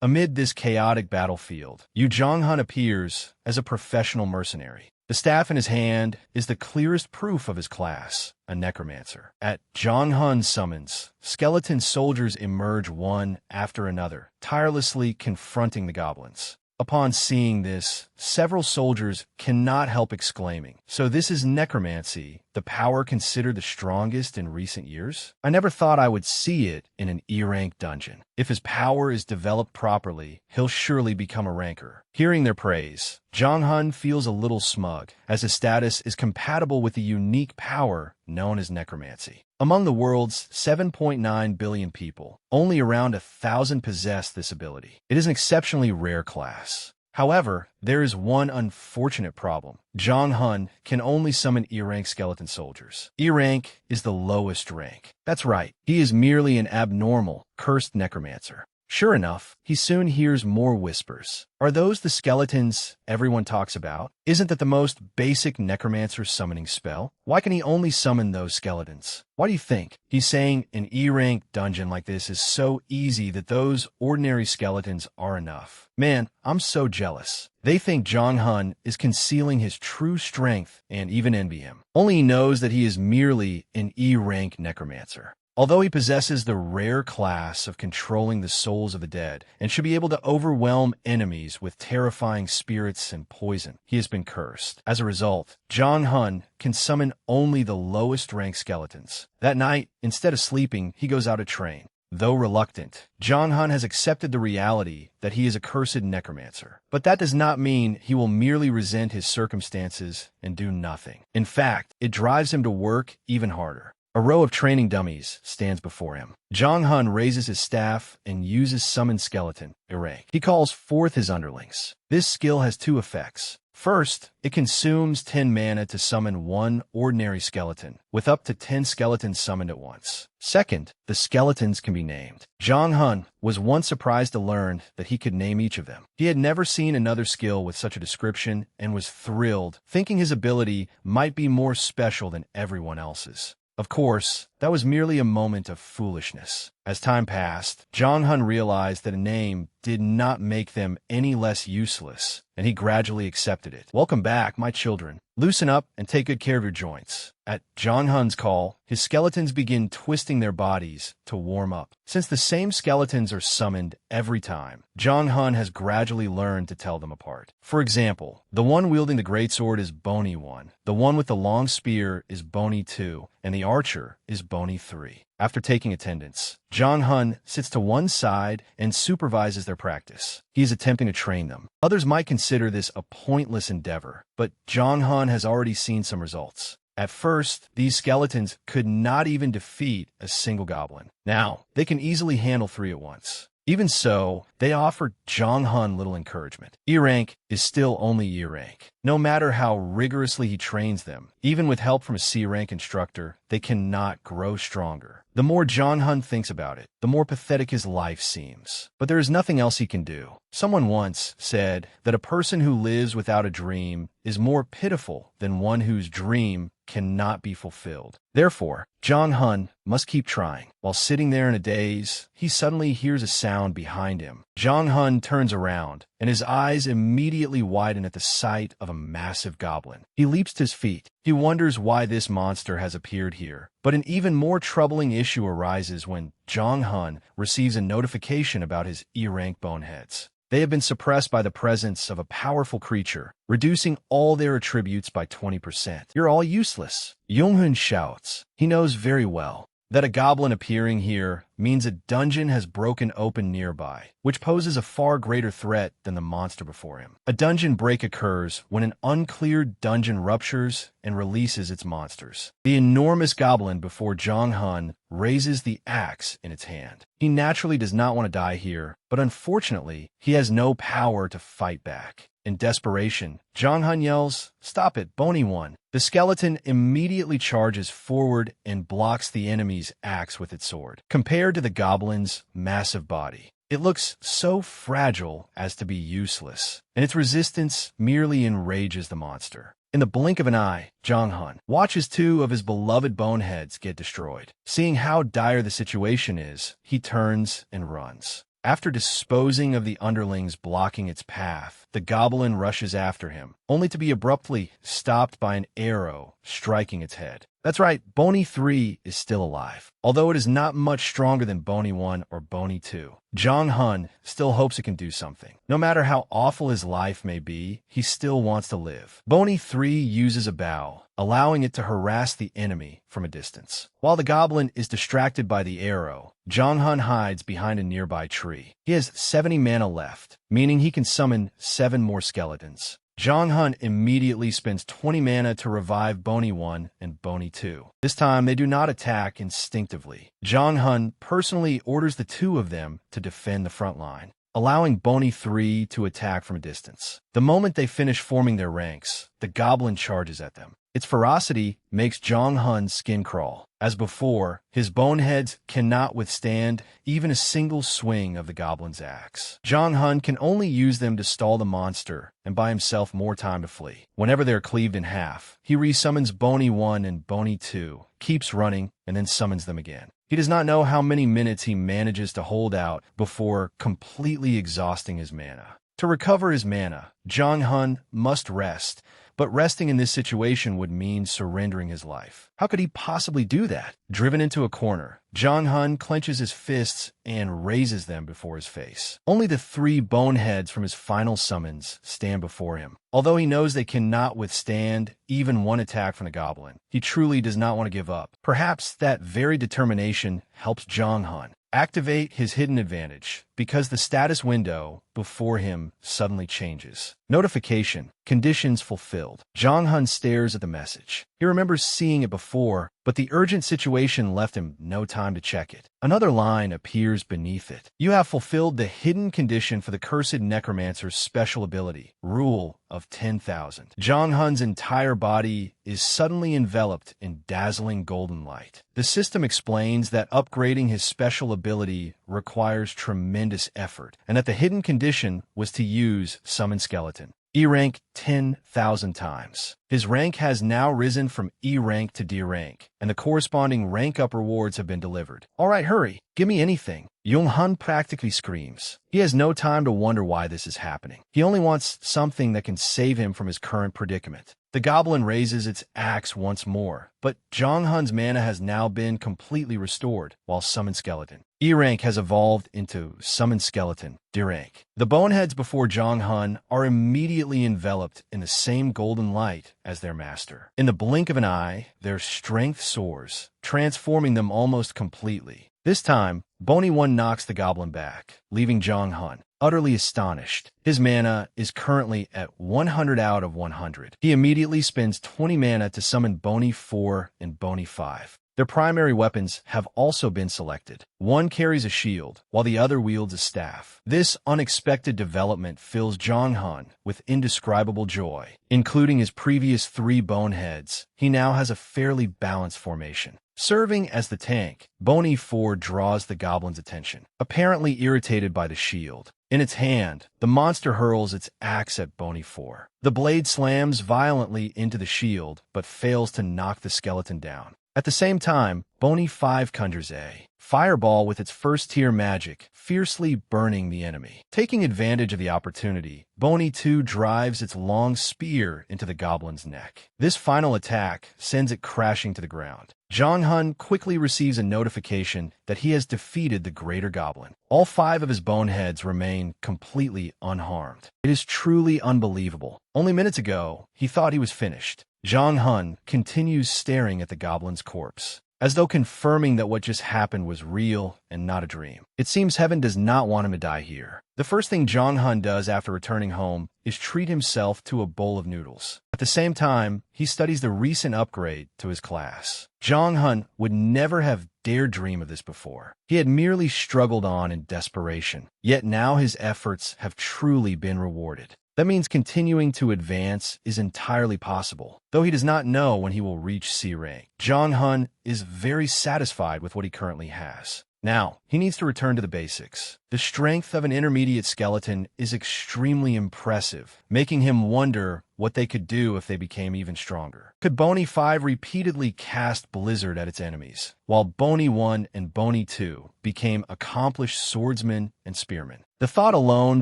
Amid this chaotic battlefield, Yu Zhonghun appears as a professional mercenary. The staff in his hand is the clearest proof of his class, a necromancer. At Zhonghun's summons, skeleton soldiers emerge one after another, tirelessly confronting the goblins. Upon seeing this, several soldiers cannot help exclaiming, "So this is necromancy, the power considered the strongest in recent years? I never thought I would see it in an E-rank dungeon. If his power is developed properly, he'll surely become a ranker." Hearing their praise, Zhonghun feels a little smug, as his status is compatible with the unique power known as necromancy. Among the world's 7.9 billion people, only around 1,000 possess this ability. It is an exceptionally rare class. However, there is one unfortunate problem. Zhonghun can only summon E-rank skeleton soldiers. E-rank is the lowest rank. That's right, he is merely an abnormal, cursed necromancer. Sure enough, he soon hears more whispers. Are those the skeletons everyone talks about? Isn't that the most basic necromancer summoning spell? Why can he only summon those skeletons? Why do you think? He's saying an E-rank dungeon like this is so easy that those ordinary skeletons are enough. Man, I'm so jealous. They think Zhonghun is concealing his true strength and even envy him. Only he knows that he is merely an E-rank necromancer. Although he possesses the rare class of controlling the souls of the dead and should be able to overwhelm enemies with terrifying spirits and poison, he has been cursed. As a result, Zhonghun can summon only the lowest ranked skeletons. That night, instead of sleeping, he goes out to train. Though reluctant, Zhonghun has accepted the reality that he is a cursed necromancer. But that does not mean he will merely resent his circumstances and do nothing. In fact, it drives him to work even harder. A row of training dummies stands before him. Zhonghun raises his staff and uses Summon Skeleton, E-rank. He calls forth his underlings. This skill has two effects. First, it consumes 10 mana to summon one ordinary skeleton, with up to 10 skeletons summoned at once. Second, the skeletons can be named. Zhonghun was once surprised to learn that he could name each of them. He had never seen another skill with such a description and was thrilled, thinking his ability might be more special than everyone else's. Of course, that was merely a moment of foolishness. As time passed, Zhonghun realized that a name did not make them any less useless, and he gradually accepted it. Welcome back, my children. Loosen up and take good care of your joints. At Zhonghun's call, his skeletons begin twisting their bodies to warm up. Since the same skeletons are summoned every time, Zhonghun has gradually learned to tell them apart. For example, the one wielding the greatsword is Bony 1, the one with the long spear is Bony 2, and the archer is Bony 3. After taking attendance, Zhonghun sits to one side and supervises their practice. He is attempting to train them. Others might consider this a pointless endeavor, but Zhonghun has already seen some results. At first, these skeletons could not even defeat a single goblin. Now, they can easily handle 3 at once. Even so, they offer Zhonghun little encouragement. E-rank is still only E-rank. No matter how rigorously he trains them, even with help from a C-rank instructor, they cannot grow stronger. The more Zhonghun thinks about it, the more pathetic his life seems. But there is nothing else he can do. Someone once said that a person who lives without a dream is more pitiful than one whose dream cannot be fulfilled. Therefore, Zhonghun must keep trying. While sitting there in a daze, he suddenly hears a sound behind him. Zhonghun turns around, and his eyes immediately widen at the sight of a massive goblin. He leaps to his feet. He wonders why this monster has appeared here. But an even more troubling issue arises when Zhonghun receives a notification about his E-rank boneheads. They have been suppressed by the presence of a powerful creature, reducing all their attributes by 20%. You're all useless. Yonghun shouts. He knows very well that a goblin appearing here means a dungeon has broken open nearby, which poses a far greater threat than the monster before him. A dungeon break occurs when an uncleared dungeon ruptures and releases its monsters. The enormous goblin before Zhonghun raises the axe in its hand. He naturally does not want to die here, but unfortunately, he has no power to fight back. In desperation, Zhonghun yells, "Stop it, Bony 1." The skeleton immediately charges forward and blocks the enemy's axe with its sword. Compared to the goblin's massive body, it looks so fragile as to be useless, and its resistance merely enrages the monster. In the blink of an eye, Zhonghun watches 2 of his beloved boneheads get destroyed. Seeing how dire the situation is, he turns and runs. After disposing of the underlings blocking its path, the goblin rushes after him, only to be abruptly stopped by an arrow striking its head. That's right, Bony 3 is still alive, although it is not much stronger than Bony 1 or Bony 2. Jong Hun still hopes it can do something. No matter how awful his life may be, he still wants to live. Bony 3 uses a bow, allowing it to harass the enemy from a distance. While the goblin is distracted by the arrow, Jong Hun hides behind a nearby tree. He has 70 mana left, meaning he can summon 7 more skeletons. Jong Hun immediately spends 20 mana to revive Bony 1 and Bony 2. This time, they do not attack instinctively. Jong Hun personally orders the 2 of them to defend the front line, allowing Bony 3 to attack from a distance. The moment they finish forming their ranks, the goblin charges at them. Its ferocity makes Jong Hun's skin crawl. As before, his boneheads cannot withstand even a single swing of the goblin's axe. Jong Hun can only use them to stall the monster and buy himself more time to flee. Whenever they are cleaved in half, he resummons Bony 1 and Bony 2, keeps running, and then summons them again. He does not know how many minutes he manages to hold out before completely exhausting his mana. To recover his mana, Jong Hun must rest, but resting in this situation would mean surrendering his life. How could he possibly do that? Driven into a corner, Jong Hun clenches his fists and raises them before his face. Only the 3 boneheads from his final summons stand before him. Although he knows they cannot withstand even one attack from the goblin, he truly does not want to give up. Perhaps that very determination helps Jong Hun activate his hidden advantage, because the status window before him suddenly changes. Notification: conditions fulfilled. Jong Hun stares at the message. He remembers seeing it before, but the urgent situation left him no time to check it. Another line appears beneath it. You have fulfilled the hidden condition for the cursed necromancer's special ability, Rule of 10,000. Jong Hun's entire body is suddenly enveloped in dazzling golden light. The system explains that upgrading his special ability requires tremendous effort, and that the hidden condition was to use Summon Skeleton. E rank 10,000 times. His rank has now risen from E rank to D rank, and the corresponding rank up rewards have been delivered. All right, hurry. Give me anything. Jong Hun practically screams. He has no time to wonder why this is happening. He only wants something that can save him from his current predicament. The goblin raises its axe once more, but Jong Hun's mana has now been completely restored, while Summon Skeleton. E rank has evolved into Summon Skeleton, D rank. The boneheads before Jong Hun are immediately enveloped in the same golden light as their master. In the blink of an eye, their strength soars, transforming them almost completely. This time, Bony 1 knocks the goblin back, leaving Jong Hun utterly astonished. His mana is currently at 100 out of 100. He immediately spends 20 mana to summon Bony 4 and Bony 5. Their primary weapons have also been selected. One carries a shield, while the other wields a staff. This unexpected development fills Jong Hun with indescribable joy. Including his previous 3 boneheads, he now has a fairly balanced formation. Serving as the tank, Bony 4 draws the goblin's attention, apparently irritated by the shield. In its hand, the monster hurls its axe at Bony 4. The blade slams violently into the shield, but fails to knock the skeleton down. At the same time, Bony 5 conjures a fireball with its first-tier magic, fiercely burning the enemy. Taking advantage of the opportunity, Bony 2 drives its long spear into the goblin's neck. This final attack sends it crashing to the ground. Jong Hun quickly receives a notification that he has defeated the greater goblin. All 5 of his boneheads remain completely unharmed. It is truly unbelievable. Only minutes ago, he thought he was finished. Jong Hun continues staring at the goblin's corpse, as though confirming that what just happened was real and not a dream. It seems heaven does not want him to die here. The first thing Jong Hun does after returning home is treat himself to a bowl of noodles. At the same time, he studies the recent upgrade to his class. Jong Hun would never have dared dream of this before. He had merely struggled on in desperation, yet now his efforts have truly been rewarded. That means continuing to advance is entirely possible, though he does not know when he will reach C rank. Jong Hun is very satisfied with what he currently has. Now, he needs to return to the basics. The strength of an intermediate skeleton is extremely impressive, making him wonder what they could do if they became even stronger. Could Bony 5 repeatedly cast Blizzard at its enemies, while Bony 1 and Bony 2 became accomplished swordsmen and spearmen? The thought alone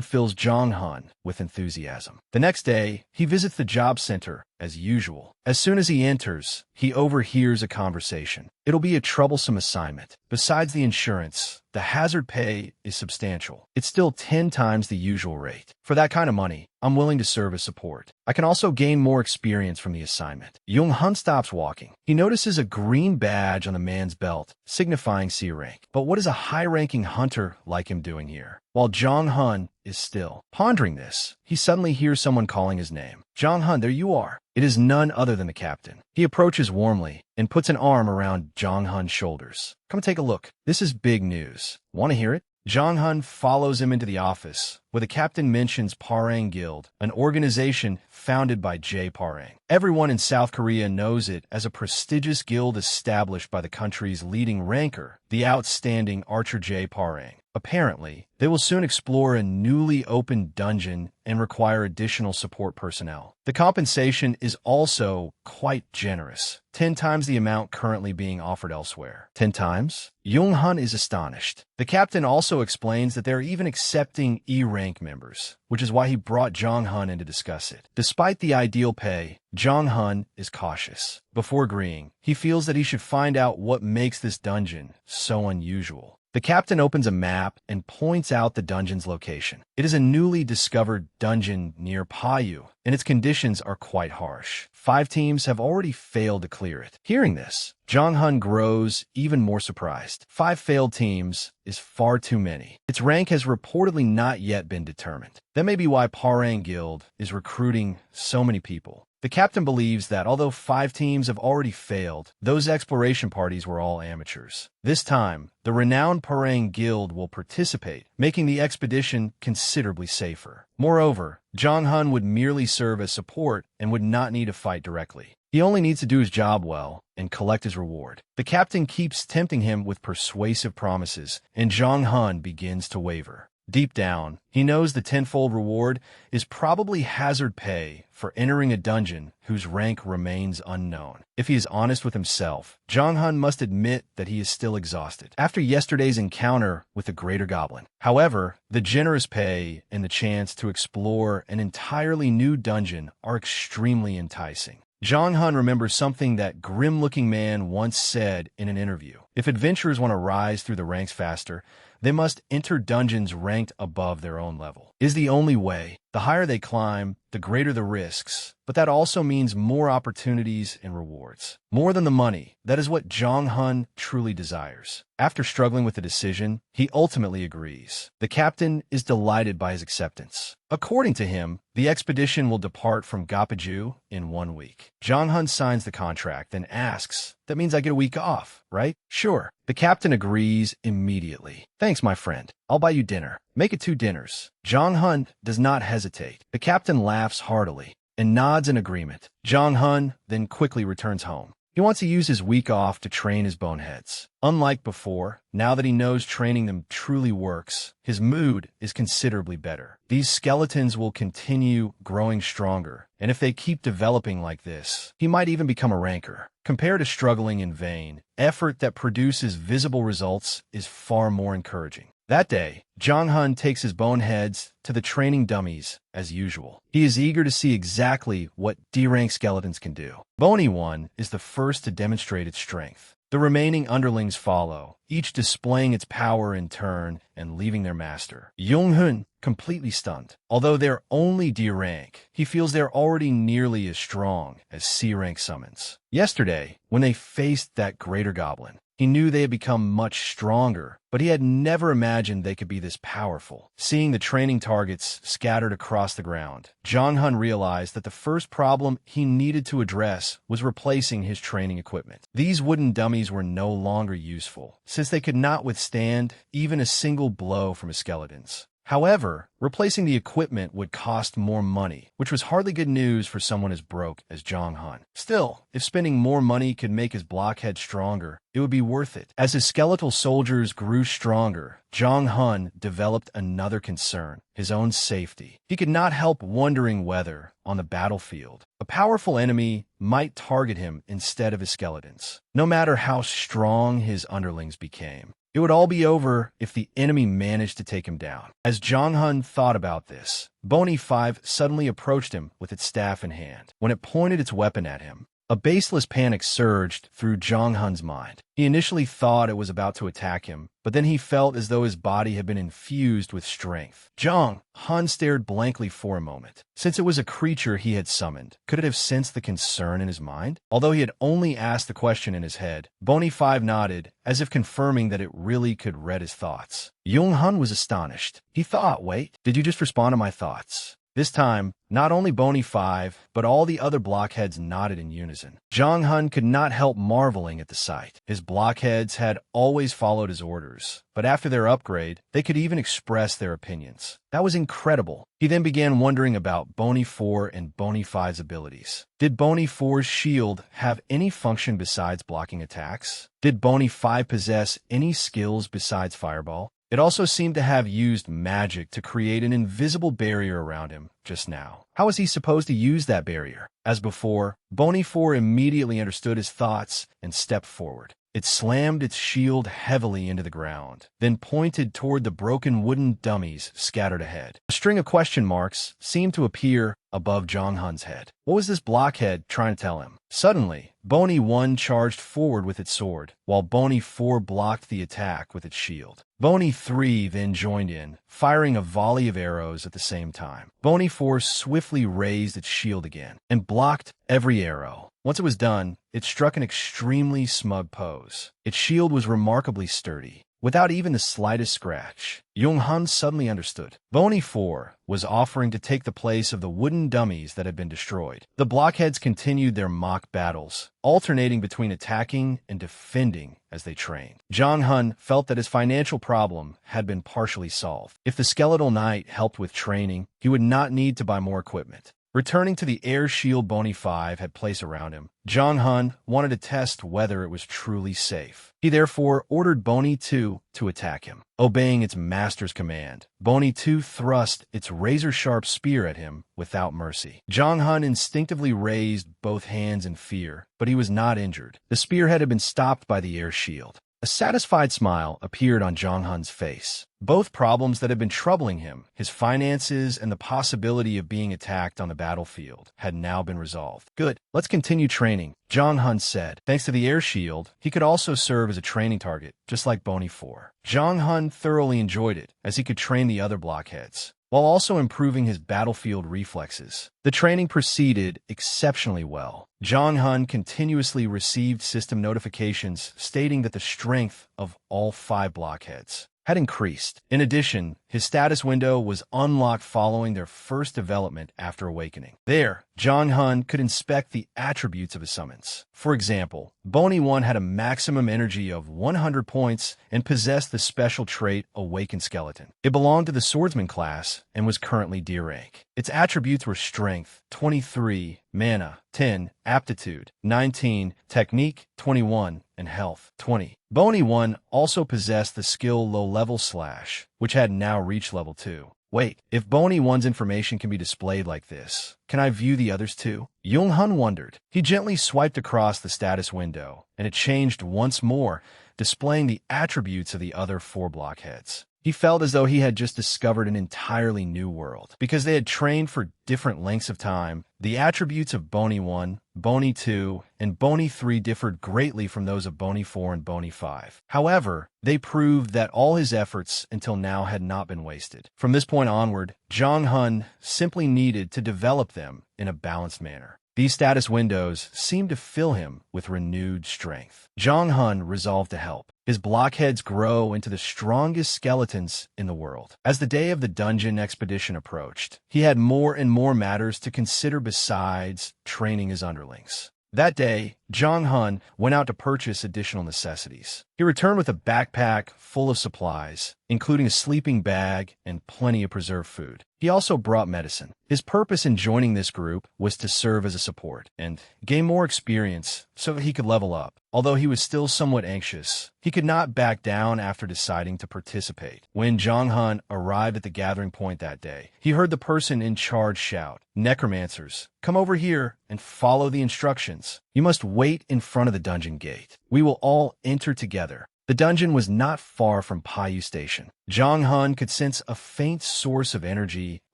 fills Jong-hun with enthusiasm. The next day, he visits the job center as usual. As soon as he enters, he overhears a conversation. It'll be a troublesome assignment. Besides the insurance, the hazard pay is substantial. It's still 10 times the usual rate. For that kind of money, I'm willing to serve as support. I can also gain more experience from the assignment. Jong-hun stops walking. He notices a green badge on the man's belt, signifying C rank. But what is a high-ranking hunter like him doing here? While Jong-hun is still pondering this, he suddenly hears someone calling his name. Jong-hun, there you are. It is none other than the captain. He approaches warmly and puts an arm around Jong-hun's shoulders. Come take a look. This is big news. Want to hear it? Jong-hun follows him into the office, where the captain mentions Parang Guild, an organization founded by Jae Parang. Everyone in South Korea knows it as a prestigious guild established by the country's leading ranker, the outstanding archer Jae Parang. Apparently, they will soon explore a newly opened dungeon and require additional support personnel. The compensation is also quite generous, 10 times the amount currently being offered elsewhere. 10 times? Jong-hun is astonished. The captain also explains that they're even accepting E-rank members, which is why he brought Jong-hun in to discuss it. Despite the ideal pay, Jong-hun is cautious. Before agreeing, he feels that he should find out what makes this dungeon so unusual. The captain opens a map and points out the dungeon's location. It is a newly discovered dungeon near Payu, and its conditions are quite harsh. 5 teams have already failed to clear it. Hearing this, Jong-hun grows even more surprised. 5 failed teams is far too many. Its rank has reportedly not yet been determined. That may be why Parang Guild is recruiting so many people. The captain believes that although 5 teams have already failed, those exploration parties were all amateurs. This time, the renowned Parang Guild will participate, making the expedition considerably safer. Moreover, Jong-hun would merely serve as support and would not need to fight directly. He only needs to do his job well and collect his reward. The captain keeps tempting him with persuasive promises, and Jong-hun begins to waver. Deep down, he knows the tenfold reward is probably hazard pay for entering a dungeon whose rank remains unknown. If he is honest with himself, Jong-hun must admit that he is still exhausted after yesterday's encounter with the Greater Goblin. However, the generous pay and the chance to explore an entirely new dungeon are extremely enticing. Jong-hun remembers something that grim-looking man once said in an interview. If adventurers want to rise through the ranks faster, they must enter dungeons ranked above their own level. It is the only way. The higher they climb, the greater the risks. But that also means more opportunities and rewards. More than the money, that is what Jong-hun truly desires. After struggling with the decision, he ultimately agrees. The captain is delighted by his acceptance. According to him, the expedition will depart from Gapaju in 1 week. Jong-hun signs the contract and asks, "That means I get a week off, right?" "Sure." The captain agrees immediately. "Thanks, my friend. I'll buy you dinner. Make it 2 dinners. Jong-hun does not hesitate. The captain laughs heartily and nods in agreement. Jong-hun then quickly returns home. He wants to use his week off to train his boneheads. Unlike before, now that he knows training them truly works, his mood is considerably better. These skeletons will continue growing stronger, and if they keep developing like this, he might even become a ranker. Compared to struggling in vain, effort that produces visible results is far more encouraging. That day, Jong-hun takes his boneheads to the training dummies as usual. He is eager to see exactly what D-rank skeletons can do. Bony 1 is the first to demonstrate its strength. The remaining underlings follow, each displaying its power in turn and leaving their master. Jong-hun completely stunned. Although they're only D-rank, he feels they're already nearly as strong as C-rank summons. Yesterday, when they faced that Greater Goblin, he knew they had become much stronger, but he had never imagined they could be this powerful. Seeing the training targets scattered across the ground, Jong-hun realized that the first problem he needed to address was replacing his training equipment. These wooden dummies were no longer useful, since they could not withstand even a single blow from his skeletons. However, replacing the equipment would cost more money, which was hardly good news for someone as broke as Jong Han. Still, if spending more money could make his blockhead stronger, it would be worth it. As his skeletal soldiers grew stronger, Jong Han developed another concern: his own safety. He could not help wondering whether, on the battlefield, a powerful enemy might target him instead of his skeletons. No matter how strong his underlings became, it would all be over if the enemy managed to take him down. As Jong Han thought about this, Bony 5 suddenly approached him with its staff in hand. When it pointed its weapon at him, a baseless panic surged through Jong Han's mind. He initially thought it was about to attack him, but then he felt as though his body had been infused with strength. Jong Han stared blankly for a moment. Since it was a creature he had summoned, could it have sensed the concern in his mind? Although he had only asked the question in his head, Bony 5 nodded, as if confirming that it really could read his thoughts. Jong Han was astonished. He thought, wait, did you just respond to my thoughts? This time, not only Bony 5, but all the other blockheads nodded in unison. Jong Han could not help marveling at the sight. His blockheads had always followed his orders, but after their upgrade, they could even express their opinions. That was incredible. He then began wondering about Bony 4 and Bony 5's abilities. Did Bony 4's shield have any function besides blocking attacks? Did Bony 5 possess any skills besides Fireball? It also seemed to have used magic to create an invisible barrier around him just now. How was he supposed to use that barrier? As before, Bony 4 immediately understood his thoughts and stepped forward. It slammed its shield heavily into the ground, then pointed toward the broken wooden dummies scattered ahead. A string of question marks seemed to appear above Jong Han's head. What was this blockhead trying to tell him? Suddenly, Bony 1 charged forward with its sword, while Bony 4 blocked the attack with its shield. Bony 3 then joined in, firing a volley of arrows at the same time. Bony 4 swiftly raised its shield again and blocked every arrow. Once it was done, it struck an extremely smug pose. Its shield was remarkably sturdy, without even the slightest scratch. Jong Han suddenly understood. Bony 4 was offering to take the place of the wooden dummies that had been destroyed. The blockheads continued their mock battles, alternating between attacking and defending as they trained. Jong Han felt that his financial problem had been partially solved. If the Skeletal Knight helped with training, he would not need to buy more equipment. Returning to the air shield Bony 5 had placed around him, Jong Han wanted to test whether it was truly safe. He therefore ordered Bony 2 to attack him. Obeying its master's command, Bony 2 thrust its razor-sharp spear at him without mercy. Jong Han instinctively raised both hands in fear, but he was not injured. The spearhead had been stopped by the air shield. A satisfied smile appeared on Jong Han's face. Both problems that had been troubling him, his finances and the possibility of being attacked on the battlefield, had now been resolved. Good, let's continue training, Jong Han said. Thanks to the air shield, he could also serve as a training target, just like Bony 4. Jong Han thoroughly enjoyed it, as he could train the other blockheads, while also improving his battlefield reflexes. The training proceeded exceptionally well. Jong Han continuously received system notifications stating that the strength of all 5 blockheads had increased. In addition, his status window was unlocked following their first development after awakening. There, Jong Han could inspect the attributes of his summons. For example, Bony 1 had a maximum energy of 100 points and possessed the special trait Awakened Skeleton. It belonged to the Swordsman class and was currently D rank. Its attributes were Strength, 23, Mana, 10, Aptitude, 19, Technique, 21, and Health, 20. Bony 1 also possessed the skill Low-Level Slash, which had now reached level 2. Wait, if Bony 1's information can be displayed like this, can I view the others too? Jong Han wondered. He gently swiped across the status window, and it changed once more, displaying the attributes of the other 4 blockheads. He felt as though he had just discovered an entirely new world. Because they had trained for different lengths of time, the attributes of Bony 1, Bony 2, and Bony 3 differed greatly from those of Bony 4 and Bony 5. However, they proved that all his efforts until now had not been wasted. From this point onward, Jong Han simply needed to develop them in a balanced manner. These status windows seemed to fill him with renewed strength. Jong Han resolved to help. His blockheads grow into the strongest skeletons in the world. As the day of the dungeon expedition approached, he had more and more matters to consider besides training his underlings. That day, Jong Hun went out to purchase additional necessities. He returned with a backpack full of supplies, including a sleeping bag and plenty of preserved food. He also brought medicine. His purpose in joining this group was to serve as a support and gain more experience so that he could level up. Although he was still somewhat anxious, he could not back down after deciding to participate. When Jong Hun arrived at the gathering point that day, he heard the person in charge shout, "Necromancers, come over here and follow the instructions. You must wait in front of the dungeon gate. We will all enter together." The dungeon was not far from Paiyu Station. Jong Hun could sense a faint source of energy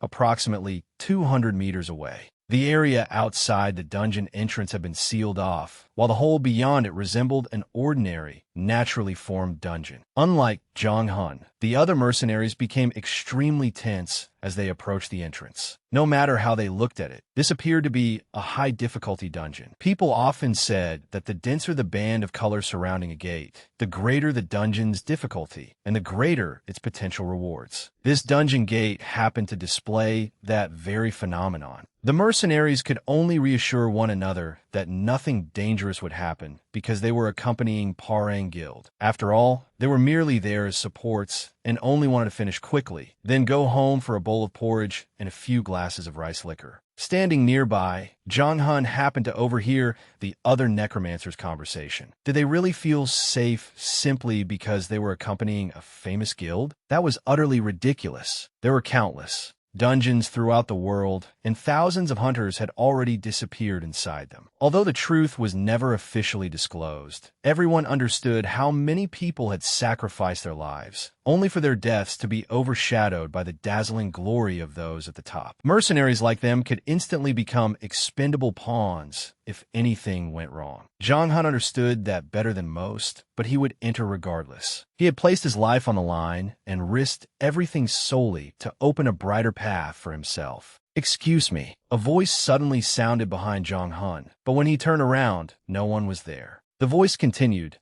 approximately 200 meters away. The area outside the dungeon entrance had been sealed off, while the hole beyond it resembled an ordinary, naturally formed dungeon. Unlike Jong Hun, the other mercenaries became extremely tense as they approached the entrance. No matter how they looked at it, this appeared to be a high-difficulty dungeon. People often said that the denser the band of color surrounding a gate, the greater the dungeon's difficulty, and the greater its potential rewards. This dungeon gate happened to display that very phenomenon. The mercenaries could only reassure one another that nothing dangerous would happen because they were accompanying Parang Guild. After all, they were merely there as supports and only wanted to finish quickly, then go home for a bowl of porridge and a few glasses of rice liquor. Standing nearby, Jong Hun happened to overhear the other necromancers' conversation. Did they really feel safe simply because they were accompanying a famous guild? That was utterly ridiculous. There were countless dungeons throughout the world, and thousands of hunters had already disappeared inside them. Although the truth was never officially disclosed, everyone understood how many people had sacrificed their lives, only for their deaths to be overshadowed by the dazzling glory of those at the top. Mercenaries like them could instantly become expendable pawns if anything went wrong. Jong Hun understood that better than most, but he would enter regardless. He had placed his life on the line and risked everything solely to open a brighter path for himself. "Excuse me," a voice suddenly sounded behind Jong Hun, but when he turned around, no one was there. The voice continued,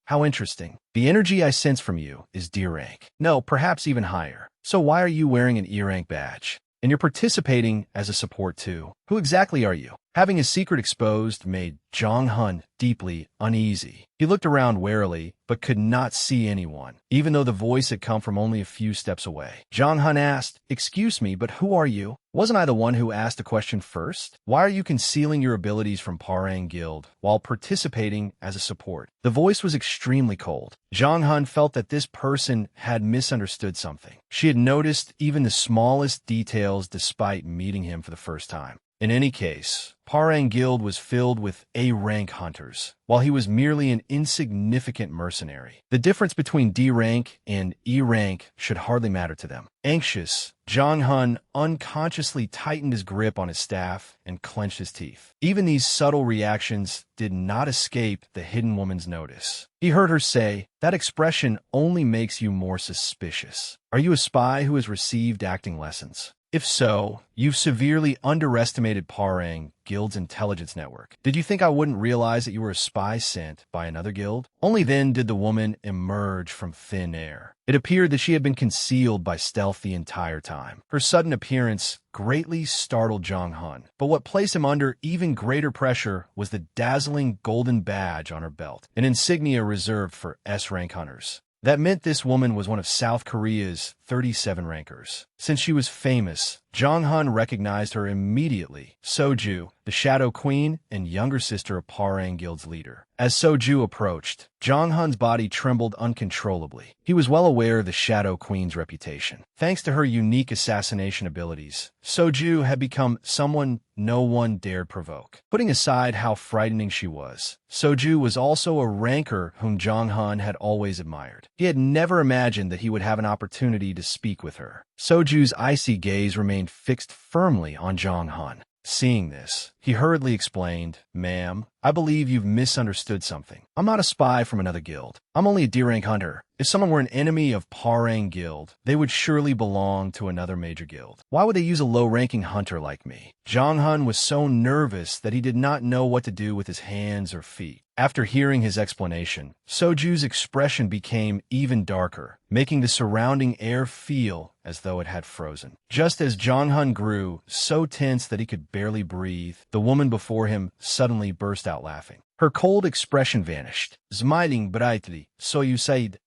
"How interesting. The energy I sense from you is D rank. No, perhaps even higher. So why are you wearing an E rank badge? And you're participating as a support too. Who exactly are you?" Having his secret exposed made Jong Hun deeply uneasy. He looked around warily, but could not see anyone, even though the voice had come from only a few steps away. Jong Hun asked, "Excuse me, but who are you? Wasn't I the one who asked the question first? Why are you concealing your abilities from Parang Guild while participating as a support?" The voice was extremely cold. Jong Hun felt that this person had misunderstood something. She had noticed even the smallest details despite meeting him for the first time. In any case, Parang Guild was filled with A-rank hunters, while he was merely an insignificant mercenary. The difference between D rank and E rank should hardly matter to them. Anxious, Jong Hun unconsciously tightened his grip on his staff and clenched his teeth. Even these subtle reactions did not escape the hidden woman's notice. He heard her say, "That expression only makes you more suspicious. Are you a spy who has received acting lessons? If so, you've severely underestimated Parang Guild's intelligence network. Did you think I wouldn't realize that you were a spy sent by another guild?" Only then did the woman emerge from thin air. It appeared that she had been concealed by stealth the entire time. Her sudden appearance greatly startled Jong Hun, but what placed him under even greater pressure was the dazzling golden badge on her belt, an insignia reserved for S-rank hunters. That meant this woman was one of South Korea's 37 rankers. Since she was famous, Jong Hun recognized her immediately. Soju, the Shadow Queen and younger sister of Parang Guild's leader. As Soju approached, Jong Hun's body trembled uncontrollably. He was well aware of the Shadow Queen's reputation. Thanks to her unique assassination abilities, Soju had become someone no one dared provoke. Putting aside how frightening she was, Soju was also a ranker whom Jong Hun had always admired. He had never imagined that he would have an opportunity to speak with her. Soju's icy gaze remained fixed firmly on Jong Hun. Seeing this, he hurriedly explained, "Ma'am, I believe you've misunderstood something. I'm not a spy from another guild. I'm only a D-rank hunter. If someone were an enemy of Parang Guild, they would surely belong to another major guild. Why would they use a low-ranking hunter like me?" Jong Hun was so nervous that he did not know what to do with his hands or feet. After hearing his explanation, Soju's expression became even darker, making the surrounding air feel as though it had frozen. Just as Jong Hun grew so tense that he could barely breathe, the woman before him suddenly burst out laughing. Her cold expression vanished. Smiling brightly, "So you said,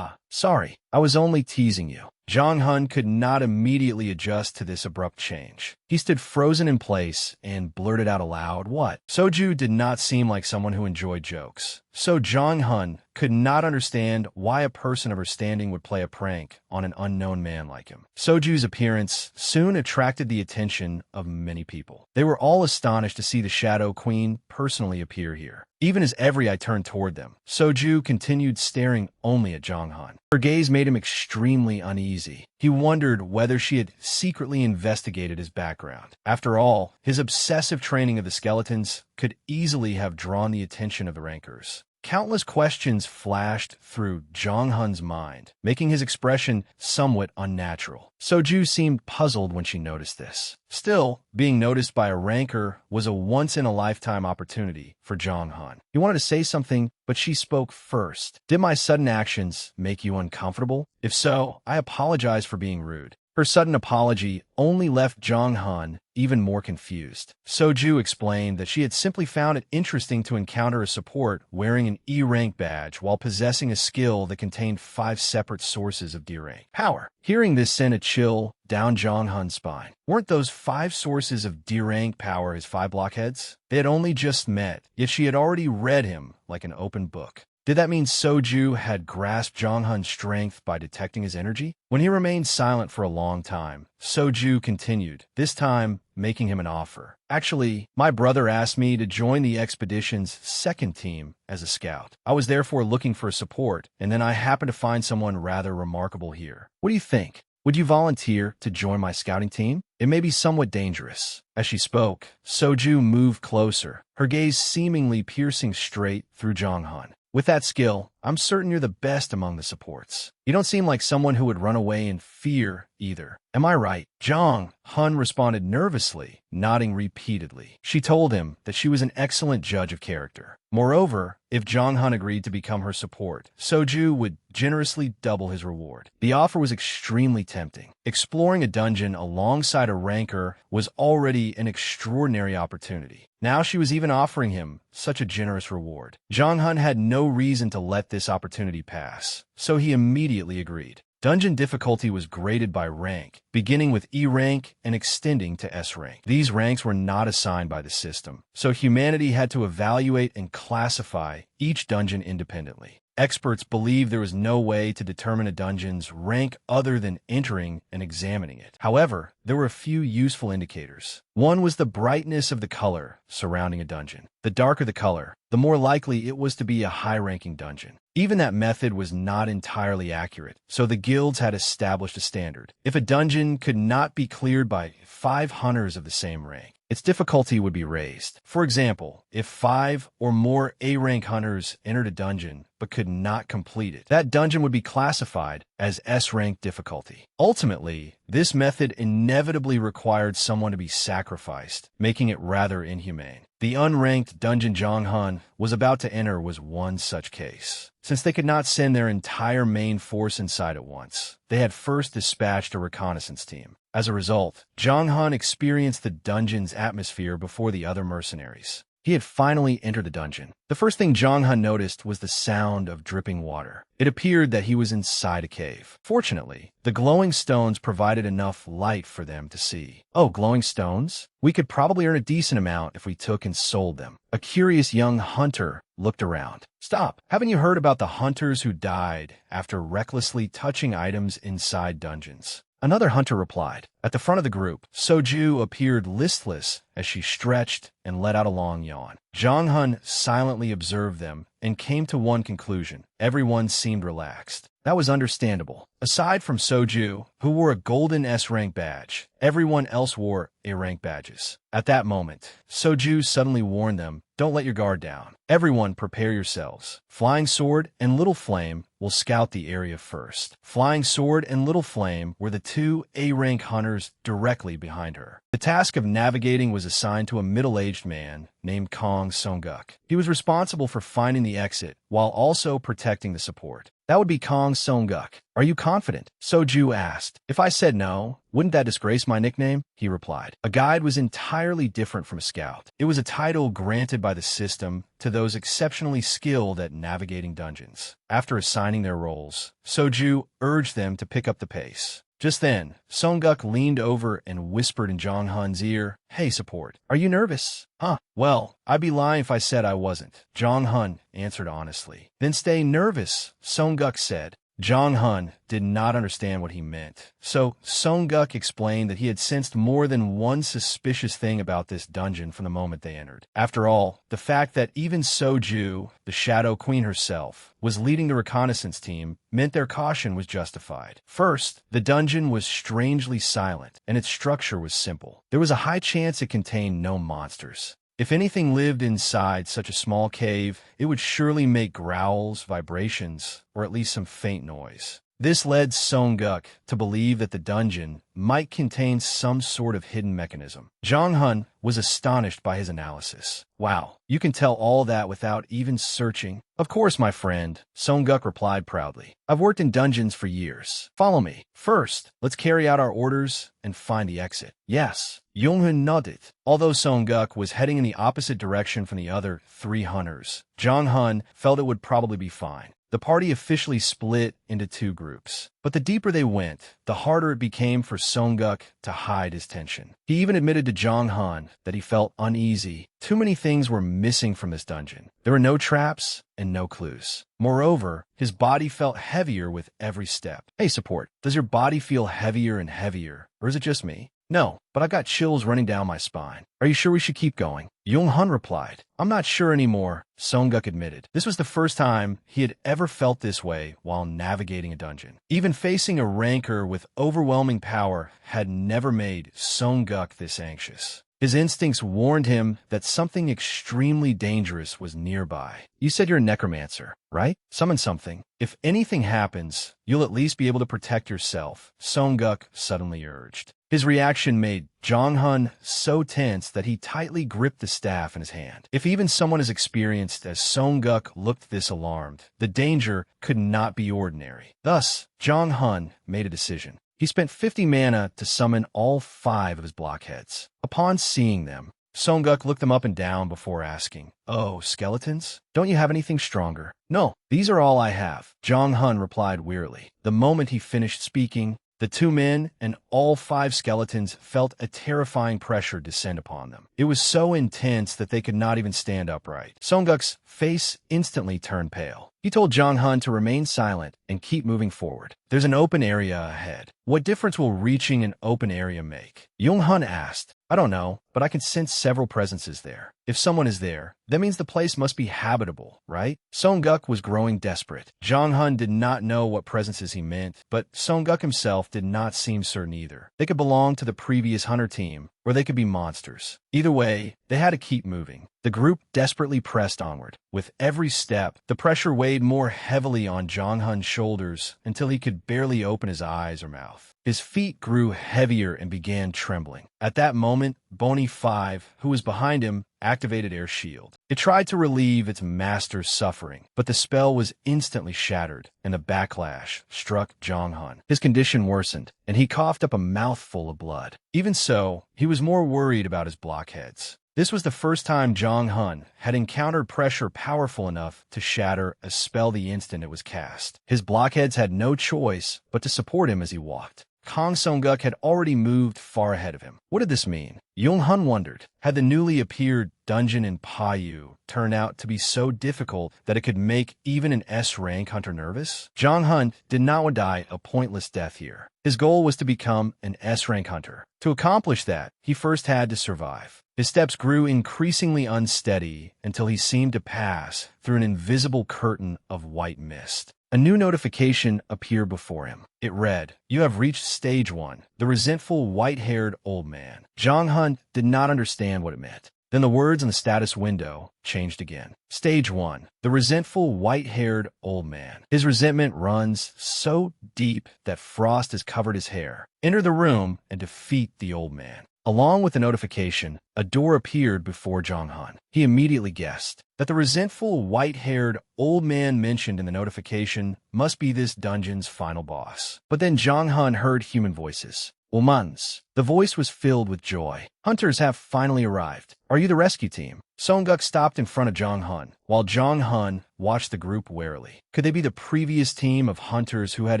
sorry, I was only teasing you." Jong Hun could not immediately adjust to this abrupt change. He stood frozen in place and blurted out aloud, "What?" Soju did not seem like someone who enjoyed jokes, so Jong Hun could not understand why a person of her standing would play a prank on an unknown man like him. Soju's appearance soon attracted the attention of many people. They were all astonished to see the Shadow Queen personally appear here. Even as every eye turned toward them, Soju continued staring only at Jong Han. Her gaze made him extremely uneasy. He wondered whether she had secretly investigated his background. After all, his obsessive training of the skeletons could easily have drawn the attention of the rankers. Countless questions flashed through Jong Hun's mind, making his expression somewhat unnatural. Soju seemed puzzled when she noticed this. Still, being noticed by a ranker was a once-in-a-lifetime opportunity for Jong Han. He wanted to say something, but she spoke first. "Did my sudden actions make you uncomfortable? If so, I apologize for being rude." Her sudden apology only left Jong Han even more confused. Soju explained that she had simply found it interesting to encounter a support wearing an E-rank badge while possessing a skill that contained 5 separate sources of D-rank power. Hearing this sent a chill down Jong Hun's spine. Weren't those 5 sources of D-rank power his 5 blockheads? They had only just met, yet she had already read him like an open book. Did that mean Soju had grasped Jong Hun's strength by detecting his energy? When he remained silent for a long time, Soju continued, this time making him an offer. "Actually, my brother asked me to join the expedition's 2nd team as a scout. I was therefore looking for support, and then I happened to find someone rather remarkable here. What do you think? Would you volunteer to join my scouting team? It may be somewhat dangerous." As she spoke, Soju moved closer, her gaze seemingly piercing straight through Jong Han. "With that skill, I'm certain you're the best among the supports. You don't seem like someone who would run away in fear either. Am I right?" Jong Han responded nervously, nodding repeatedly. She told him that she was an excellent judge of character. Moreover, if Jong Han agreed to become her support, Soju would generously double his reward. The offer was extremely tempting. Exploring a dungeon alongside a ranker was already an extraordinary opportunity. Now she was even offering him such a generous reward. Jong Han had no reason to let this opportunity pass, so he immediately agreed. Dungeon difficulty was graded by rank, beginning with E rank and extending to S rank. These ranks were not assigned by the system, so humanity had to evaluate and classify each dungeon independently. Experts believed there was no way to determine a dungeon's rank other than entering and examining it. However, there were a few useful indicators. One was the brightness of the color surrounding a dungeon. The darker the color, the more likely it was to be a high-ranking dungeon. Even that method was not entirely accurate, so the guilds had established a standard. If a dungeon could not be cleared by 5 hunters of the same rank, its difficulty would be raised. For example, if 5 or more A-rank hunters entered a dungeon but could not complete it, that dungeon would be classified as S-rank difficulty. Ultimately, this method inevitably required someone to be sacrificed, making it rather inhumane. The unranked dungeon Jong Han was about to enter was one such case. Since they could not send their entire main force inside at once, they had first dispatched a reconnaissance team. As a result, Jong Han experienced the dungeon's atmosphere before the other mercenaries. He had finally entered the dungeon. The first thing Jong Han noticed was the sound of dripping water. It appeared that he was inside a cave. Fortunately, the glowing stones provided enough light for them to see. "Oh, glowing stones? We could probably earn a decent amount if we took and sold them." A curious young hunter looked around. "Stop! Haven't you heard about the hunters who died after recklessly touching items inside dungeons?" Another hunter replied. At the front of the group, Soju appeared listless as she stretched and let out a long yawn. Jong Han silently observed them and came to one conclusion. Everyone seemed relaxed. That was understandable. Aside from Soju, who wore a golden S-rank badge, everyone else wore A-rank badges. At that moment, Soju suddenly warned them, "Don't let your guard down. Everyone prepare yourselves. Flying Sword and Little Flame will scout the area first." Flying Sword and Little Flame were the 2 A-rank hunters directly behind her. The task of navigating was assigned to a middle-aged man named Kong Song-guk. He was responsible for finding the exit while also protecting the support. That would be Kong Song-guk. Are you confident? Soju asked. If I said no, wouldn't that disgrace my nickname? He replied. A guide was entirely different from a scout. It was a title granted by the system to those exceptionally skilled at navigating dungeons. After assigning their roles, Soju urged them to pick up the pace. Just then, Song-guk leaned over and whispered in Jong Hun's ear, "Hey, support, are you nervous?" "Huh, well, I'd be lying if I said I wasn't," Jong Hun answered honestly. "Then stay nervous," Song-guk said. Jong Hun did not understand what he meant, so Song-guk explained that he had sensed more than one suspicious thing about this dungeon from the moment they entered. After all, the fact that even Soju, the Shadow Queen herself, was leading the reconnaissance team meant their caution was justified. First, the dungeon was strangely silent, and its structure was simple. There was a high chance it contained no monsters. If anything lived inside such a small cave, it would surely make growls, vibrations, or at least some faint noise. This led Song-guk to believe that the dungeon might contain some sort of hidden mechanism. Jong Hun was astonished by his analysis. "Wow, you can tell all that without even searching?" "Of course, my friend," Song-guk replied proudly. "I've worked in dungeons for years. Follow me. First, let's carry out our orders and find the exit." "Yes." Yong-hun nodded. Although Song-guk was heading in the opposite direction from the other 3 hunters, Jong Hun felt it would probably be fine. The party officially split into 2 groups. But the deeper they went, the harder it became for Song-guk to hide his tension. He even admitted to Jong Hun that he felt uneasy. Too many things were missing from this dungeon. There were no traps and no clues. Moreover, his body felt heavier with every step. "Hey, support, does your body feel heavier and heavier, or is it just me?" "No, but I've got chills running down my spine." "Are you sure we should keep going?" Jong Hun replied. "I'm not sure anymore," Song-guk admitted. This was the first time he had ever felt this way while navigating a dungeon. Even facing a rancor with overwhelming power had never made Song-guk this anxious. His instincts warned him that something extremely dangerous was nearby. "You said you're a necromancer, right? Summon something. If anything happens, you'll at least be able to protect yourself," Song-guk suddenly urged. His reaction made Jong Hun so tense that he tightly gripped the staff in his hand. If even someone as experienced as Song-guk looked this alarmed, the danger could not be ordinary. Thus, Jong Hun made a decision. He spent 50 mana to summon all 5 of his blockheads. Upon seeing them, Song-guk looked them up and down before asking, "Oh, skeletons? Don't you have anything stronger?" "No, these are all I have," Jong Hun replied wearily. The moment he finished speaking, the 2 men and all 5 skeletons felt a terrifying pressure descend upon them. It was so intense that they could not even stand upright. Song-guk's face instantly turned pale. He told Jong Hun to remain silent and keep moving forward. "There's an open area ahead. What difference will reaching an open area make?" Jong Hun asked. "I don't know, but I can sense several presences there. If someone is there, that means the place must be habitable, right?" Song-guk was growing desperate. Jong Hun did not know what presences he meant, but Song-guk himself did not seem certain either. They could belong to the previous hunter team, or they could be monsters. Either way, they had to keep moving. The group desperately pressed onward. With every step, the pressure weighed more heavily on Jong Hun's shoulders until he could barely open his eyes or mouth. His feet grew heavier and began trembling. At that moment, Bony 5, who was behind him, activated Air Shield. It tried to relieve its master's suffering, but the spell was instantly shattered, and the backlash struck Jong Hun. His condition worsened, and he coughed up a mouthful of blood. Even so, he was more worried about his blockheads. This was the first time Jong Hun had encountered pressure powerful enough to shatter a spell the instant it was cast. His blockheads had no choice but to support him as he walked. Kong Song-guk had already moved far ahead of him. What did this mean? Jong Hun wondered. Had the newly appeared dungeon in Payu turned out to be so difficult that it could make even an S-rank hunter nervous? Jong Hun did not want to die a pointless death here. His goal was to become an S-rank hunter. To accomplish that, he first had to survive. His steps grew increasingly unsteady until he seemed to pass through an invisible curtain of white mist. A new notification appeared before him. It read, "You have reached Stage 1, the resentful white-haired old man." Jong Hun did not understand what it meant. Then the words in the status window changed again. Stage 1, the resentful white-haired old man. His resentment runs so deep that frost has covered his hair. Enter the room and defeat the old man. Along with the notification, a door appeared before Jong-hun. He immediately guessed that the resentful, white-haired old man mentioned in the notification must be this dungeon's final boss. But then Jong-hun heard human voices. Ulmans. The voice was filled with joy. Hunters have finally arrived. Are you the rescue team? Song-guk stopped in front of Jong-hun, while Jong-hun watched the group warily. Could they be the previous team of hunters who had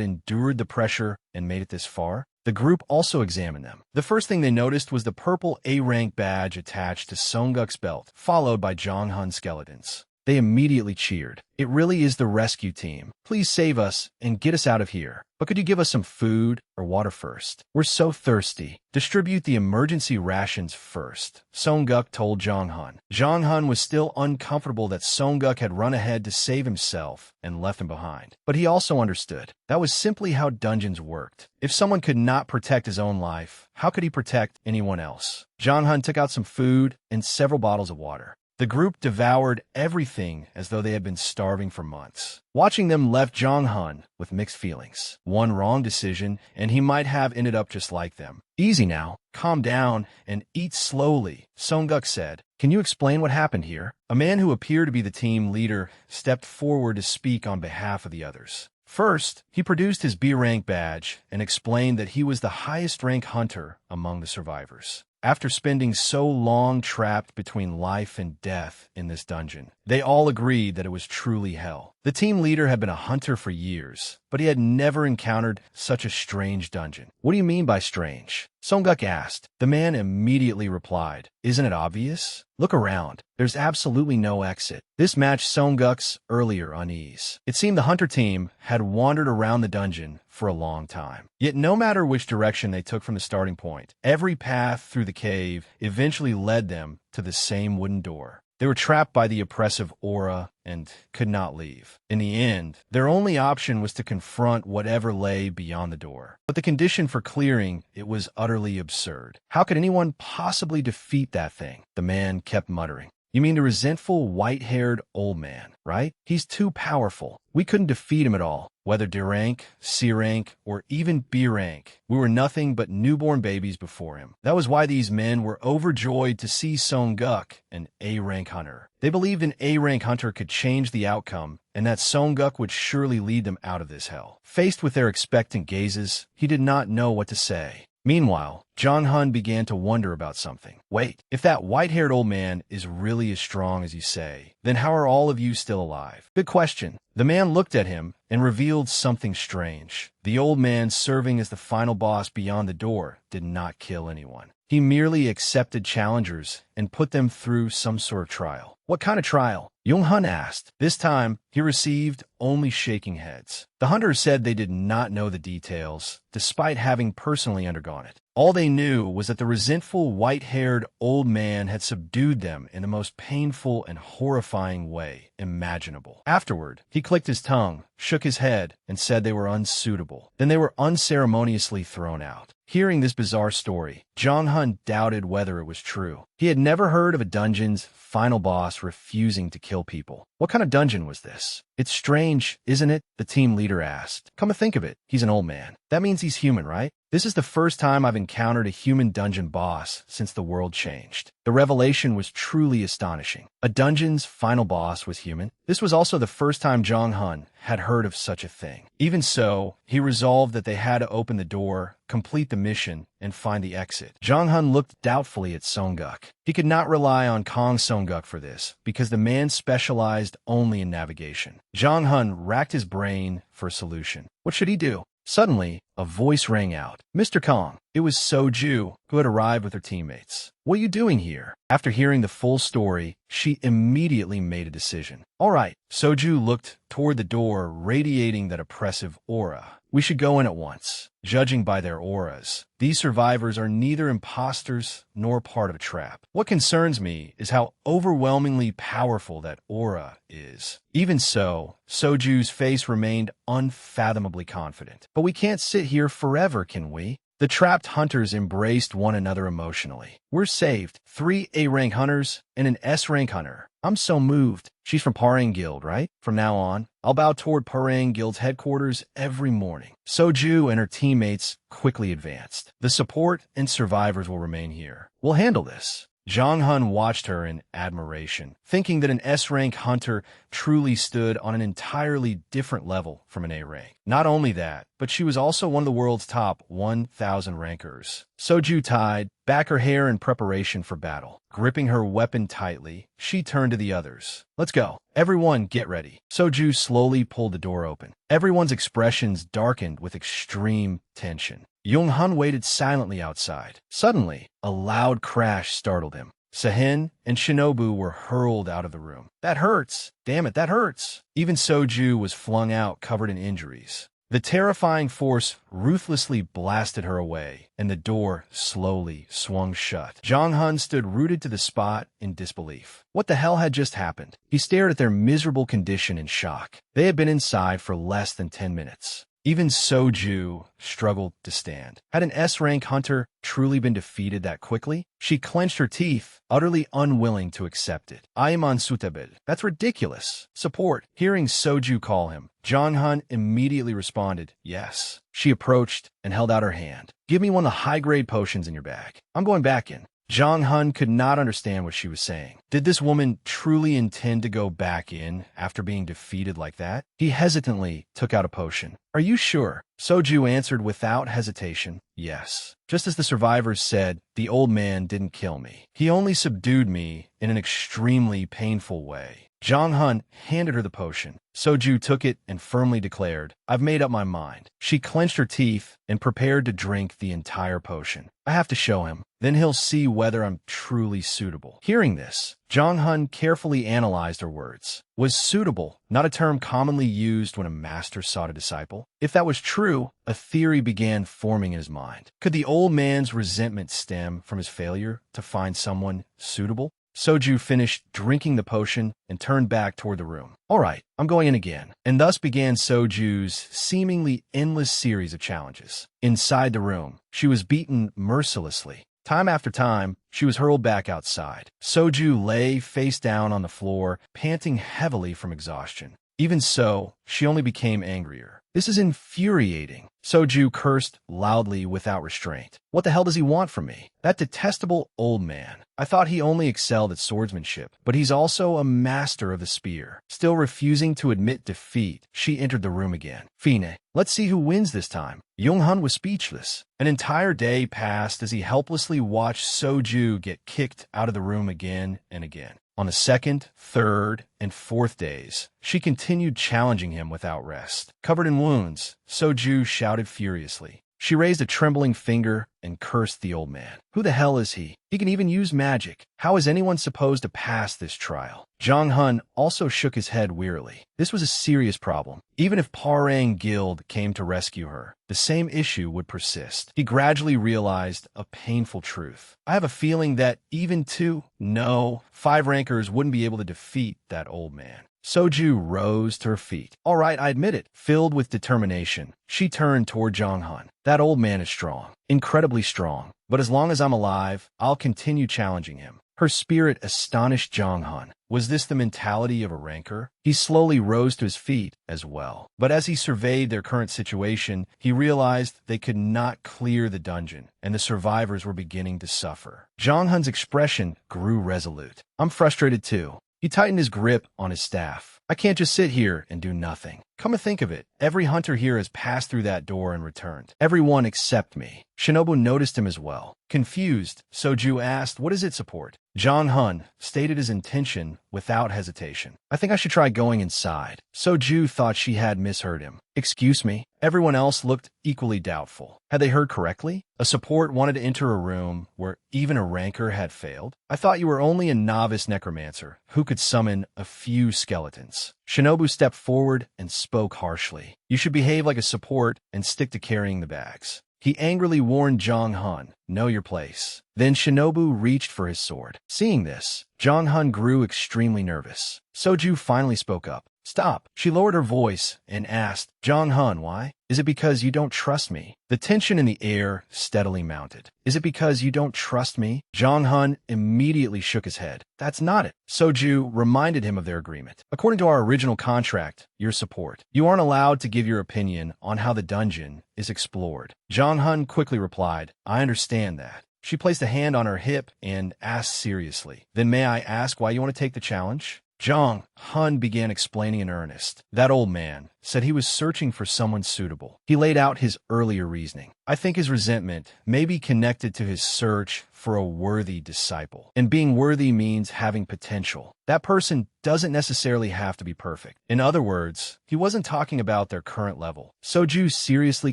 endured the pressure and made it this far? The group also examined them. The first thing they noticed was the purple A-rank badge attached to Song-guk's belt, followed by Jong-hun's skeletons. They immediately cheered. It really is the rescue team. Please save us and get us out of here. But could you give us some food or water first? We're so thirsty. Distribute the emergency rations first, Song-guk told Jong-hun. Jong-hun was still uncomfortable that Song-guk had run ahead to save himself and left him behind. But he also understood. That was simply how dungeons worked. If someone could not protect his own life, how could he protect anyone else? Jong-hun took out some food and several bottles of water. The group devoured everything as though they had been starving for months. Watching them left Jong-hun with mixed feelings. One wrong decision, and he might have ended up just like them. Easy now, calm down, and eat slowly, Song-guk said. Can you explain what happened here? A man who appeared to be the team leader stepped forward to speak on behalf of the others. First, he produced his B-rank badge and explained that he was the highest-rank hunter among the survivors. After spending so long trapped between life and death in this dungeon, they all agreed that it was truly hell. The team leader had been a hunter for years, but he had never encountered such a strange dungeon. What do you mean by strange? Song-guk asked. The man immediately replied, Isn't it obvious? Look around. There's absolutely no exit. This matched Song-guk's earlier unease. It seemed the hunter team had wandered around the dungeon for a long time. Yet no matter which direction they took from the starting point, every path through the cave eventually led them to the same wooden door. They were trapped by the oppressive aura and could not leave. In the end, their only option was to confront whatever lay beyond the door. But the condition for clearing it was utterly absurd. How could anyone possibly defeat that thing? The man kept muttering. You mean the resentful, white-haired old man, right? He's too powerful. We couldn't defeat him at all. Whether D rank, C rank, or even B rank, we were nothing but newborn babies before him. That was why these men were overjoyed to see Song-guk, an A-rank hunter. They believed an A-rank hunter could change the outcome, and that Song-guk would surely lead them out of this hell. Faced with their expectant gazes, he did not know what to say. Meanwhile, Jong-hun began to wonder about something. Wait, if that white-haired old man is really as strong as you say, then how are all of you still alive? Good question. The man looked at him and revealed something strange. The old man serving as the final boss beyond the door did not kill anyone. He merely accepted challengers and put them through some sort of trial. What kind of trial? Jong-hun asked. This time, he received only shaking heads. The hunters said they did not know the details, despite having personally undergone it. All they knew was that the resentful, white-haired old man had subdued them in the most painful and horrifying way imaginable. Afterward, he clicked his tongue, shook his head, and said they were unsuitable. Then they were unceremoniously thrown out. Hearing this bizarre story, Jong-hun doubted whether it was true. He had never heard of a dungeon's final boss refusing to kill people. What kind of dungeon was this? It's strange, isn't it? The team leader asked. Come to think of it, he's an old man. That means he's human, right? This is the first time I've encountered a human dungeon boss since the world changed. The revelation was truly astonishing. A dungeon's final boss was human. This was also the first time Jong-hun had heard of such a thing. Even so, he resolved that they had to open the door, complete the mission, and find the exit. Jong-hun looked doubtfully at Song-guk. He could not rely on Kong Song-guk for this, because the man specialized only in navigation. Jong-hun racked his brain for a solution. What should he do? Suddenly, a voice rang out. Mr. Kong. It was Soju, who had arrived with her teammates. What are you doing here? After hearing the full story, she immediately made a decision. All right. Soju looked toward the door, radiating that oppressive aura. We should go in at once. Judging by their auras, these survivors are neither imposters nor part of a trap. What concerns me is how overwhelmingly powerful that aura is. Even so, Soju's face remained unfathomably confident. But we can't sit here forever, can we? The trapped hunters embraced one another emotionally. We're saved. 3 A-rank hunters and an S-rank hunter. I'm so moved. She's from Parang Guild, right? From now on, I'll bow toward Parang Guild's headquarters every morning. Soju and her teammates quickly advanced. The support and survivors will remain here. We'll handle this. Jong Hun watched her in admiration, thinking that an S-rank hunter truly stood on an entirely different level from an A-rank. Not only that, but she was also one of the world's top 1,000 rankers. Soju tied back her hair in preparation for battle. Gripping her weapon tightly, she turned to the others. Let's go. Everyone get ready. Soju slowly pulled the door open. Everyone's expressions darkened with extreme tension. Yong-hun waited silently outside. Suddenly, a loud crash startled him. Sehen and Shinobu were hurled out of the room. That hurts! Damn it, that hurts! Even Soju was flung out, covered in injuries. The terrifying force ruthlessly blasted her away, and the door slowly swung shut. Jong-hun stood rooted to the spot in disbelief. What the hell had just happened? He stared at their miserable condition in shock. They had been inside for less than 10 minutes. Even Soju struggled to stand. Had an S-rank hunter truly been defeated that quickly? She clenched her teeth, utterly unwilling to accept it. I am on Sutabid. That's ridiculous. Support. Hearing Soju call him, Jong-hun immediately responded, yes. She approached and held out her hand. Give me one of the high-grade potions in your bag. I'm going back in. Jong-hun could not understand what she was saying. Did this woman truly intend to go back in after being defeated like that? He hesitantly took out a potion. Are you sure? Soju answered without hesitation, yes. Just as the survivors said, the old man didn't kill me. He only subdued me in an extremely painful way. Jong-hun handed her the potion. Soju took it and firmly declared, I've made up my mind. She clenched her teeth and prepared to drink the entire potion. I have to show him. Then he'll see whether I'm truly suitable. Hearing this, Jong-hun carefully analyzed her words. Was suitable not a term commonly used when a master sought a disciple? If that was true, a theory began forming in his mind. Could the old man's resentment stem from his failure to find someone suitable? Soju finished drinking the potion and turned back toward the room. All right, I'm going in again. And thus began Soju's seemingly endless series of challenges. Inside the room, she was beaten mercilessly. Time after time, she was hurled back outside. Soju lay face down on the floor, panting heavily from exhaustion. Even so, she only became angrier. This is infuriating. Soju cursed loudly without restraint. What the hell does he want from me? That detestable old man. I thought he only excelled at swordsmanship, but he's also a master of the spear. Still refusing to admit defeat, she entered the room again. Fine, let's see who wins this time. Yong-hun was speechless. An entire day passed as he helplessly watched Soju get kicked out of the room again and again. On the second, third, and fourth days, she continued challenging him without rest. Covered in wounds, Soju shouted furiously. She raised a trembling finger and cursed the old man. Who the hell is he? He can even use magic. How is anyone supposed to pass this trial? Jong-hun also shook his head wearily. This was a serious problem. Even if Parang Guild came to rescue her, the same issue would persist. He gradually realized a painful truth. I have a feeling that even 5 rankers wouldn't be able to defeat that old man. Soju rose to her feet. All right, I admit it. Filled with determination, she turned toward Jong-hun. That old man is strong, incredibly strong. But as long as I'm alive, I'll continue challenging him. Her spirit astonished Jong-hun. Was this the mentality of a ranker? He slowly rose to his feet as well. But as he surveyed their current situation, he realized they could not clear the dungeon, and the survivors were beginning to suffer. Jong-hun's expression grew resolute. I'm frustrated too. He tightened his grip on his staff. I can't just sit here and do nothing. Come to think of it, every hunter here has passed through that door and returned. Everyone except me. Shinobu noticed him as well. Confused, Soju asked, what is it, support? Jong-hun stated his intention without hesitation. I think I should try going inside. Soju thought she had misheard him. Excuse me? Everyone else looked equally doubtful. Had they heard correctly? A support wanted to enter a room where even a ranker had failed? I thought you were only a novice necromancer who could summon a few skeletons. Shinobu stepped forward and spoke harshly. You should behave like a support and stick to carrying the bags. He angrily warned Jong-hun, know your place. Then Shinobu reached for his sword. Seeing this, Jong-hun grew extremely nervous. Soju finally spoke up. Stop. She lowered her voice and asked, Jong-hun, why? Is it because you don't trust me? The tension in the air steadily mounted. Is it because you don't trust me? Jong-hun immediately shook his head. That's not it. Soju reminded him of their agreement. According to our original contract, your support, you aren't allowed to give your opinion on how the dungeon is explored. Jong-hun quickly replied, I understand that. She placed a hand on her hip and asked seriously, Then may I ask why you want to take the challenge? Jong-hun began explaining in earnest. That old man said he was searching for someone suitable. He laid out his earlier reasoning. I think his resentment may be connected to his search for a worthy disciple. And being worthy means having potential. That person doesn't necessarily have to be perfect. In other words, he wasn't talking about their current level. Soju seriously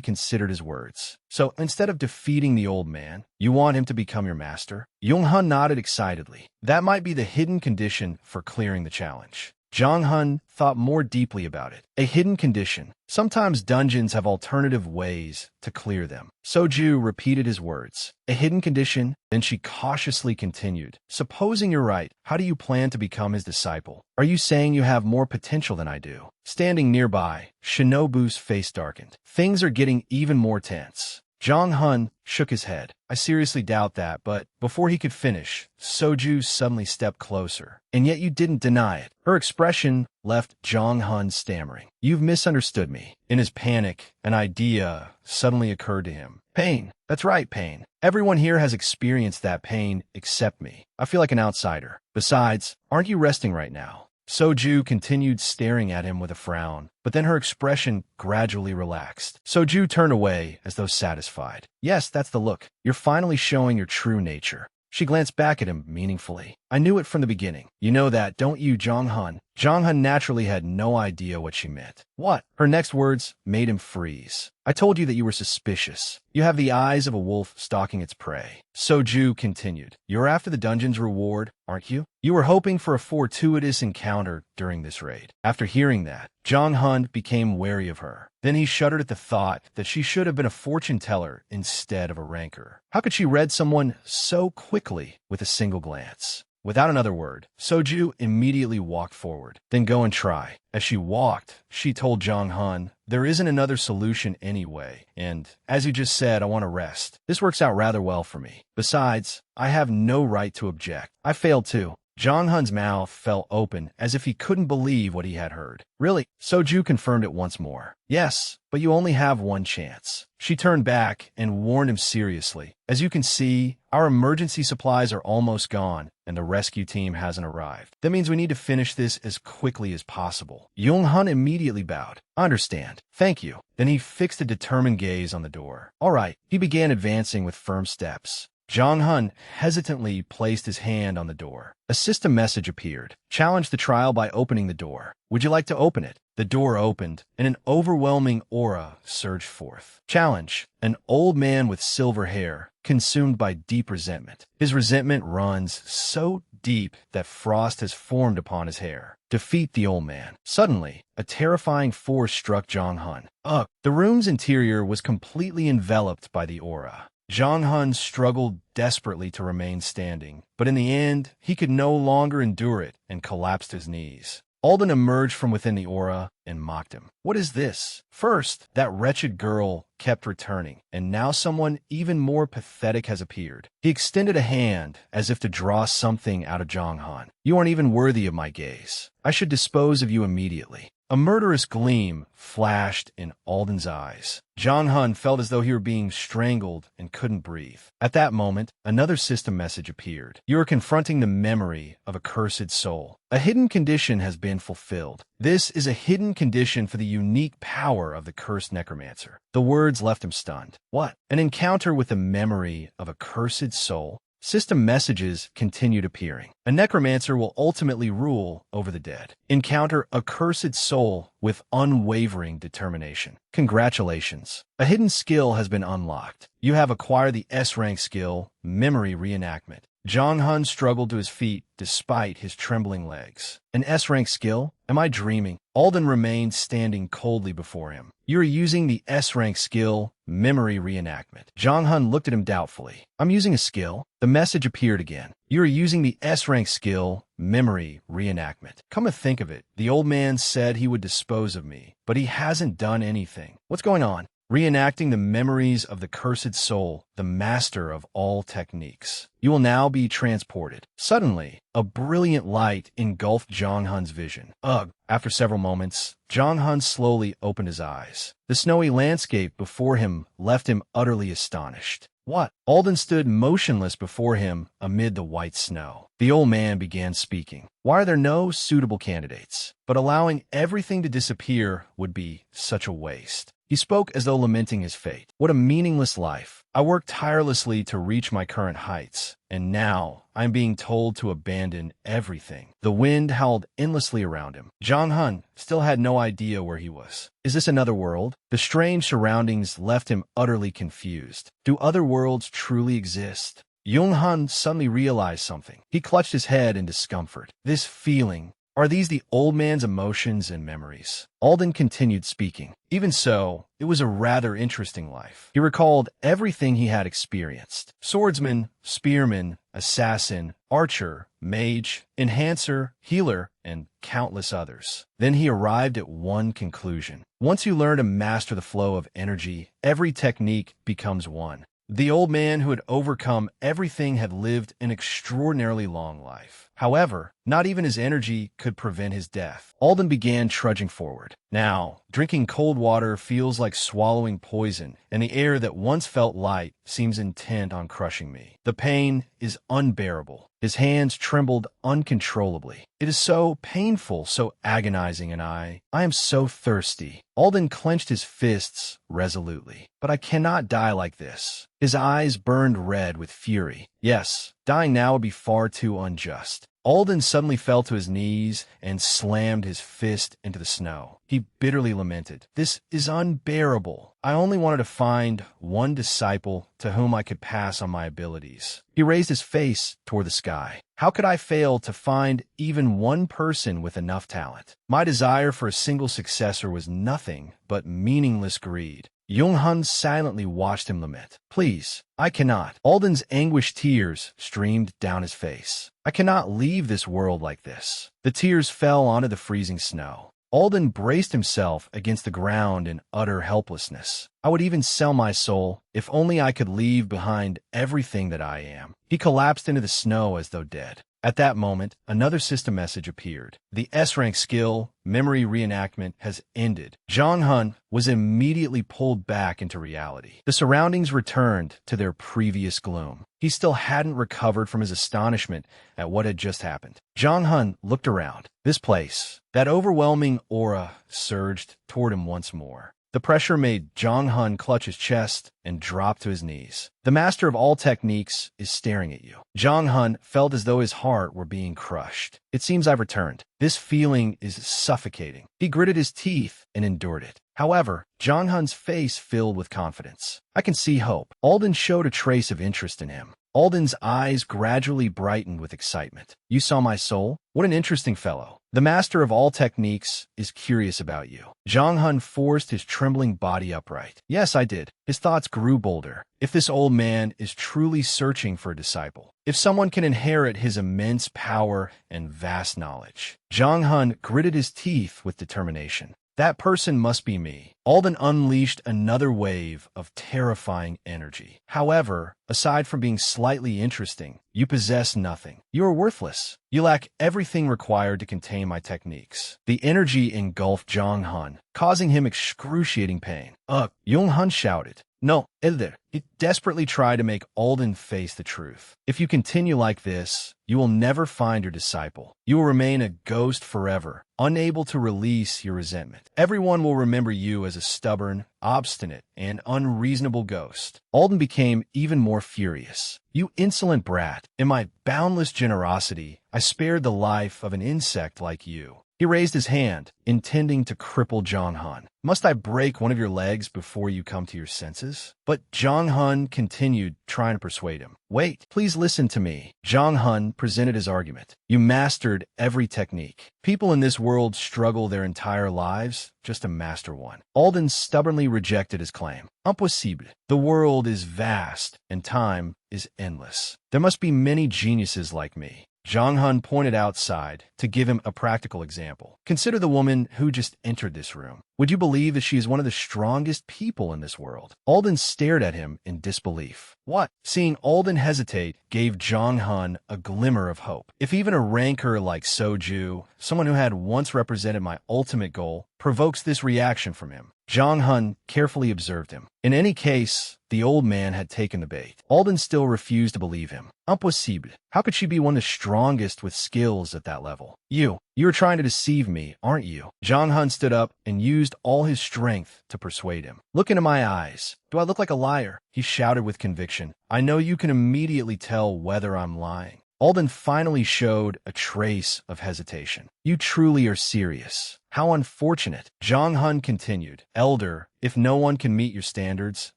considered his words. So instead of defeating the old man, you want him to become your master? Jong-hun nodded excitedly. That might be the hidden condition for clearing the challenge. Jong-hun thought more deeply about it. A hidden condition. Sometimes dungeons have alternative ways to clear them. Soju repeated his words. A hidden condition? Then she cautiously continued. Supposing you're right, how do you plan to become his disciple? Are you saying you have more potential than I do? Standing nearby, Shinobu's face darkened. Things are getting even more tense. Jong-hun shook his head. I seriously doubt that, but before he could finish, Soju suddenly stepped closer. And yet you didn't deny it. Her expression left Jong-hun stammering. You've misunderstood me. In his panic, an idea suddenly occurred to him. Pain. That's right, pain. Everyone here has experienced that pain except me. I feel like an outsider. Besides, aren't you resting right now? Soju continued staring at him with a frown, but then her expression gradually relaxed. Soju turned away as though satisfied. Yes, that's the look. You're finally showing your true nature. She glanced back at him meaningfully. I knew it from the beginning. You know that, don't you, Jong-hun? Jong-hun naturally had no idea what she meant. What? Her next words made him freeze. I told you that you were suspicious. You have the eyes of a wolf stalking its prey. Soju continued. You're after the dungeon's reward, aren't you? You were hoping for a fortuitous encounter during this raid. After hearing that, Jong-hun became wary of her. Then he shuddered at the thought that she should have been a fortune teller instead of a ranker. How could she read someone so quickly with a single glance? Without another word, Soju immediately walked forward. Then go and try. As she walked, she told Jong-hun, there isn't another solution anyway, and as you just said, I want to rest. This works out rather well for me. Besides, I have no right to object. I failed too. Jong-hun's mouth fell open as if he couldn't believe what he had heard. Really? Soju confirmed it once more. Yes, but you only have one chance. She turned back and warned him seriously. As you can see, our emergency supplies are almost gone, and the rescue team hasn't arrived. That means we need to finish this as quickly as possible. Jong-hun immediately bowed. I understand. Thank you. Then he fixed a determined gaze on the door. All right. He began advancing with firm steps. Jong-hun hesitantly placed his hand on the door. A system message appeared. Challenge the trial by opening the door. Would you like to open it? The door opened, and an overwhelming aura surged forth. Challenge. An old man with silver hair, consumed by deep resentment. His resentment runs so deep that frost has formed upon his hair. Defeat the old man. Suddenly, a terrifying force struck Jong-hun. Ugh! The room's interior was completely enveloped by the aura. Jong-hun struggled desperately to remain standing, but in the end, he could no longer endure it and collapsed his knees. Alden emerged from within the aura and mocked him. What is this? First, that wretched girl kept returning, and now someone even more pathetic has appeared. He extended a hand as if to draw something out of Jong-hun. You aren't even worthy of my gaze. I should dispose of you immediately. A murderous gleam flashed in Alden's eyes. Jong-hun felt as though he were being strangled and couldn't breathe. At that moment, another system message appeared. You are confronting the memory of a cursed soul. A hidden condition has been fulfilled. This is a hidden condition for the unique power of the cursed necromancer. The words left him stunned. What? An encounter with the memory of a cursed soul? System messages continued appearing. A necromancer will ultimately rule over the dead. Encounter a cursed soul with unwavering determination. Congratulations. A hidden skill has been unlocked. You have acquired the S-rank skill, Memory Reenactment. Jong-hun struggled to his feet despite his trembling legs. An S-rank skill? Am I dreaming? Alden remained standing coldly before him. "You are using the S-rank skill, memory reenactment." Jong Hun looked at him doubtfully. "I'm using a skill?" The message appeared again. "You are using the S-rank skill, memory reenactment." Come to think of it, the old man said he would dispose of me, but he hasn't done anything. What's going on? Reenacting the memories of the cursed soul, the master of all techniques. You will now be transported. Suddenly, a brilliant light engulfed Jong Hun's vision. Ugh! After several moments, Jong Hun slowly opened his eyes. The snowy landscape before him left him utterly astonished. What? Alden stood motionless before him amid the white snow. The old man began speaking. Why are there no suitable candidates? But allowing everything to disappear would be such a waste. He spoke as though lamenting his fate. What a meaningless life. I worked tirelessly to reach my current heights, and now I'm being told to abandon everything. The wind howled endlessly around him. Jong Hun still had no idea where he was. Is this another world? The strange surroundings left him utterly confused. Do other worlds truly exist? Jong Hun suddenly realized something. He clutched his head in discomfort. This feeling, are these the old man's emotions and memories? Alden continued speaking. Even so, it was a rather interesting life. He recalled everything he had experienced. Swordsman, spearman, assassin, archer, mage, enhancer, healer, and countless others. Then he arrived at one conclusion. Once you learn to master the flow of energy, every technique becomes one. The old man who had overcome everything had lived an extraordinarily long life. However, not even his energy could prevent his death. Alden began trudging forward. Now, drinking cold water feels like swallowing poison, and the air that once felt light seems intent on crushing me. The pain is unbearable. His hands trembled uncontrollably. It is so painful, so agonizing, and I am so thirsty. Alden clenched his fists resolutely. But I cannot die like this. His eyes burned red with fury. Yes, dying now would be far too unjust. Alden suddenly fell to his knees and slammed his fist into the snow. He bitterly lamented, "This is unbearable. I only wanted to find one disciple to whom I could pass on my abilities." He raised his face toward the sky. How could I fail to find even one person with enough talent? My desire for a single successor was nothing but meaningless greed. Jong Hun silently watched him lament. "Please, I cannot." Alden's anguished tears streamed down his face. "I cannot leave this world like this." The tears fell onto the freezing snow. Alden braced himself against the ground in utter helplessness. "I would even sell my soul, if only I could leave behind everything that I am." He collapsed into the snow as though dead. At that moment, another system message appeared. The S-rank skill, memory reenactment, has ended. Jong Hun was immediately pulled back into reality. The surroundings returned to their previous gloom. He still hadn't recovered from his astonishment at what had just happened. Jong Hun looked around. This place, that overwhelming aura, surged toward him once more. The pressure made Jong Hun clutch his chest and drop to his knees. The master of all techniques is staring at you. Jong Hun felt as though his heart were being crushed. "It seems I've returned. This feeling is suffocating." He gritted his teeth and endured it. However, Jong Hun's face filled with confidence. "I can see hope." Alden showed a trace of interest in him. Alden's eyes gradually brightened with excitement. "You saw my soul? What an interesting fellow. The master of all techniques is curious about you." Jong Hun forced his trembling body upright. "Yes, I did." His thoughts grew bolder. If this old man is truly searching for a disciple, if someone can inherit his immense power and vast knowledge. Jong Hun gritted his teeth with determination. That person must be me. Alden unleashed another wave of terrifying energy. "However, aside from being slightly interesting, you possess nothing. You are worthless. You lack everything required to contain my techniques." The energy engulfed Jong Hun, causing him excruciating pain. "Ugh!" Jong Hun shouted. "No, Elder." He desperately tried to make Alden face the truth. "If you continue like this, you will never find your disciple. You will remain a ghost forever, unable to release your resentment. Everyone will remember you as a stubborn, obstinate, and unreasonable ghost." Alden became even more furious. "You insolent brat! In my boundless generosity, I spared the life of an insect like you. He raised his hand, intending to cripple Jong Hun. Must I break one of your legs before you come to your senses? But Jong Hun continued, trying to persuade him. Wait, please listen to me. Jong Hun presented his argument. You mastered every technique. People in this world struggle their entire lives just to master one. Alden stubbornly rejected his claim. Impossible. The world is vast, and time is endless. There must be many geniuses like me. Jong Hun pointed outside to give him a practical example. Consider the woman who just entered this room. Would you believe that she is one of the strongest people in this world? Alden stared at him in disbelief. What? Seeing Alden hesitate gave Jong Hun a glimmer of hope. If even a ranker like Soju, someone who had once represented my ultimate goal, provokes this reaction from him, Jong Hun carefully observed him. In any case, the old man had taken the bait. Alden still refused to believe him. Impossible. How could she be one of the strongest with skills at that level? You're trying to deceive me, aren't you? Jong Hun stood up and used all his strength to persuade him. Look into my eyes. Do I look like a liar? He shouted with conviction. I know you can immediately tell whether I'm lying. Alden finally showed a trace of hesitation. You truly are serious. How unfortunate. Jong Hun continued. Elder, if no one can meet your standards,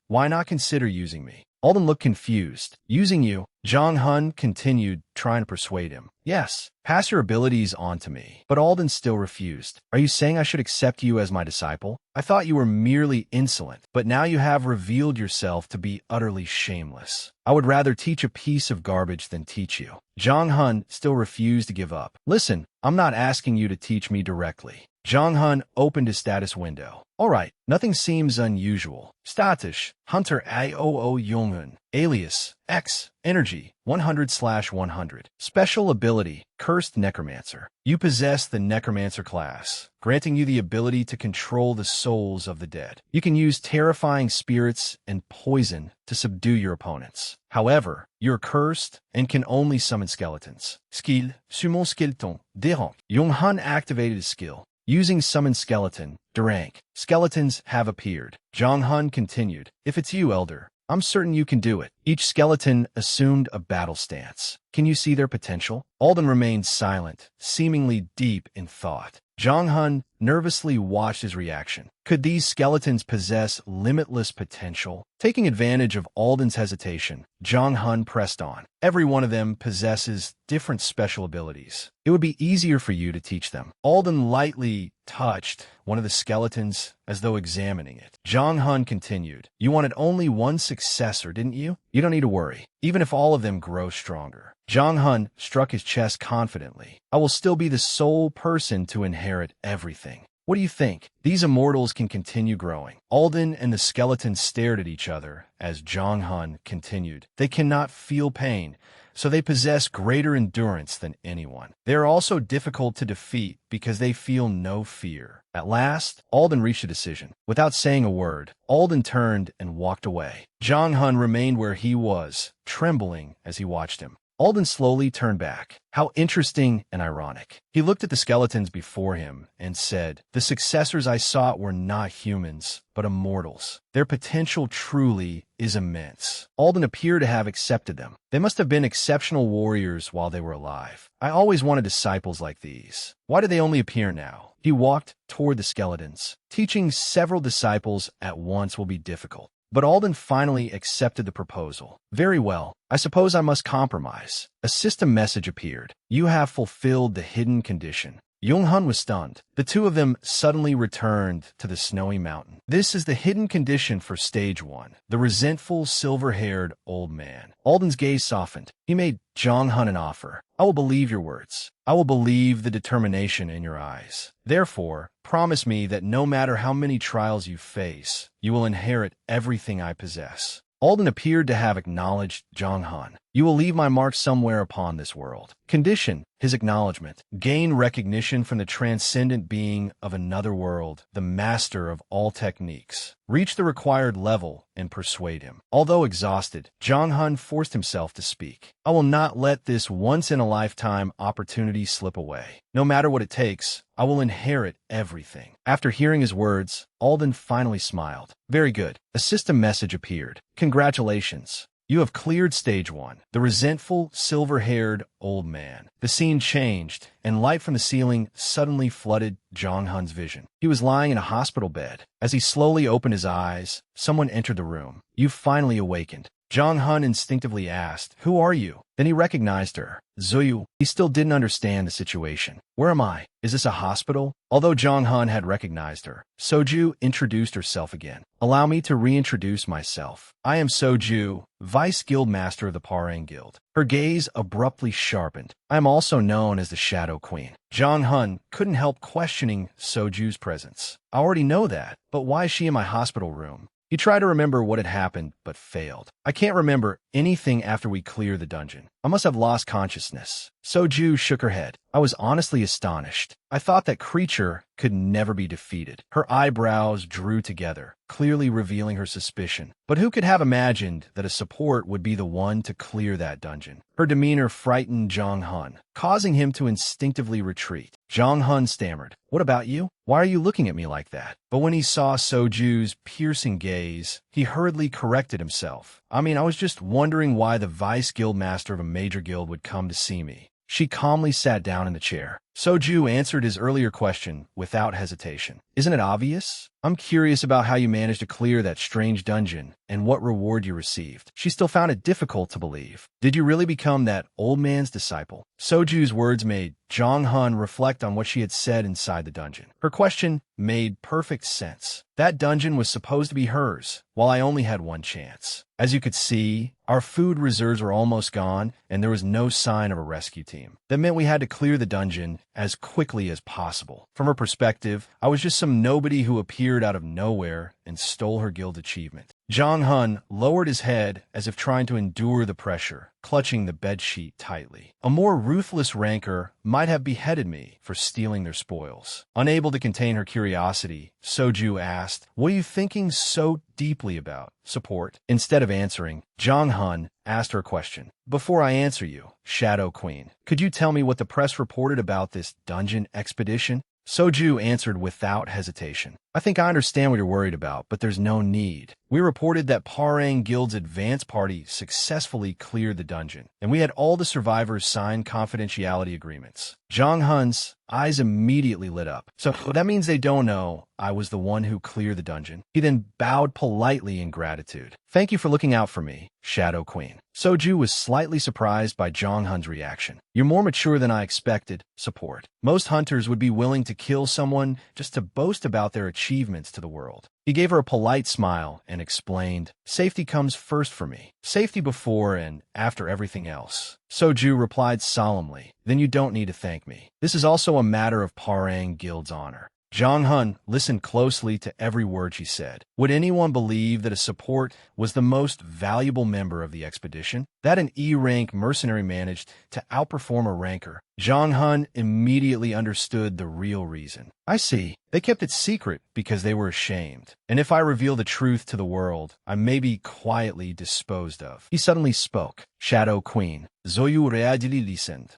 why not consider using me? Alden looked confused. Using you? Jong Hun continued, trying to persuade him. Yes, pass your abilities on to me. But Alden still refused. Are you saying I should accept you as my disciple? I thought you were merely insolent, but now you have revealed yourself to be utterly shameless. I would rather teach a piece of garbage than teach you. Jong Hun still refused to give up. Listen, I'm not asking you to teach me directly. Jong Hun opened his status window. All right, nothing seems unusual. Status, Hunter Ioo Yonghun. Alias, X, Energy, 100/100. Special ability, Cursed Necromancer. You possess the Necromancer class, granting you the ability to control the souls of the dead. You can use terrifying spirits and poison to subdue your opponents. However, you're cursed and can only summon skeletons. Skill, Summon Skeleton, Derank. Yonghun activated his skill. Using Summon Skeleton, Derank. Skeletons have appeared. Jong Hun continued. If it's you, Elder, I'm certain you can do it. Each skeleton assumed a battle stance. Can you see their potential? Alden remained silent, seemingly deep in thought. Jong Hun nervously watched his reaction. Could these skeletons possess limitless potential? Taking advantage of Alden's hesitation, Jong Hun pressed on. Every one of them possesses different special abilities. It would be easier for you to teach them. Alden lightly touched one of the skeletons as though examining it. Jong Hun continued. You wanted only one successor, didn't you? You don't need to worry, even if all of them grow stronger. Jong Hun struck his chest confidently. I will still be the sole person to inherit everything. What do you think? These immortals can continue growing. Alden and the skeleton stared at each other as Jong Hun continued. They cannot feel pain, so they possess greater endurance than anyone. They are also difficult to defeat because they feel no fear. At last, Alden reached a decision. Without saying a word, Alden turned and walked away. Jong Hun remained where he was, trembling as he watched him. Alden slowly turned back. How interesting and ironic. He looked at the skeletons before him and said, the successors I sought were not humans, but immortals. Their potential truly is immense. Alden appeared to have accepted them. They must have been exceptional warriors while they were alive. I always wanted disciples like these. Why do they only appear now? He walked toward the skeletons. Teaching several disciples at once will be difficult. But Alden finally accepted the proposal. Very well, I suppose I must compromise. A system message appeared. You have fulfilled the hidden condition. Yonghun was stunned. The two of them suddenly returned to the snowy mountain. This is the hidden condition for stage 1. The resentful, silver-haired old man. Alden's gaze softened. He made Jong Hun an offer. I will believe your words. I will believe the determination in your eyes. Therefore, promise me that no matter how many trials you face, you will inherit everything I possess. Alden appeared to have acknowledged Jong Hun. You will leave my mark somewhere upon this world. Condition, his acknowledgement. Gain recognition from the transcendent being of another world, the master of all techniques. Reach the required level and persuade him. Although exhausted, Jong Hun forced himself to speak. I will not let this once-in-a-lifetime opportunity slip away. No matter what it takes, I will inherit everything. After hearing his words, Alden finally smiled. Very good. A system message appeared. Congratulations. You have cleared stage 1. The resentful, silver-haired old man. The scene changed, and light from the ceiling suddenly flooded Jong-hun's vision. He was lying in a hospital bed. As he slowly opened his eyes, someone entered the room. "You've finally awakened." Jong-hun instinctively asked, "Who are you?" Then he recognized her. Zoyu. He still didn't understand the situation. "Where am I? Is this a hospital?" Although Jong-hun had recognized her, Soju introduced herself again. "Allow me to reintroduce myself. I am Soju, Vice Guild Master of the Parang Guild." Her gaze abruptly sharpened. "I am also known as the Shadow Queen." Jong-hun couldn't help questioning Soju's presence. "I already know that, but why is she in my hospital room?" He tried to remember what had happened, but failed. "I can't remember anything after we clear the dungeon. I must have lost consciousness." Soju shook her head. "I was honestly astonished. I thought that creature could never be defeated." Her eyebrows drew together, clearly revealing her suspicion. But who could have imagined that a support would be the one to clear that dungeon? Her demeanor frightened Jong-hun, causing him to instinctively retreat. Jong-hun stammered, "What about you? Why are you looking at me like that?" But when he saw Soju's piercing gaze, he hurriedly corrected himself. "I was just wondering why the Vice Guild Master of a major guild would come to see me." She calmly sat down in the chair. Soju answered his earlier question without hesitation. "Isn't it obvious? I'm curious about how you managed to clear that strange dungeon and what reward you received." She still found it difficult to believe. "Did you really become that old man's disciple?" Soju's words made Jong-hun reflect on what she had said inside the dungeon. Her question made perfect sense. That dungeon was supposed to be hers, while I only had one chance. As you could see, our food reserves were almost gone, and there was no sign of a rescue team. That meant we had to clear the dungeon as quickly as possible. From her perspective, I was just some nobody who appeared out of nowhere and stole her guild achievement. Jong-hun lowered his head as if trying to endure the pressure, clutching the bedsheet tightly. A more ruthless rancor might have beheaded me for stealing their spoils. Unable to contain her curiosity, Soju asked, "What are you thinking so deeply about?" Support. Instead of answering, Jong-hun asked her a question. "Before I answer you, Shadow Queen, could you tell me what the press reported about this dungeon expedition?" Soju answered without hesitation. "I think I understand what you're worried about, but there's no need. We reported that Parang Guild's advance party successfully cleared the dungeon, and we had all the survivors sign confidentiality agreements." Jong-hun's eyes immediately lit up. "So that means they don't know I was the one who cleared the dungeon." He then bowed politely in gratitude. "Thank you for looking out for me, Shadow Queen." Soju was slightly surprised by Jong-hun's reaction. "You're more mature than I expected." Support. Most hunters would be willing to kill someone just to boast about their achievements to the world. He gave her a polite smile and explained, "Safety comes first for me. Safety before and after everything else." Soju replied solemnly, "Then you don't need to thank me. This is also a matter of Parang Guild's honor." Jong-hun listened closely to every word she said. Would anyone believe that a support was the most valuable member of the expedition? That an E-rank mercenary managed to outperform a rancor? Jong-hun immediately understood the real reason. "I see. They kept it secret because they were ashamed. And if I reveal the truth to the world, I may be quietly disposed of." He suddenly spoke. "Shadow Queen, Zoyu Readili.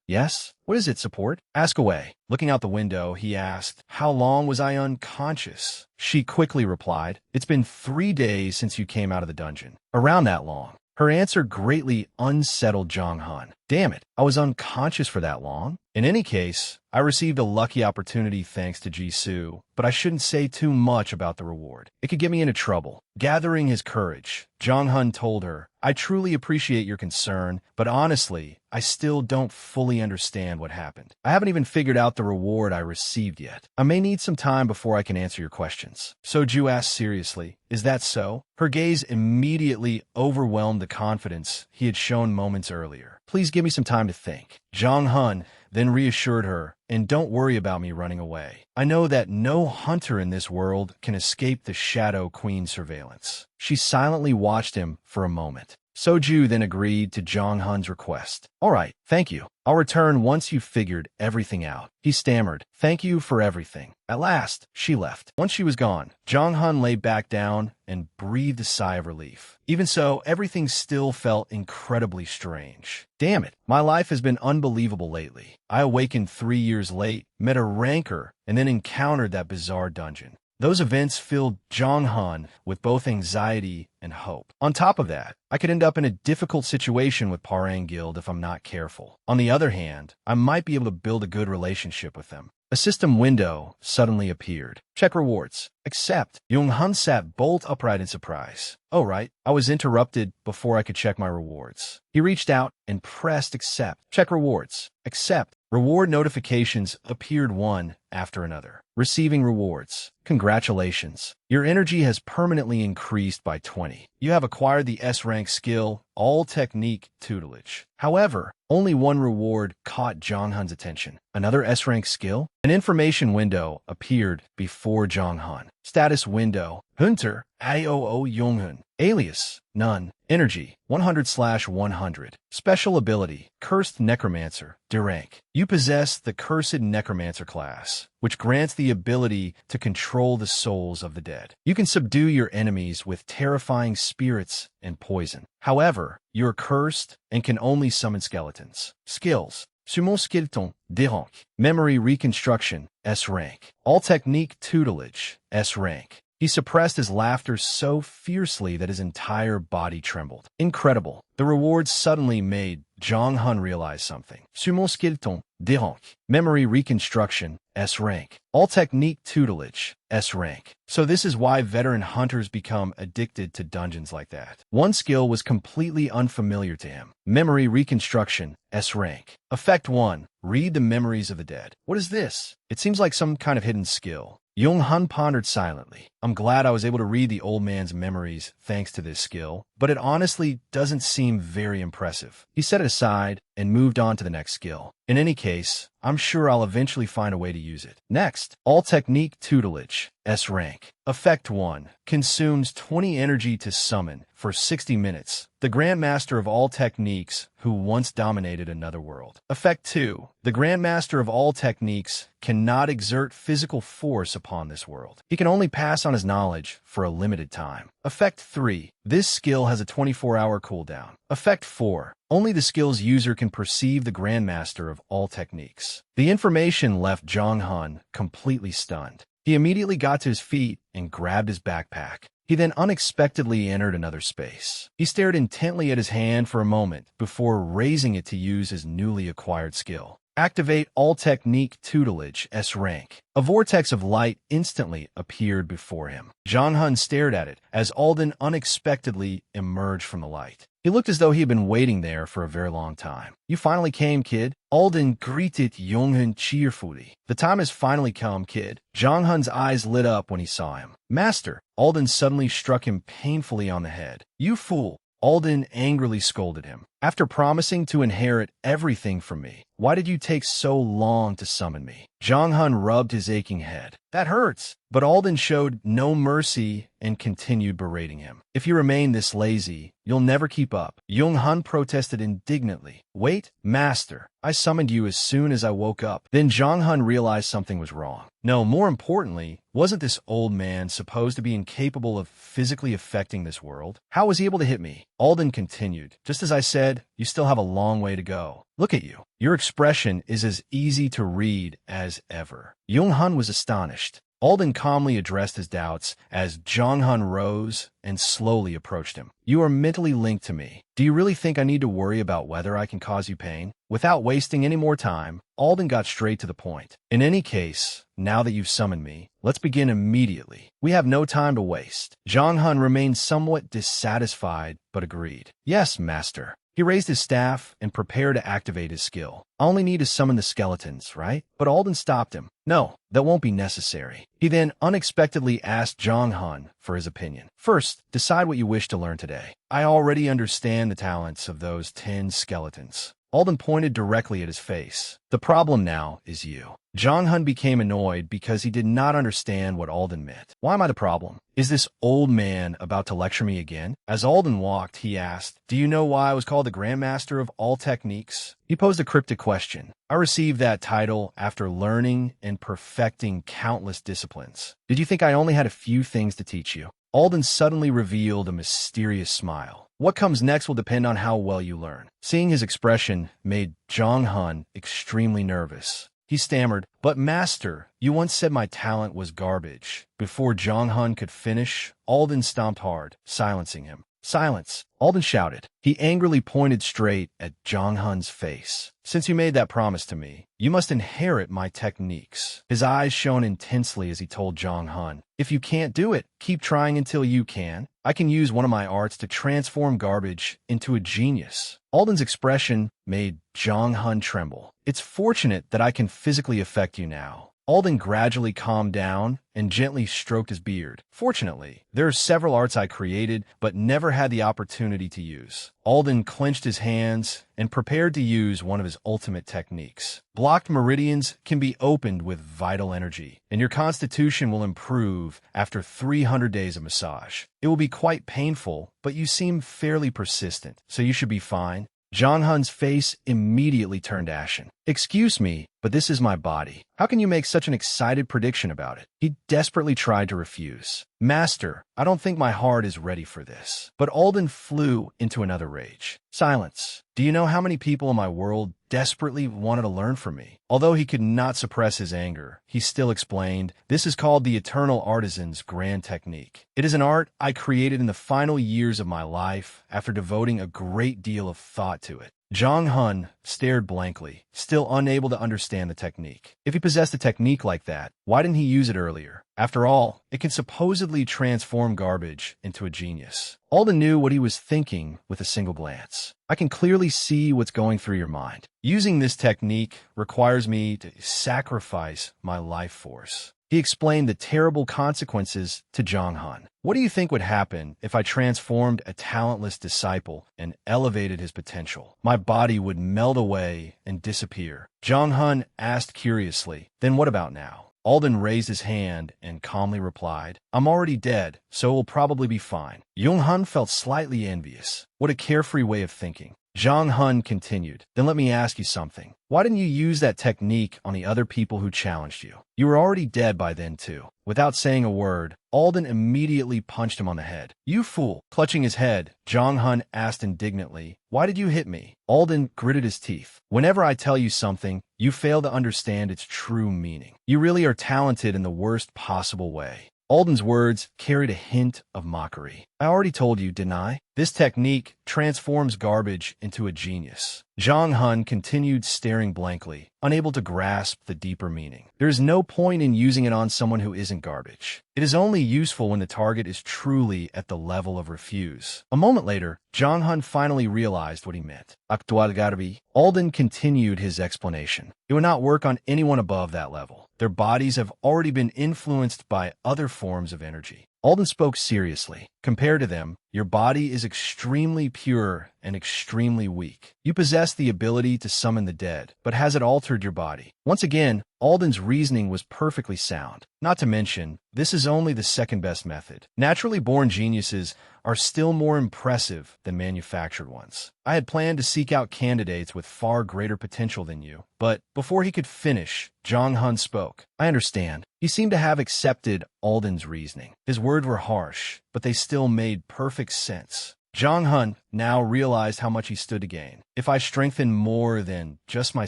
Yes? What is it, support? Ask away." Looking out the window, he asked, "How long was I unconscious?" She quickly replied, "It's been 3 days since you came out of the dungeon." Around that long. Her answer greatly unsettled Jong-hun. "Damn it, I was unconscious for that long? In any case, I received a lucky opportunity thanks to Jisoo, but I shouldn't say too much about the reward. It could get me into trouble." Gathering his courage, Jong-hun told her, "I truly appreciate your concern, but honestly, I still don't fully understand what happened. I haven't even figured out the reward I received yet. I may need some time before I can answer your questions." Soju asked seriously, "Is that so?" Her gaze immediately overwhelmed the confidence he had shown moments earlier. "Please give me some time to think." Jong-hun then reassured her, "And don't worry about me running away. I know that no hunter in this world can escape the Shadow Queen's surveillance." She silently watched him for a moment. Soju then agreed to Jong-hun's request. "All right, thank you. I'll return once you've figured everything out." He stammered, "Thank you for everything." At last, she left. Once she was gone, Jong-hun lay back down and breathed a sigh of relief. Even so, everything still felt incredibly strange. "Damn it, my life has been unbelievable lately. I awakened 3 years late, met a rancor, and then encountered that bizarre dungeon. Those events filled Jong Han with both anxiety and hope. On top of that, I could end up in a difficult situation with Parang Guild if I'm not careful. On the other hand, I might be able to build a good relationship with them. A system window suddenly appeared. Check rewards. Accept. Jung Han sat bolt upright in surprise. Oh, right. I was interrupted before I could check my rewards. He reached out and pressed accept. Check rewards. Accept. Reward notifications appeared one after another. Receiving rewards. Congratulations. Your energy has permanently increased by 20. You have acquired the S-rank skill, All Technique Tutelage. However, only one reward caught Jong Han's attention. Another S-rank skill? An information window appeared before Jong Han. Status window. Hunter, Ioo Yonghun. Alias, none. Energy, 100/100. Special ability, Cursed Necromancer, D rank. You possess the Cursed Necromancer class, which grants the ability to control the souls of the dead. You can subdue your enemies with terrifying spirits and poison. However, you're cursed and can only summon skeletons. Skills. Summon Skeleton, D rank. Memory Reconstruction, S rank. All Technique Tutelage, S rank. He suppressed his laughter so fiercely that his entire body trembled. Incredible. The rewards suddenly made Jong Han realize something. Summon Skeleton, D rank. Memory Reconstruction, S rank. All Technique Tutelage, S rank. So this is why veteran hunters become addicted to dungeons like that. One skill was completely unfamiliar to him. Memory Reconstruction, S rank. Effect 1. Read the memories of the dead. What is this? It seems like some kind of hidden skill. Jong Han pondered silently. I'm glad I was able to read the old man's memories thanks to this skill, but it honestly doesn't seem very impressive. He set it aside and moved on to the next skill. In any case, I'm sure I'll eventually find a way to use it. Next, All Technique Tutelage, S rank. Effect 1. Consumes 20 energy to summon for 60 minutes. The Grandmaster of all techniques who once dominated another world. Effect 2. The Grandmaster of all techniques cannot exert physical force upon this world. He can only pass on his knowledge for a limited time. Effect 3. This skill has a 24-hour cooldown. Effect 4. Only the skill's user can perceive the Grandmaster of all techniques. The information left Jong Han completely stunned. He immediately got to his feet and grabbed his backpack. He then unexpectedly entered another space. He stared intently at his hand for a moment before raising it to use his newly acquired skill. Activate All Technique Tutelage, S rank. A vortex of light instantly appeared before him. Jong Han stared at it as Alden unexpectedly emerged from the light. He looked as though he had been waiting there for a very long time. You finally came, kid. Alden greeted Jong Han cheerfully. The time has finally come, kid. Jong Han's eyes lit up when he saw him. Master, Alden suddenly struck him painfully on the head. You fool. Alden angrily scolded him. After promising to inherit everything from me, why did you take so long to summon me? Jong Han rubbed his aching head. That hurts. But Alden showed no mercy and continued berating him. If you remain this lazy, you'll never keep up. Jong Han protested indignantly. Wait, master. I summoned you as soon as I woke up. Then Jong Han realized something was wrong. No, more importantly, wasn't this old man supposed to be incapable of physically affecting this world? How was he able to hit me? Alden continued. Just as I said, you still have a long way to go. Look at you. Your expression is as easy to read as ever. Jong Han was astonished. Alden calmly addressed his doubts as Jong Han rose and slowly approached him. You are mentally linked to me. Do you really think I need to worry about whether I can cause you pain? Without wasting any more time, Alden got straight to the point. In any case, now that you've summoned me, let's begin immediately. We have no time to waste. Jong Han remained somewhat dissatisfied, but agreed. Yes, master. He raised his staff and prepared to activate his skill. I only need to summon the skeletons, right? But Alden stopped him. No, that won't be necessary. He then unexpectedly asked Jong Han for his opinion. First, decide what you wish to learn today. I already understand the talents of those 10 skeletons. Alden pointed directly at his face. The problem now is you. Jong Han became annoyed because he did not understand what Alden meant. Why am I the problem? Is this old man about to lecture me again? As Alden walked, he asked, Do you know why I was called the Grandmaster of all techniques? He posed a cryptic question. I received that title after learning and perfecting countless disciplines. Did you think I only had a few things to teach you? Alden suddenly revealed a mysterious smile. What comes next will depend on how well you learn. Seeing his expression made Jong Han extremely nervous. He He stammered, "But master, you once said my talent was garbage." Before Jong Hun could finish, Alden stomped hard, silencing him. "Silence!" Alden shouted. He angrily pointed straight at Jong Hun's face. "Since you made that promise to me, you must inherit my techniques." His eyes shone intensely as he told Jong Hun, "If you can't do it, keep trying until you can. I can use one of my arts to transform garbage into a genius." Alden's expression made Jong Hun tremble. "It's fortunate that I can physically affect you now." Alden gradually calmed down and gently stroked his beard. "Fortunately, there are several arts I created but never had the opportunity to use." Alden clenched his hands and prepared to use one of his ultimate techniques. Blocked meridians can be opened with vital energy, and your constitution will improve after 300 days of massage. It will be quite painful, but you seem fairly persistent, so you should be fine. Jong Hun's face immediately turned ashen. "Excuse me, but this is my body. How can you make such an excited prediction about it?" He desperately tried to refuse. "Master, I don't think my heart is ready for this." But Alden flew into another rage. "Silence. Do you know how many people in my world desperately wanted to learn from me?" Although he could not suppress his anger, he still explained, "This is called the Eternal Artisan's Grand Technique. It is an art I created in the final years of my life after devoting a great deal of thought to it." Jong Hun stared blankly, still unable to understand the technique. If he possessed a technique like that, why didn't he use it earlier? After all, it can supposedly transform garbage into a genius. Alden knew what he was thinking with a single glance. "I can clearly see what's going through your mind. Using this technique requires me to sacrifice my life force." He explained the terrible consequences to Jong Hun. "What do you think would happen if I transformed a talentless disciple and elevated his potential? My body would melt away and disappear." Jong Hun asked curiously, "Then what about now?" Alden raised his hand and calmly replied, "I'm already dead, so it will probably be fine." Jong Hun felt slightly envious. What a carefree way of thinking. Jong Hun continued, "Then let me ask you something. Why didn't you use that technique on the other people who challenged you? You were already dead by then, too." Without saying a word, Alden immediately punched him on the head. "You fool!" Clutching his head, Jong Hun asked indignantly, "Why did you hit me?" Alden gritted his teeth. "Whenever I tell you something, you fail to understand its true meaning. You really are talented in the worst possible way." Alden's words carried a hint of mockery. "I already told you, didn't I? This technique transforms garbage into a genius." Jong Hun continued staring blankly, unable to grasp the deeper meaning. "There is no point in using it on someone who isn't garbage. It is only useful when the target is truly at the level of refuse." A moment later, Jong Hun finally realized what he meant. "Actual garbi." Alden continued his explanation. "It would not work on anyone above that level. Their bodies have already been influenced by other forms of energy." Alden spoke seriously. "Compared to them, your body is extremely pure and extremely weak. You possess the ability to summon the dead, but has it altered your body?" Once again, Alden's reasoning was perfectly sound. Not to mention, this is only the second best method. Naturally born geniuses are still more impressive than manufactured ones. I had planned to seek out candidates with far greater potential than you. But before he could finish, Jong Hun spoke. "I understand." He seemed to have accepted Alden's reasoning. His words were harsh, but they still made perfect sense. Jong Hun now realized how much he stood to gain. "If I strengthen more than just my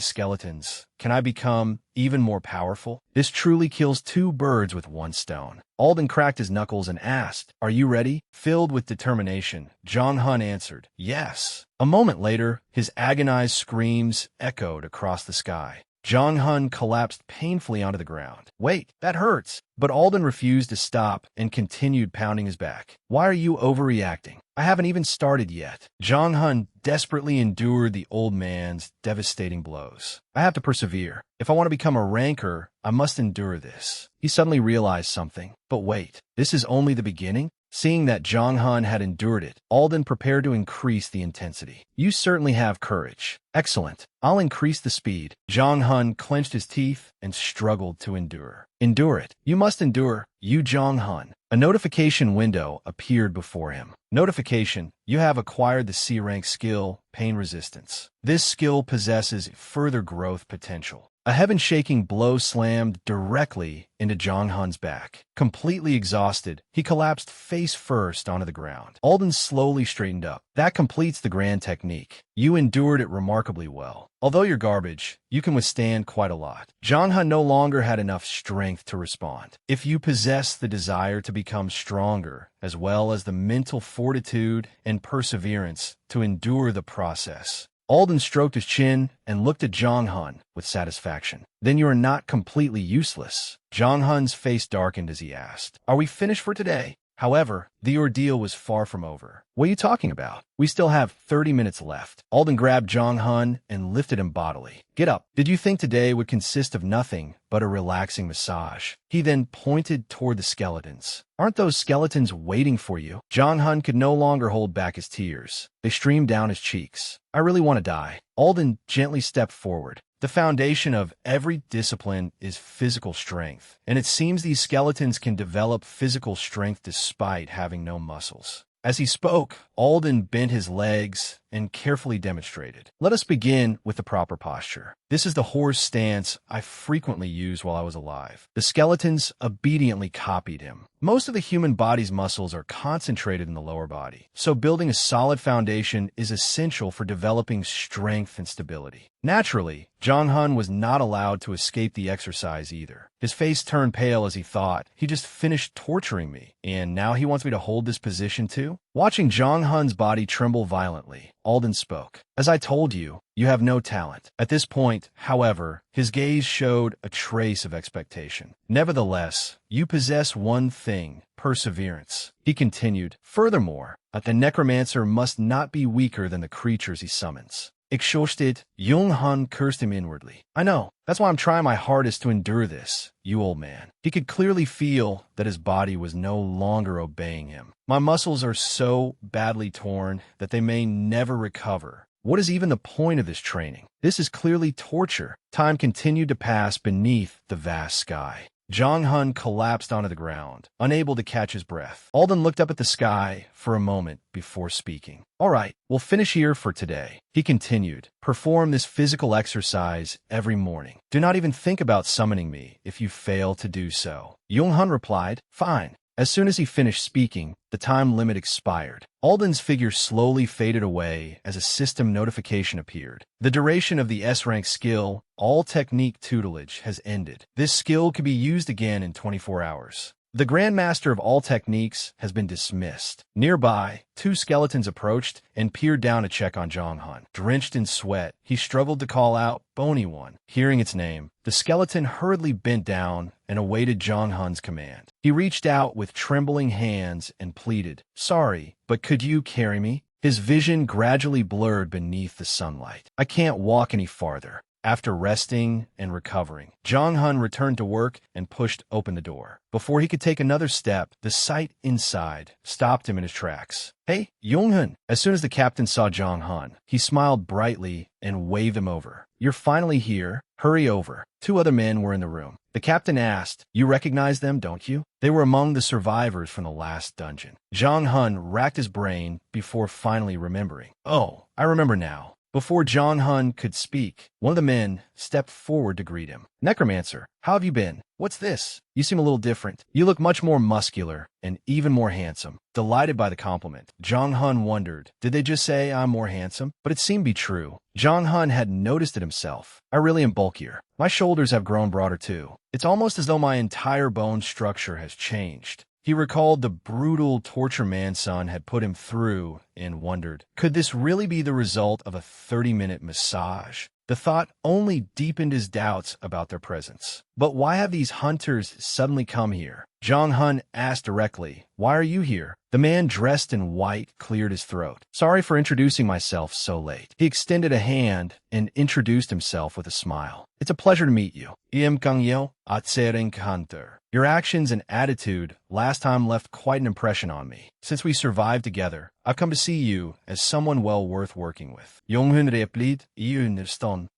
skeletons, can I become even more powerful? This truly kills two birds with one stone." Alden cracked his knuckles and asked, "Are you ready?" Filled with determination, Jong Hun answered, "Yes." A moment later, his agonized screams echoed across the sky. Jong Hun collapsed painfully onto the ground. "Wait, that hurts!" But Alden refused to stop and continued pounding his back. "Why are you overreacting? I haven't even started yet." Jong Hun desperately endured the old man's devastating blows. "I have to persevere. If I want to become a ranker, I must endure this." He suddenly realized something. But wait, this is only the beginning? Seeing that Jong Hun had endured it, Alden prepared to increase the intensity. "You certainly have courage." "Excellent. I'll increase the speed." Jong Hun clenched his teeth and struggled to endure. "Endure it. You must endure. You Jong Hun." A notification window appeared before him. Notification: you have acquired the C rank skill, Pain Resistance. This skill possesses further growth potential. A heaven-shaking blow slammed directly into Jong Hun's back. Completely exhausted, he collapsed face first onto the ground. Alden slowly straightened up. That completes the grand technique. You endured it remarkably well. Although you're garbage, you can withstand quite a lot. Jong Hun no longer had enough strength to respond. If you possess the desire to become stronger, as well as the mental fortitude and perseverance to endure the process, Alden stroked his chin and looked at Jong Hun with satisfaction. Then you are not completely useless. Jong Hun's face darkened as he asked, "Are we finished for today?" However, the ordeal was far from over. What are you talking about? We still have 30 minutes left. Alden grabbed Jong Hun and lifted him bodily. Get up. Did you think today would consist of nothing but a relaxing massage? He then pointed toward the skeletons. Aren't those skeletons waiting for you? Jong Hun could no longer hold back his tears. They streamed down his cheeks. I really want to die. Alden gently stepped forward. The foundation of every discipline is physical strength, and it seems these skeletons can develop physical strength despite having no muscles. As he spoke, Alden bent his legs and carefully demonstrated. Let us begin with the proper posture. This is the horse stance I frequently used while I was alive. The skeletons obediently copied him. Most of the human body's muscles are concentrated in the lower body, so building a solid foundation is essential for developing strength and stability. Naturally, Jong Hun was not allowed to escape the exercise either. His face turned pale as he thought, he just finished torturing me, and now he wants me to hold this position too? Watching Jong Hun's body tremble violently, Alden spoke. As I told you, you have no talent. At this point, however, his gaze showed a trace of expectation. Nevertheless, you possess one thing, perseverance. He continued. Furthermore, the necromancer must not be weaker than the creatures he summons. Exhausted, Jong Hun cursed him inwardly. I know. That's why I'm trying my hardest to endure this, you old man. He could clearly feel that his body was no longer obeying him. My muscles are so badly torn that they may never recover. What is even the point of this training? This is clearly torture. Time continued to pass beneath the vast sky. Jong Hun collapsed onto the ground, unable to catch his breath. Alden looked up at the sky for a moment before speaking. All right, we'll finish here for today. He continued. Perform this physical exercise every morning. Do not even think about summoning me if you fail to do so. Jong Hun replied, fine. As soon as he finished speaking, the time limit expired. Alden's figure slowly faded away as a system notification appeared. The duration of the S-rank skill, All Technique Tutelage, has ended. This skill can be used again in 24 hours. The Grandmaster of all techniques has been dismissed. Nearby, two skeletons approached and peered down to check on Jong Hun. Drenched in sweat, he struggled to call out, Bony One. Hearing its name, the skeleton hurriedly bent down and awaited Jong Hun's command. He reached out with trembling hands and pleaded, sorry, but could you carry me? His vision gradually blurred beneath the sunlight. I can't walk any farther. After resting and recovering, Jong Hun returned to work and pushed open the door. Before he could take another step, the sight inside stopped him in his tracks. Hey, Jong Hun! As soon as the captain saw Jong Hun, he smiled brightly and waved him over. You're finally here. Hurry over. Two other men were in the room. The captain asked, you recognize them, don't you? They were among the survivors from the last dungeon. Jong Hun racked his brain before finally remembering. Oh, I remember now. Before Jong Hun could speak, one of the men stepped forward to greet him. Necromancer, how have you been? What's this? You seem a little different. You look much more muscular and even more handsome. Delighted by the compliment, Jong Hun wondered, did they just say I'm more handsome? But it seemed to be true. Jong Hun had noticed it himself. I really am bulkier. My shoulders have grown broader too. It's almost as though my entire bone structure has changed. He recalled the brutal torture Mansun had put him through and wondered, could this really be the result of a 30-minute massage? The thought only deepened his doubts about their presence. But why have these hunters suddenly come here? Jong Hun asked directly, why are you here? The man dressed in white cleared his throat. Sorry for introducing myself so late. He extended a hand and introduced himself with a smile. It's a pleasure to meet you. Iem Kangyo Atsering Hunter. Your actions and attitude last time left quite an impression on me. Since we survived together, I've come to see you as someone well worth working with. Jong Hun replied,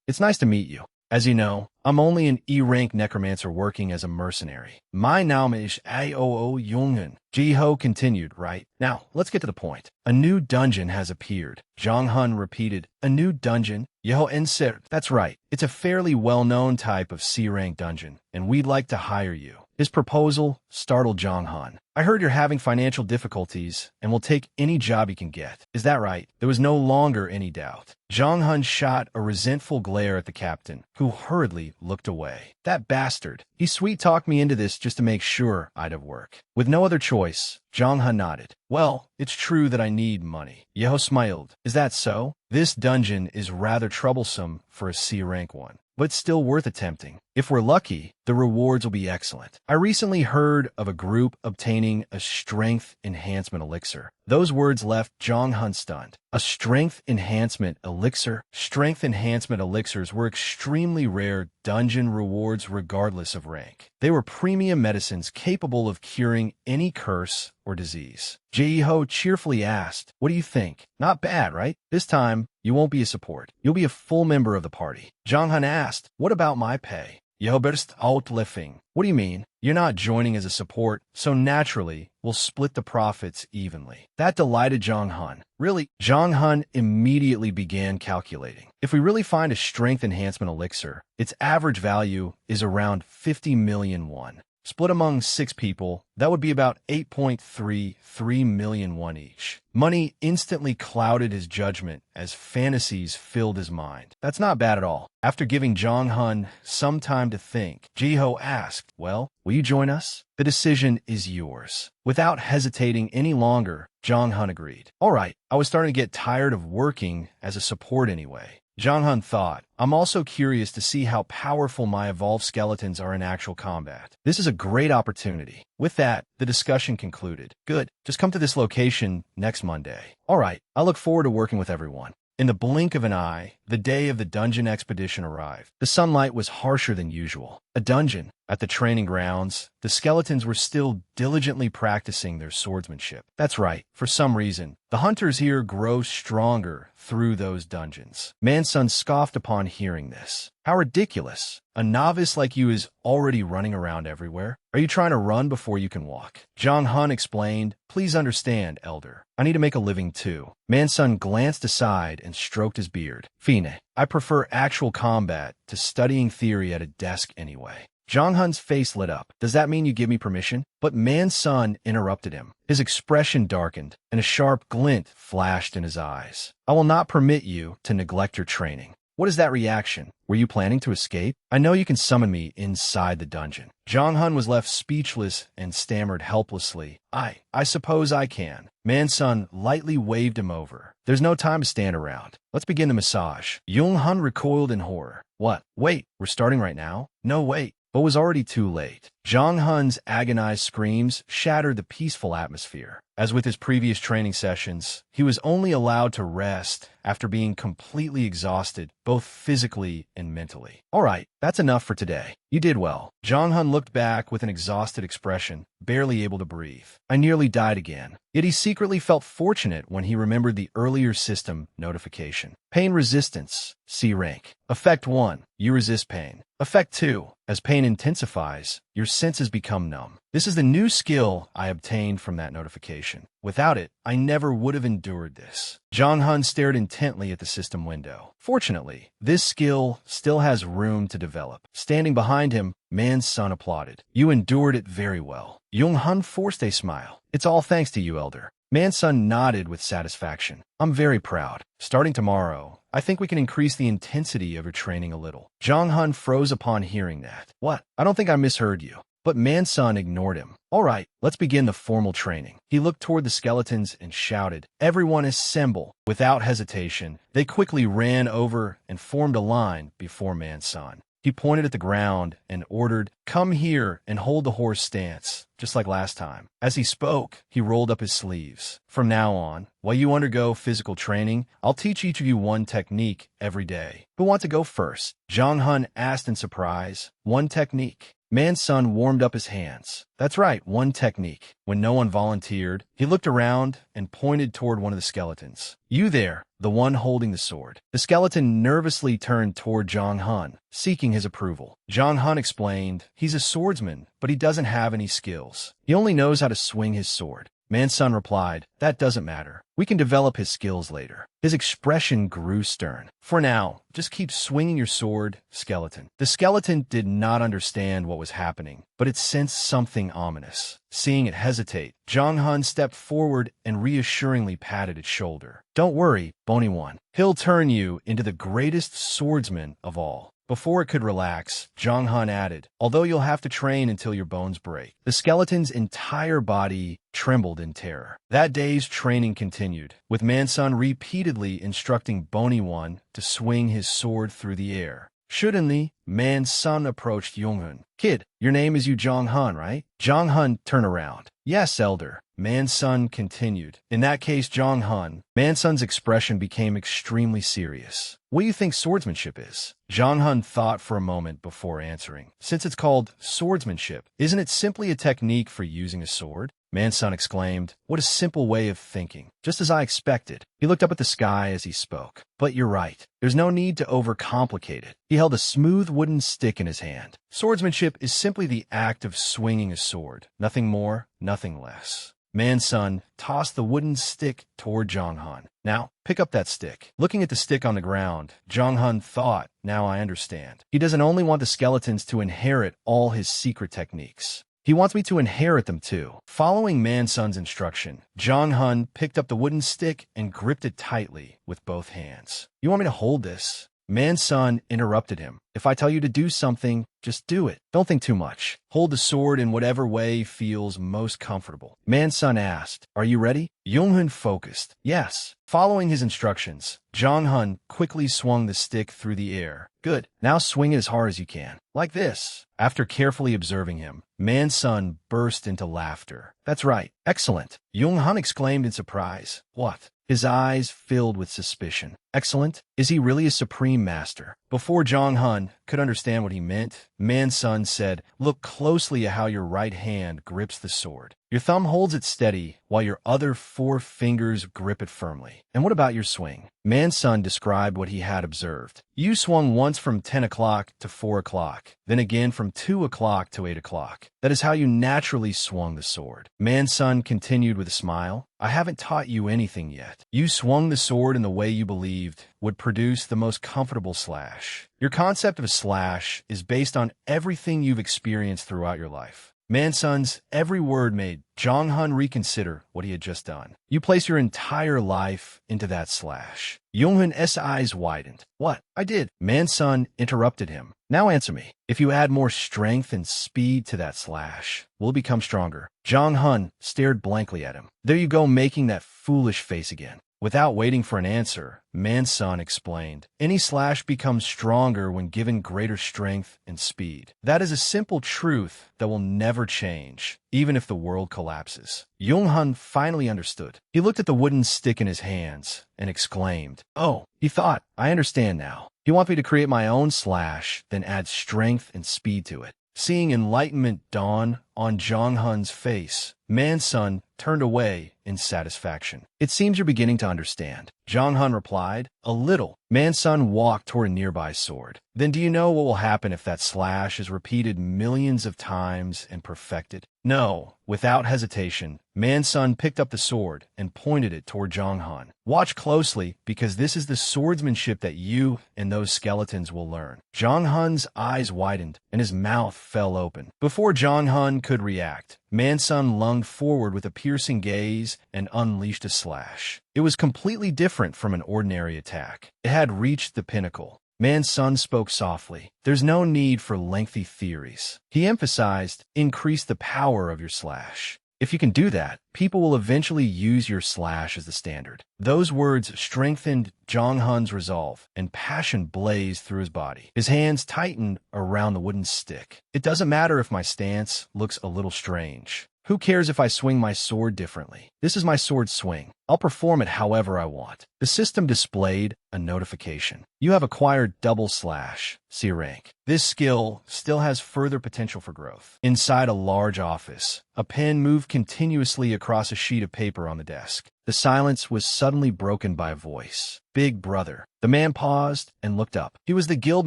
it's nice to meet you. As you know, I'm only an E-rank necromancer working as a mercenary. My name is Aoo Jungen. Ji-ho continued, right? Now, let's get to the point. A new dungeon has appeared. Zhang Hun repeated, a new dungeon? Yeho Enser. That's right. It's a fairly well-known type of C-rank dungeon, and we'd like to hire you. His proposal startled Zhang Han. I heard you're having financial difficulties and will take any job you can get. Is that right? There was no longer any doubt. Zhang Han shot a resentful glare at the captain, who hurriedly looked away. That bastard. He sweet-talked me into this just to make sure I'd have work. With no other choice, Zhang Han nodded. Well, it's true that I need money. Yeho smiled. Is that so? This dungeon is rather troublesome for a C-rank one, but still worth attempting. If we're lucky, the rewards will be excellent. I recently heard of a group obtaining a strength enhancement elixir. Those words left Zhang Han stunned. A strength enhancement elixir? Strength enhancement elixirs were extremely rare dungeon rewards regardless of rank. They were premium medicines capable of curing any curse or disease. Ji-ho cheerfully asked, what do you think? Not bad, right? This time, you won't be a support. You'll be a full member of the party. Zhang Han asked, what about my pay? Yeho burst out laughing. What do you mean? You're not joining as a support, so naturally, we'll split the profits evenly. That delighted Zhang Han. Really, Zhang Han immediately began calculating. If we really find a strength enhancement elixir, its average value is around 50 million won. Split among 6 people, that would be about 8.33 million won each. Money instantly clouded his judgment as fantasies filled his mind. That's not bad at all. After giving Zhang Han some time to think, Ji-ho asked, well, will you join us? The decision is yours. Without hesitating any longer, Zhang Han agreed. All right, I was starting to get tired of working as a support anyway. Zhang Han thought, I'm also curious to see how powerful my evolved skeletons are in actual combat. This is a great opportunity. With that, the discussion concluded. Good, just come to this location next Monday. All right, I look forward to working with everyone. In the blink of an eye, the day of the dungeon expedition arrived. The sunlight was harsher than usual. A dungeon. At the training grounds, the skeletons were still diligently practicing their swordsmanship. That's right, for some reason, the hunters here grow stronger through those dungeons. Mansun scoffed upon hearing this. How ridiculous. A novice like you is already running around everywhere. Are you trying to run before you can walk? Zhang Han explained, please understand, elder. I need to make a living too. Mansun glanced aside and stroked his beard. Fine, I prefer actual combat to studying theory at a desk anyway. Zhang Han's face lit up. Does that mean you give me permission? But Mansun interrupted him. His expression darkened, and a sharp glint flashed in his eyes. I will not permit you to neglect your training. What is that reaction? Were you planning to escape? I know you can summon me inside the dungeon. Zhang Han was left speechless and stammered helplessly. I suppose I can. Mansun lightly waved him over. There's no time to stand around. Let's begin the massage. Jung Han recoiled in horror. What? Wait, we're starting right now? No, wait. But was already too late. Zhang Han's agonized screams shattered the peaceful atmosphere. As with his previous training sessions, he was only allowed to rest after being completely exhausted, both physically and mentally. All right, that's enough for today. You did well. Zhang Han looked back with an exhausted expression, barely able to breathe. I nearly died again. Yet he secretly felt fortunate when he remembered the earlier system notification. Pain resistance, C rank. Effect 1, you resist pain. Effect 2, as pain intensifies, your senses become numb. This is the new skill I obtained from that notification. Without it, I never would have endured this. Zhang Han stared intently at the system window. Fortunately, this skill still has room to develop. Standing behind him, Mansun applauded. You endured it very well. Jung Han forced a smile. It's all thanks to you, elder. Mansun nodded with satisfaction. I'm very proud. Starting tomorrow, I think we can increase the intensity of your training a little. Zhang Han froze upon hearing that. What? I don't think I misheard you. But Mansun ignored him. All right, let's begin the formal training. He looked toward the skeletons and shouted, everyone assemble. Without hesitation, they quickly ran over and formed a line before Mansun. He pointed at the ground and ordered, come here and hold the horse stance, just like last time. As he spoke, he rolled up his sleeves. From now on, while you undergo physical training, I'll teach each of you one technique every day. Who wants to go first? Zhang Han asked in surprise. One technique. Man's son warmed up his hands. That's right, one technique. When no one volunteered, he looked around and pointed toward one of the skeletons. You there, the one holding the sword. The skeleton nervously turned toward Zhang Han, seeking his approval. Zhang Han explained, he's a swordsman, but he doesn't have any skills. He only knows how to swing his sword. Man's son replied, that doesn't matter. We can develop his skills later. His expression grew stern. For now, just keep swinging your sword, skeleton. The skeleton did not understand what was happening, but it sensed something ominous. Seeing it hesitate, Zhang Han stepped forward and reassuringly patted its shoulder. Don't worry, bony one. He'll turn you into the greatest swordsman of all. Before it could relax, Zhang Han added, although you'll have to train until your bones break. The skeleton's entire body trembled in terror. That day's training continued, with Mansun repeatedly instructing Bony One to swing his sword through the air. Suddenly, Mansun approached Yonghun. Kid, your name is Yu Zhonghun, right? Zhonghun turned around. Yes, elder. Mansun continued. In that case, Zhonghun. Mansun's expression became extremely serious. What do you think swordsmanship is? Zhonghun thought for a moment before answering. Since it's called swordsmanship, isn't it simply a technique for using a sword? Mansun exclaimed, what a simple way of thinking. Just as I expected. He looked up at the sky as he spoke. But you're right. There's no need to overcomplicate it. He held a smooth wooden stick in his hand. Swordsmanship is simply the act of swinging a sword. Nothing more, nothing less. Mansun tossed the wooden stick toward Zhonghun. Now, pick up that stick. Looking at the stick on the ground, Zhonghun thought, now I understand. He doesn't only want the skeletons to inherit all his secret techniques. He wants me to inherit them too. Following Mansun's instruction, Zhonghun picked up the wooden stick and gripped it tightly with both hands. You want me to hold this? Mansun interrupted him. If I tell you to do something, just do it. Don't think too much. Hold the sword in whatever way feels most comfortable. Mansun asked, are you ready? Yonghun focused. Yes. Following his instructions, Zhonghun quickly swung the stick through the air. Good. Now swing it as hard as you can. Like this. After carefully observing him, Mansun burst into laughter. That's right. Excellent. Yonghun exclaimed in surprise. What? His eyes filled with suspicion. Excellent? Is he really a supreme master? Before Zhonghun could understand what he meant, Mansun said, look closely at how your right hand grips the sword. Your thumb holds it steady, while your other 4 fingers grip it firmly. And what about your swing? Mansun described what he had observed. You swung once from 10 o'clock to 4 o'clock, then again from 2 o'clock to 8 o'clock. That is how you naturally swung the sword. Mansun continued with a smile. I haven't taught you anything yet. You swung the sword in the way you believed would produce the most comfortable slash. Your concept of a slash is based on everything you've experienced throughout your life. Mansun's every word made Zhonghun reconsider what he had just done. You place your entire life into that slash. Yonghun's eyes widened. What? I did. Mansun interrupted him. Now answer me. If you add more strength and speed to that slash, will it become stronger? Zhonghun stared blankly at him. There you go, making that foolish face again. Without waiting for an answer, Mansun explained, any slash becomes stronger when given greater strength and speed. That is a simple truth that will never change, even if the world collapses. Yonghun finally understood. He looked at the wooden stick in his hands and exclaimed, oh, he thought, I understand now. He wants me to create my own slash, then add strength and speed to it. Seeing enlightenment dawn on Zhonghun's face, Mansun turned away in satisfaction. It seems you're beginning to understand. Zhonghun replied, a little. Mansun walked toward a nearby sword. Then do you know what will happen if that slash is repeated millions of times and perfected? No. Without hesitation, Mansun picked up the sword and pointed it toward Zhonghun. Watch closely, because this is the swordsmanship that you and those skeletons will learn. Zhonghun's eyes widened and his mouth fell open. Before Zhonghun could react, Mansun lunged forward with a piercing gaze and unleashed a slash. It was completely different from an ordinary attack. It had reached the pinnacle. Mansun spoke softly. There's no need for lengthy theories. He emphasized, increase the power of your slash. If you can do that, people will eventually use your slash as the standard. Those words strengthened Zhonghun's resolve, and passion blazed through his body. His hands tightened around the wooden stick. It doesn't matter if my stance looks a little strange. Who cares if I swing my sword differently? This is my sword swing. I'll perform it however I want. The system displayed a notification. You have acquired /C rank. This skill still has further potential for growth. Inside a large office, a pen moved continuously across a sheet of paper on the desk. The silence was suddenly broken by a voice. Big brother. The man paused and looked up. He was the guild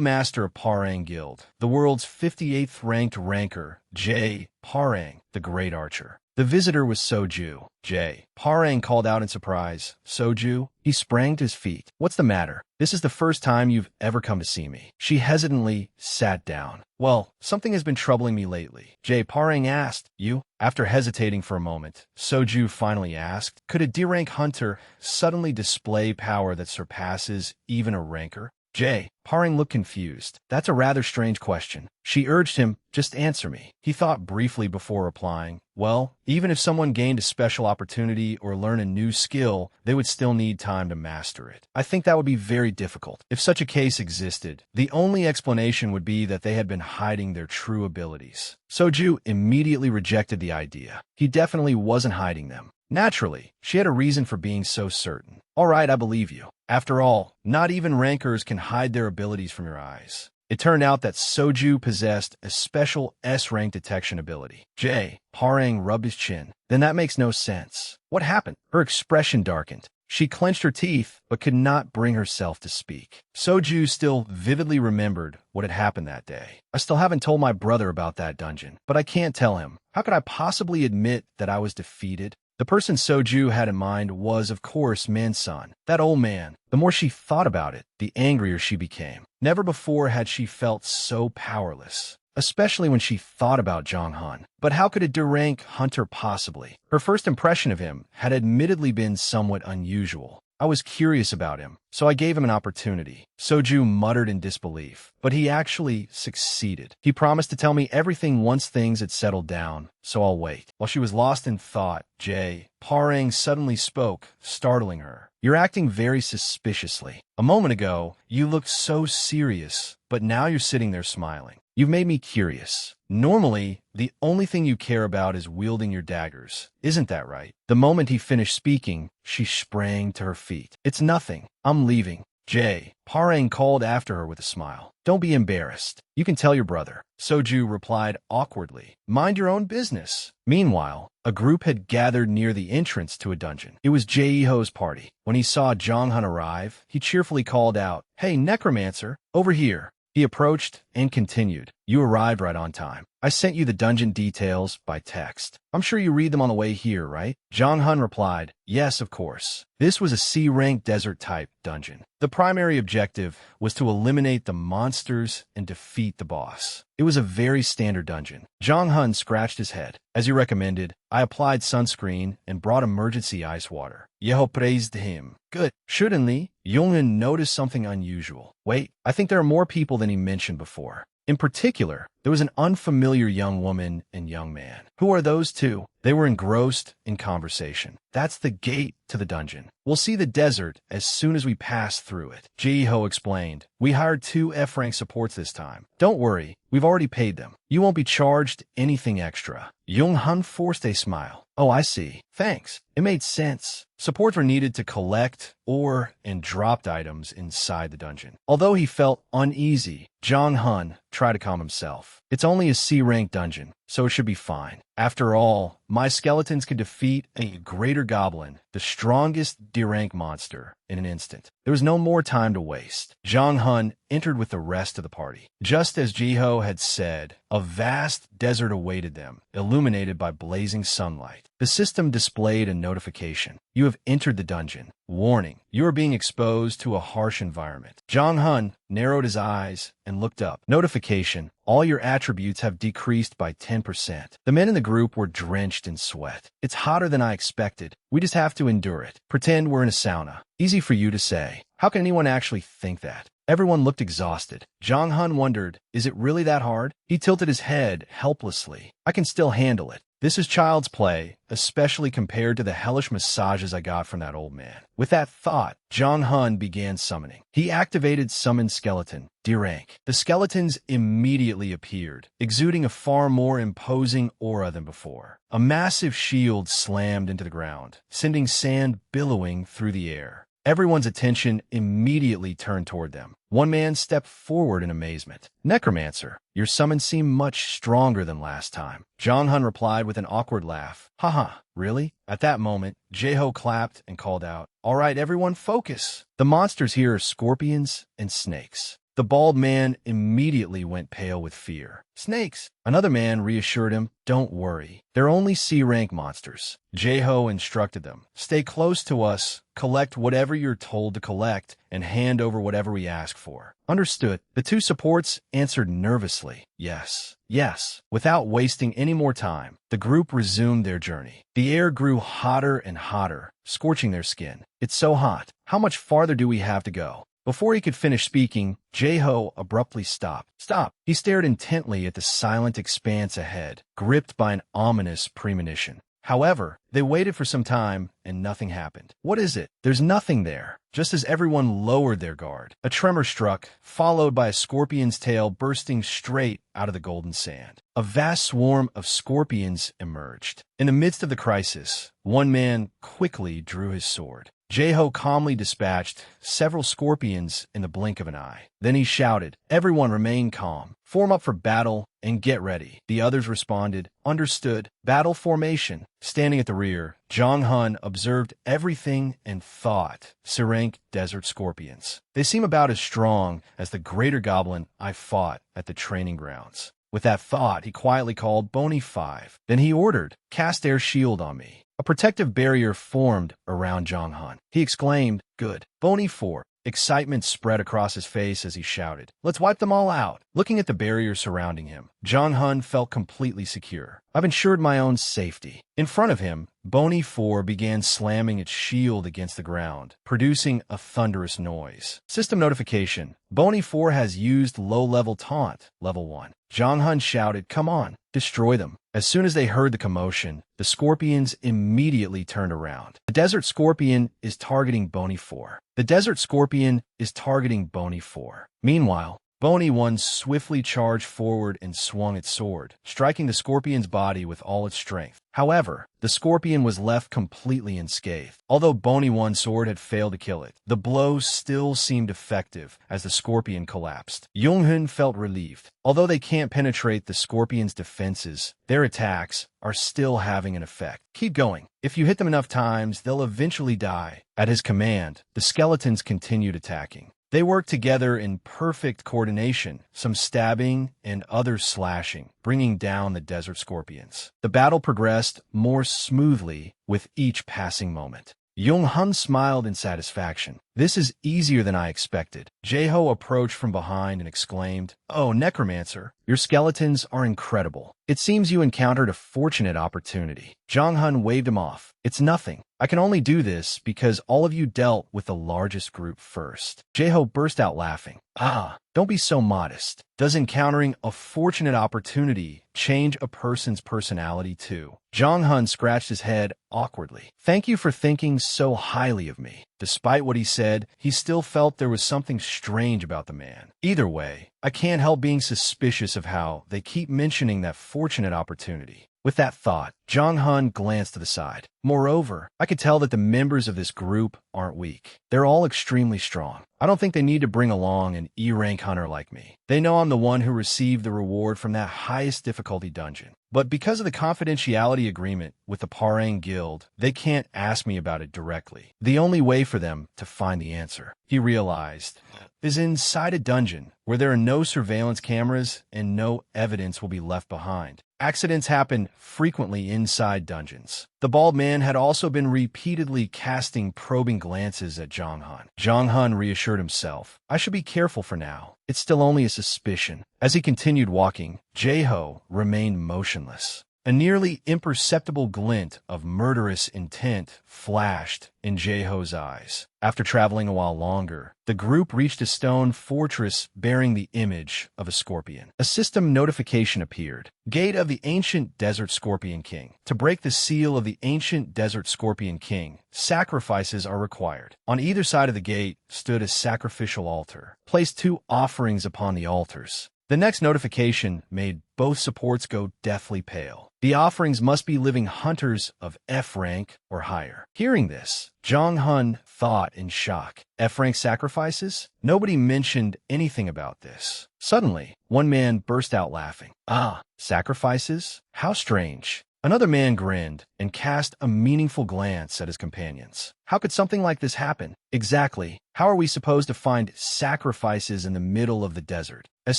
master of Parang Guild, the world's 58th ranked ranker, J. Parang, the great archer. The visitor was Soju. J. Parang called out in surprise. Soju? He sprang to his feet. What's the matter? This is the first time you've ever come to see me. She hesitantly sat down. Well, something has been troubling me lately. J. Parang asked. You? After hesitating for a moment, Soju finally asked, could a D-rank hunter suddenly display power that surpasses even a ranker? J. Parang looked confused. That's a rather strange question. She urged him, just answer me. He thought briefly before replying, well, even if someone gained a special opportunity or learned a new skill, they would still need time to master it. I think that would be very difficult. If such a case existed, the only explanation would be that they had been hiding their true abilities. Soju immediately rejected the idea. He definitely wasn't hiding them. Naturally, she had a reason for being so certain. All right, I believe you. After all, not even rankers can hide their abilities from your eyes. It turned out that Soju possessed a special S-rank detection ability. J. Parang rubbed his chin. Then that makes no sense. What happened? Her expression darkened. She clenched her teeth, but could not bring herself to speak. Soju still vividly remembered what had happened that day. I still haven't told my brother about that dungeon, but I can't tell him. How could I possibly admit that I was defeated? The person Soju had in mind was, of course, Min-san, that old man. The more she thought about it, the angrier she became. Never before had she felt so powerless, especially when she thought about Jong-hun. But how could a D-rank hunter possibly? Her first impression of him had admittedly been somewhat unusual. I was curious about him, so I gave him an opportunity. Soju muttered in disbelief, but he actually succeeded. He promised to tell me everything once things had settled down, so I'll wait. While she was lost in thought, J. Parang suddenly spoke, startling her. You're acting very suspiciously. A moment ago, you looked so serious, but now you're sitting there smiling. You've made me curious. Normally, the only thing you care about is wielding your daggers. Isn't that right? The moment he finished speaking, she sprang to her feet. It's nothing. I'm leaving. J. Parang called after her with a smile. Don't be embarrassed. You can tell your brother. Soju replied awkwardly. Mind your own business. Meanwhile, a group had gathered near the entrance to a dungeon. It was Jaeho's party. When he saw Jong-hun arrive, he cheerfully called out, Hey, necromancer, over here. He approached and continued. You arrived right on time. I sent you the dungeon details by text. I'm sure you read them on the way here, right? Jong-hun replied, Yes, of course. This was a C-rank desert-type dungeon. The primary objective was to eliminate the monsters and defeat the boss. It was a very standard dungeon. Jong-hun scratched his head. As you recommended, I applied sunscreen and brought emergency ice water. Yeho praised him. Good. Suddenly, Yong-hun noticed something unusual. Wait, I think there are more people than he mentioned before. In particular, there was an unfamiliar young woman and young man. Who are those two? They were engrossed in conversation. That's the gate to the dungeon. We'll see the desert as soon as we pass through it. Jiho explained. We hired 2 F-rank supports this time. Don't worry, we've already paid them. You won't be charged anything extra. Jong-hun forced a smile. Oh, I see. Thanks. It made sense. Supports were needed to collect ore and dropped items inside the dungeon. Although he felt uneasy, Jong-hun tried to calm himself. It's only a C-rank dungeon, so it should be fine. After all, my skeletons could defeat a greater goblin, the strongest D-rank monster, in an instant. There was no more time to waste. Jong-hun entered with the rest of the party. Just as Jiho had said, a vast desert awaited them, illuminated by blazing sunlight. The system displayed a notification. You have entered the dungeon. Warning, you are being exposed to a harsh environment. Jong-hun narrowed his eyes and looked up. Notification, all your attributes have decreased by 10%. The men in the group were drenched in sweat. It's hotter than I expected. We just have to endure it. Pretend we're in a sauna. Easy for you to say. How can anyone actually think that? Everyone looked exhausted. Jong-hun wondered, is it really that hard? He tilted his head helplessly. I can still handle it. This is child's play, especially compared to the hellish massages I got from that old man. With that thought, Jong Hun began summoning. He activated Summon Skeleton, D rank. The skeletons immediately appeared, exuding a far more imposing aura than before. A massive shield slammed into the ground, sending sand billowing through the air. Everyone's attention immediately turned toward them. One man stepped forward in amazement. "Necromancer, your summon seemed much stronger than last time." Jong Hun replied with an awkward laugh. "Haha, really?" At that moment, Jeho clapped and called out, "All right, everyone, focus. The monsters here are scorpions and snakes." The bald man immediately went pale with fear. "Snakes!" Another man reassured him, "Don't worry. They're only C-rank monsters." Jeho instructed them, "Stay close to us, collect whatever you're told to collect, and hand over whatever we ask for." "Understood." The two supports answered nervously, "Yes, yes." Without wasting any more time, the group resumed their journey. The air grew hotter and hotter, scorching their skin. "It's so hot. How much farther do we have to go?" Before he could finish speaking, Jeho abruptly stopped. "Stop!" He stared intently at the silent expanse ahead, gripped by an ominous premonition. However, they waited for some time, and nothing happened. "What is it?" "There's nothing there." Just as everyone lowered their guard, a tremor struck, followed by a scorpion's tail bursting straight out of the golden sand. A vast swarm of scorpions emerged. In the midst of the crisis, one man quickly drew his sword. Jeho calmly dispatched several scorpions in the blink of an eye. Then he shouted, "Everyone remain calm. Form up for battle and get ready." The others responded, "Understood." Battle formation. Standing at the rear, Jong Hun observed everything and thought, "Sirank desert scorpions. They seem about as strong as the greater goblin I fought at the training grounds." With that thought, he quietly called Bony 5. Then he ordered, "Cast air shield on me." A protective barrier formed around Jong Hun. He exclaimed, "Good." Bony 4. Excitement spread across his face as he shouted, "Let's wipe them all out." Looking at the barrier surrounding him, Jong Hun felt completely secure. "I've ensured my own safety." In front of him, Bony 4 began slamming its shield against the ground, producing a thunderous noise. System notification. Bony 4 has used low-level taunt, level 1. Jong Hun shouted, "Come on, destroy them." As soon as they heard the commotion, the scorpions immediately turned around. The desert scorpion is targeting Bony 4. The desert scorpion is targeting Bony 4. Meanwhile, Bony 1 swiftly charged forward and swung its sword, striking the scorpion's body with all its strength. However, the scorpion was left completely unscathed. Although Bony 1's sword had failed to kill it, the blow still seemed effective as the scorpion collapsed. Yonghun felt relieved. Although they can't penetrate the scorpion's defenses, their attacks are still having an effect. "Keep going. If you hit them enough times, they'll eventually die." At his command, the skeletons continued attacking. They worked together in perfect coordination, some stabbing and others slashing, bringing down the desert scorpions. The battle progressed more smoothly with each passing moment. Jong Hun smiled in satisfaction. "This is easier than I expected." Jeho approached from behind and exclaimed, "Oh, Necromancer, your skeletons are incredible. It seems you encountered a fortunate opportunity." Jong Hun waved him off. "It's nothing. I can only do this because all of you dealt with the largest group first." Jeho burst out laughing. "Ah, don't be so modest. Does encountering a fortunate opportunity change a person's personality too?" Jong Hun scratched his head awkwardly. "Thank you for thinking so highly of me." Despite what he said, he still felt there was something strange about the man. "Either way, I can't help being suspicious of how they keep mentioning that fortunate opportunity." With that thought, Jong Hun glanced to the side. "Moreover, I could tell that the members of this group aren't weak. They're all extremely strong. I don't think they need to bring along an E-rank hunter like me. They know I'm the one who received the reward from that highest difficulty dungeon. But because of the confidentiality agreement with the Parang Guild, they can't ask me about it directly. The only way for them to find the answer," he realized, "is inside a dungeon where there are no surveillance cameras and no evidence will be left behind. Accidents happen frequently inside dungeons." The bald man had also been repeatedly casting probing glances at Jong Hun. Jong Hun reassured himself, "I should be careful for now. It's still only a suspicion." As he continued walking, Jeho remained motionless. A nearly imperceptible glint of murderous intent flashed in Jaeho's eyes. After traveling a while longer, the group reached a stone fortress bearing the image of a scorpion. A system notification appeared. Gate of the Ancient Desert Scorpion King. To break the seal of the Ancient Desert Scorpion King, sacrifices are required. On either side of the gate stood a sacrificial altar. Place 2 offerings upon the altars. The next notification made both supports go deathly pale. The offerings must be living hunters of F rank or higher. Hearing this, Jong-hun thought in shock. F rank sacrifices? Nobody mentioned anything about this. Suddenly, one man burst out laughing. Ah, sacrifices? How strange. Another man grinned and cast a meaningful glance at his companions. How could something like this happen? Exactly. How are we supposed to find sacrifices in the middle of the desert? As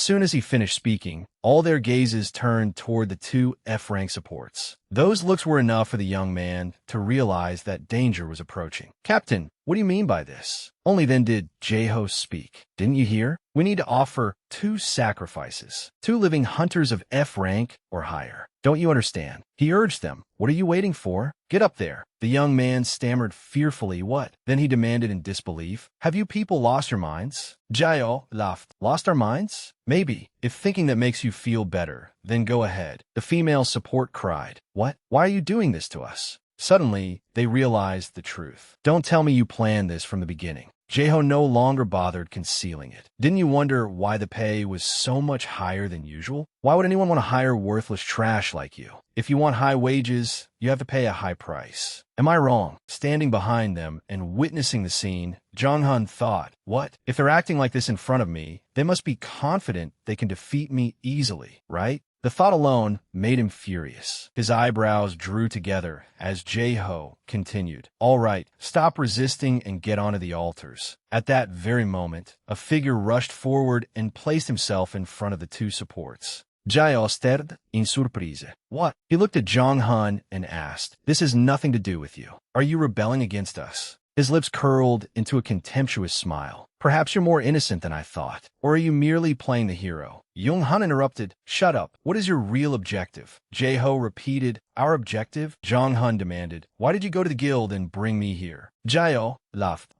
soon as he finished speaking, all their gazes turned toward the 2 F-rank supports. Those looks were enough for the young man to realize that danger was approaching. Captain, what do you mean by this? Only then did Jaeho speak. Didn't you hear? We need to offer 2 sacrifices. 2 living hunters of F rank or higher. Don't you understand? He urged them. What are you waiting for? Get up there. The young man stammered fearfully. What? Then he demanded in disbelief. Have you people lost your minds? Jaeho laughed. Lost our minds? Maybe. If thinking that makes you feel better, then go ahead. The female support cried. What? Why are you doing this to us? Suddenly, they realized the truth. Don't tell me you planned this from the beginning. Jaeho no longer bothered concealing it. Didn't you wonder why the pay was so much higher than usual? Why would anyone want to hire worthless trash like you? If you want high wages, you have to pay a high price. Am I wrong? Standing behind them and witnessing the scene, Jong-hun thought, what? If they're acting like this in front of me, they must be confident they can defeat me easily, right? The thought alone made him furious. His eyebrows drew together as Jaeho continued. All right, stop resisting and get onto the altars. At that very moment, a figure rushed forward and placed himself in front of the 2 supports. Jaeho stared in surprise. What? He looked at Jong-hun and asked, this has nothing to do with you. Are you rebelling against us? His lips curled into a contemptuous smile. Perhaps you're more innocent than I thought. Or are you merely playing the hero? Jong-hun interrupted. Shut up. What is your real objective? Jaeho repeated. Our objective? Jong-hun demanded. Why did you go to the guild and bring me here? Jaeho laughed.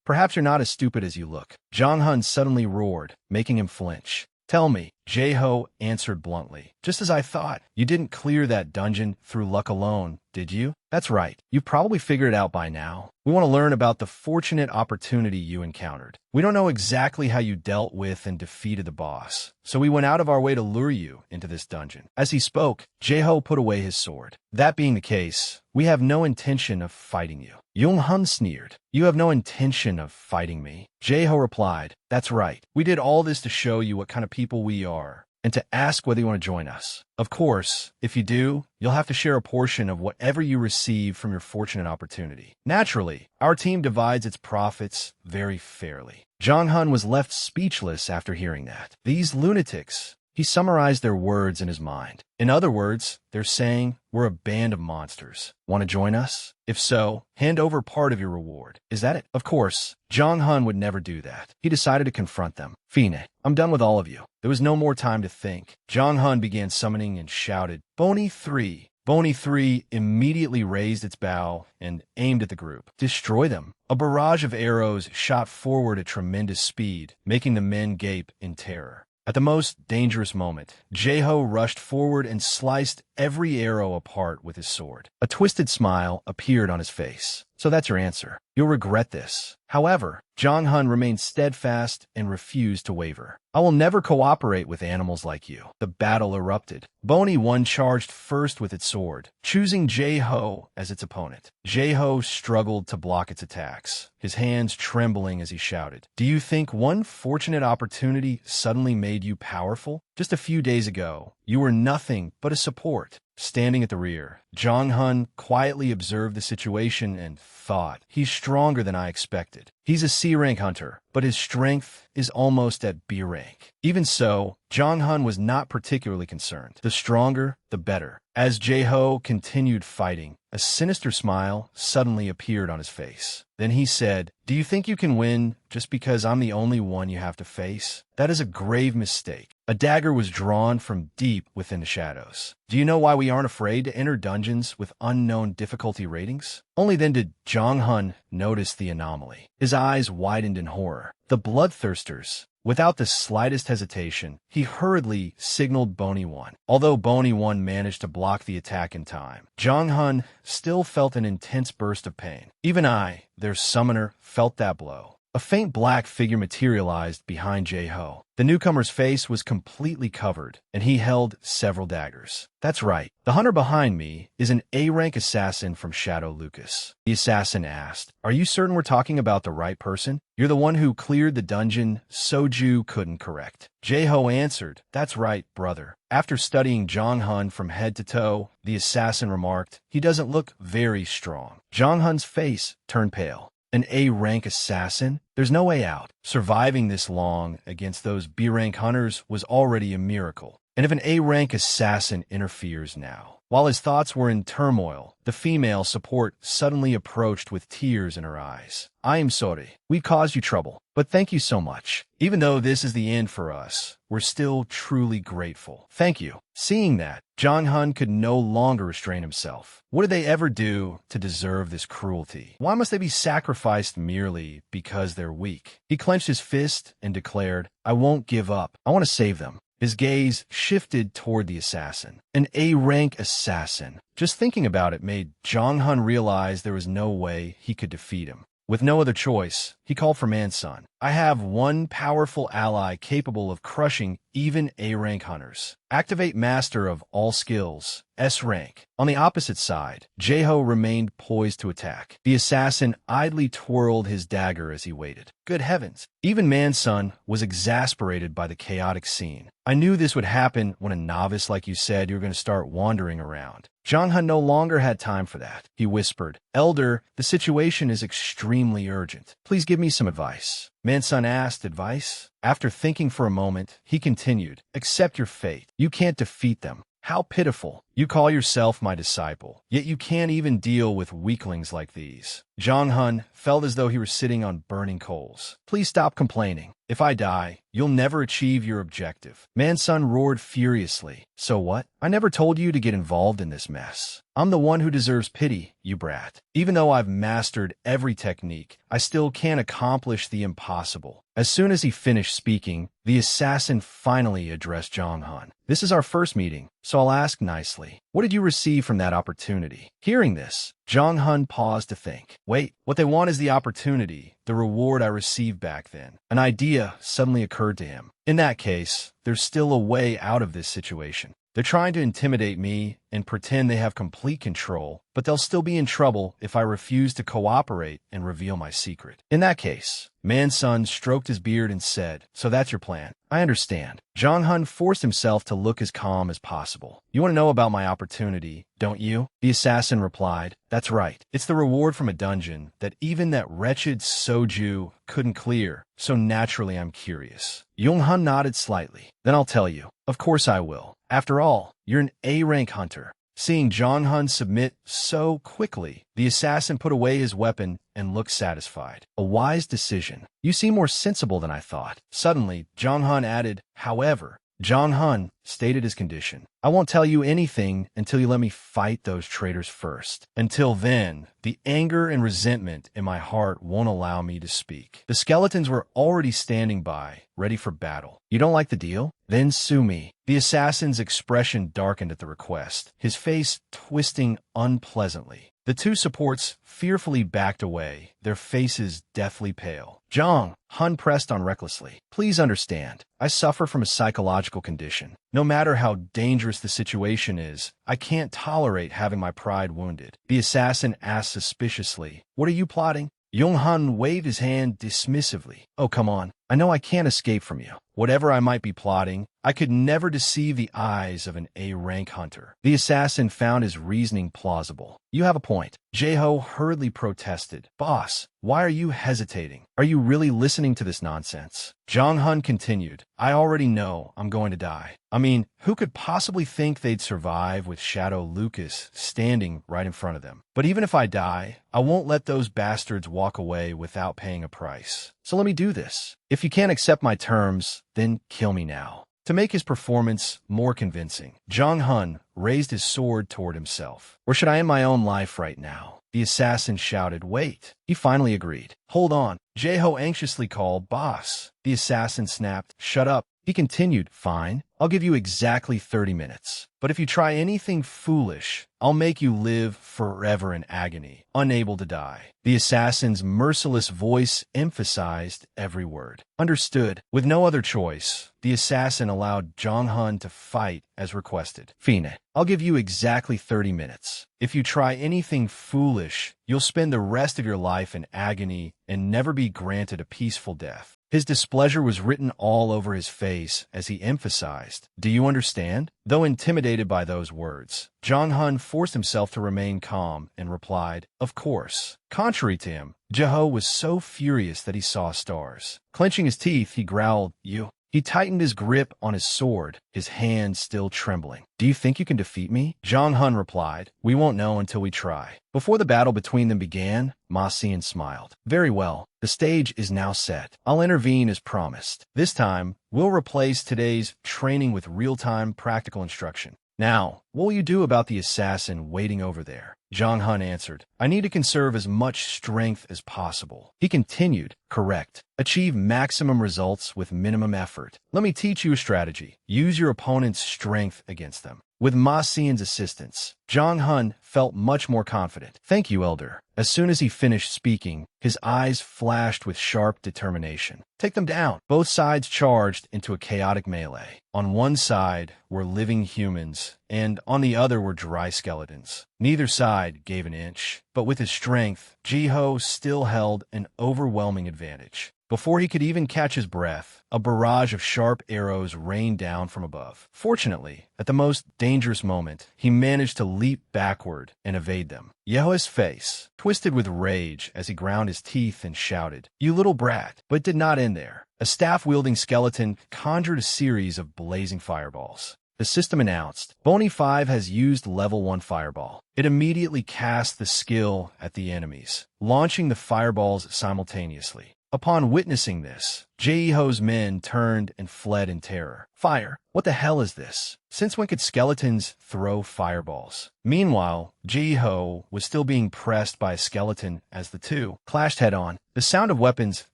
Perhaps you're not as stupid as you look. Jong-hun suddenly roared, making him flinch. Tell me, Jaeho answered bluntly. Just as I thought. You didn't clear that dungeon through luck alone, did you? That's right. You've probably figured it out by now. We want to learn about the fortunate opportunity you encountered. We don't know exactly how you dealt with and defeated the boss, so we went out of our way to lure you into this dungeon. As he spoke, Jaeho put away his sword. That being the case, we have no intention of fighting you. Jong-hun sneered. You have no intention of fighting me. Jaeho replied, that's right. We did all this to show you what kind of people we are, and to ask whether you want to join us. Of course, if you do, you'll have to share a portion of whatever you receive from your fortunate opportunity. Naturally, our team divides its profits very fairly. Jong-hun was left speechless after hearing that. These lunatics. He summarized their words in his mind. In other words, they're saying, we're a band of monsters. Want to join us? If so, hand over part of your reward. Is that it? Of course, Jong-hun would never do that. He decided to confront them. Fine, I'm done with all of you. There was no more time to think. Jong-hun began summoning and shouted, Bony 3. Bony 3 immediately raised its bow and aimed at the group. Destroy them. A barrage of arrows shot forward at tremendous speed, making the men gape in terror. At the most dangerous moment, Jaeho rushed forward and sliced every arrow apart with his sword. A twisted smile appeared on his face. So that's your answer. You'll regret this. However, Jong-hun remained steadfast and refused to waver. I will never cooperate with animals like you. The battle erupted. Bony 1 charged first with its sword, choosing Jaeho as its opponent. Jaeho struggled to block its attacks, his hands trembling as he shouted, Do you think one fortunate opportunity suddenly made you powerful? Just a few days ago, you were nothing but a support. Standing at the rear, Jong-hun quietly observed the situation and thought, he's stronger than I expected. He's a C-rank hunter, but his strength is almost at B rank. Even so, Jong-hun was not particularly concerned. The stronger, the better. As Jaeho continued fighting, a sinister smile suddenly appeared on his face. Then he said, Do you think you can win just because I'm the only one you have to face? That is a grave mistake. A dagger was drawn from deep within the shadows. Do you know why we aren't afraid to enter dungeons with unknown difficulty ratings? Only then did Jong Hun notice the anomaly. His eyes widened in horror. The bloodthirsters. Without the slightest hesitation, he hurriedly signaled Bony One. Although Bony One managed to block the attack in time, Jong Hun still felt an intense burst of pain. Even I, their summoner, felt that blow. A faint black figure materialized behind Jae-ho. The newcomer's face was completely covered, and he held several daggers. That's right. The hunter behind me is an A-rank assassin from Shadow Lucas. The assassin asked, "Are you certain we're talking about the right person? You're the one who cleared the dungeon Soju couldn't correct." Jae-ho answered, "That's right, brother." After studying Jong Hun from head to toe, the assassin remarked, "He doesn't look very strong." Jong Hun's face turned pale. An A-rank assassin? There's no way out. Surviving this long against those B-rank hunters was already a miracle. And if an A-rank assassin interferes now? While his thoughts were in turmoil, the female support suddenly approached with tears in her eyes. "I am sorry. We caused you trouble. But thank you so much. Even though this is the end for us, we're still truly grateful. Thank you." Seeing that, Jong Hun could no longer restrain himself. What did they ever do to deserve this cruelty? Why must they be sacrificed merely because they're weak? He clenched his fist and declared, "I won't give up. I want to save them." His gaze shifted toward the assassin. An A-rank assassin. Just thinking about it made Jong Hun realize there was no way he could defeat him. With no other choice, he called for Mansun. "I have one powerful ally capable of crushing even A-rank hunters. Activate Master of All Skills, S rank." On the opposite side, Jae-ho remained poised to attack. The assassin idly twirled his dagger as he waited. Good heavens! Even Mansun was exasperated by the chaotic scene. "I knew this would happen when a novice like you said you were going to start wandering around." Jong Hun no longer had time for that. He whispered, "Elder, the situation is extremely urgent. Please give me some advice." Mansun asked, "Advice?" After thinking for a moment, he continued, "Accept your fate. You can't defeat them. How pitiful. You call yourself my disciple, yet you can't even deal with weaklings like these." Jong Hun felt as though he were sitting on burning coals. "Please stop complaining. If I die, you'll never achieve your objective." Mansun roared furiously. "So what? I never told you to get involved in this mess. I'm the one who deserves pity, you brat. Even though I've mastered every technique, I still can't accomplish the impossible." As soon as he finished speaking, the assassin finally addressed Jong Hun. "This is our first meeting, so I'll ask nicely. What did you receive from that opportunity?" Hearing this, Jong Hun paused to think. Wait, what they want is the opportunity, the reward I received back then. An idea suddenly occurred to him. In that case, there's still a way out of this situation. They're trying to intimidate me and pretend they have complete control, but they'll still be in trouble if I refuse to cooperate and reveal my secret. In that case, Mansun stroked his beard and said, "So that's your plan. I understand." Jong Hun forced himself to look as calm as possible. "You want to know about my opportunity, don't you?" The assassin replied, "That's right. It's the reward from a dungeon that even that wretched Soju couldn't clear, so naturally I'm curious." Jong Hun nodded slightly. "Then I'll tell you. Of course I will. After all, you're an A-rank hunter." Seeing Jong Hun submit so quickly, the assassin put away his weapon and looked satisfied. "A wise decision. You seem more sensible than I thought." Suddenly, Jong Hun added, "However," Jong Hun stated his condition. "I won't tell you anything until you let me fight those traitors first. Until then, the anger and resentment in my heart won't allow me to speak." The skeletons were already standing by, ready for battle. "You don't like the deal? Then sue me." The assassin's expression darkened at the request, his face twisting unpleasantly. The two supports fearfully backed away, their faces deathly pale. "Jong," Hun pressed on recklessly, "please understand. I suffer from a psychological condition. No matter how dangerous the situation is, I can't tolerate having my pride wounded." The assassin asked suspiciously, "What are you plotting?" Jong Hun waved his hand dismissively. "Oh, come on. I know I can't escape from you. Whatever I might be plotting, I could never deceive the eyes of an A-rank hunter." The assassin found his reasoning plausible. "You have a point." Jae-ho hurriedly protested. "Boss, why are you hesitating? Are you really listening to this nonsense?" Jong Hun continued, "I already know I'm going to die. I mean, who could possibly think they'd survive with Shadow Lucas standing right in front of them? But even if I die, I won't let those bastards walk away without paying a price. So let me do this. If you can't accept my terms, then kill me now." To make his performance more convincing, Jong Hun raised his sword toward himself. Or should I end my own life right now? The assassin shouted. Wait. He finally agreed. Hold on. Jae-ho anxiously called. Boss. The assassin snapped. Shut up. He continued. Fine. I'll give you exactly 30 minutes. But if you try anything foolish, I'll make you live forever in agony, unable to die. The assassin's merciless voice emphasized every word. Understood. With no other choice, the assassin allowed Jong Hun to fight as requested. Fine. I'll give you exactly 30 minutes. If you try anything foolish, you'll spend the rest of your life in agony and never be granted a peaceful death. His displeasure was written all over his face as he emphasized, "Do you understand?" Though intimidated by those words, Jong Hun forced himself to remain calm and replied, "Of course." Contrary to him, Jae-ho was so furious that he saw stars. Clenching his teeth, he growled, "You." He tightened his grip on his sword, his hand still trembling. "Do you think you can defeat me?" Jong Hun replied, "We won't know until we try." Before the battle between them began, Ma Xian smiled. "Very well. The stage is now set. I'll intervene as promised. This time, we'll replace today's training with real-time practical instruction. Now, what will you do about the assassin waiting over there?" Jong Hun answered, "I need to conserve as much strength as possible." He continued, "Correct. Achieve maximum results with minimum effort. Let me teach you a strategy. Use your opponent's strength against them." With Ma Xian's assistance, Jong Hun felt much more confident. "Thank you, Elder." As soon as he finished speaking, his eyes flashed with sharp determination. "Take them down." Both sides charged into a chaotic melee. On one side were living humans, and on the other were dry skeletons. Neither side gave an inch, but with his strength, Jae-ho still held an overwhelming advantage. Before he could even catch his breath, a barrage of sharp arrows rained down from above. Fortunately, at the most dangerous moment, he managed to leap backward and evade them. Jae-ho's face twisted with rage as he ground his teeth and shouted, "You little brat!" But it did not end there. A staff-wielding skeleton conjured a series of blazing fireballs. The system announced, Bony 5 has used level 1 fireball. It immediately cast the skill at the enemies, launching the fireballs simultaneously. Upon witnessing this, Jae-ho's men turned and fled in terror. Fire! What the hell is this? Since when could skeletons throw fireballs? Meanwhile, Jae-ho was still being pressed by a skeleton as the two clashed head-on. The sound of weapons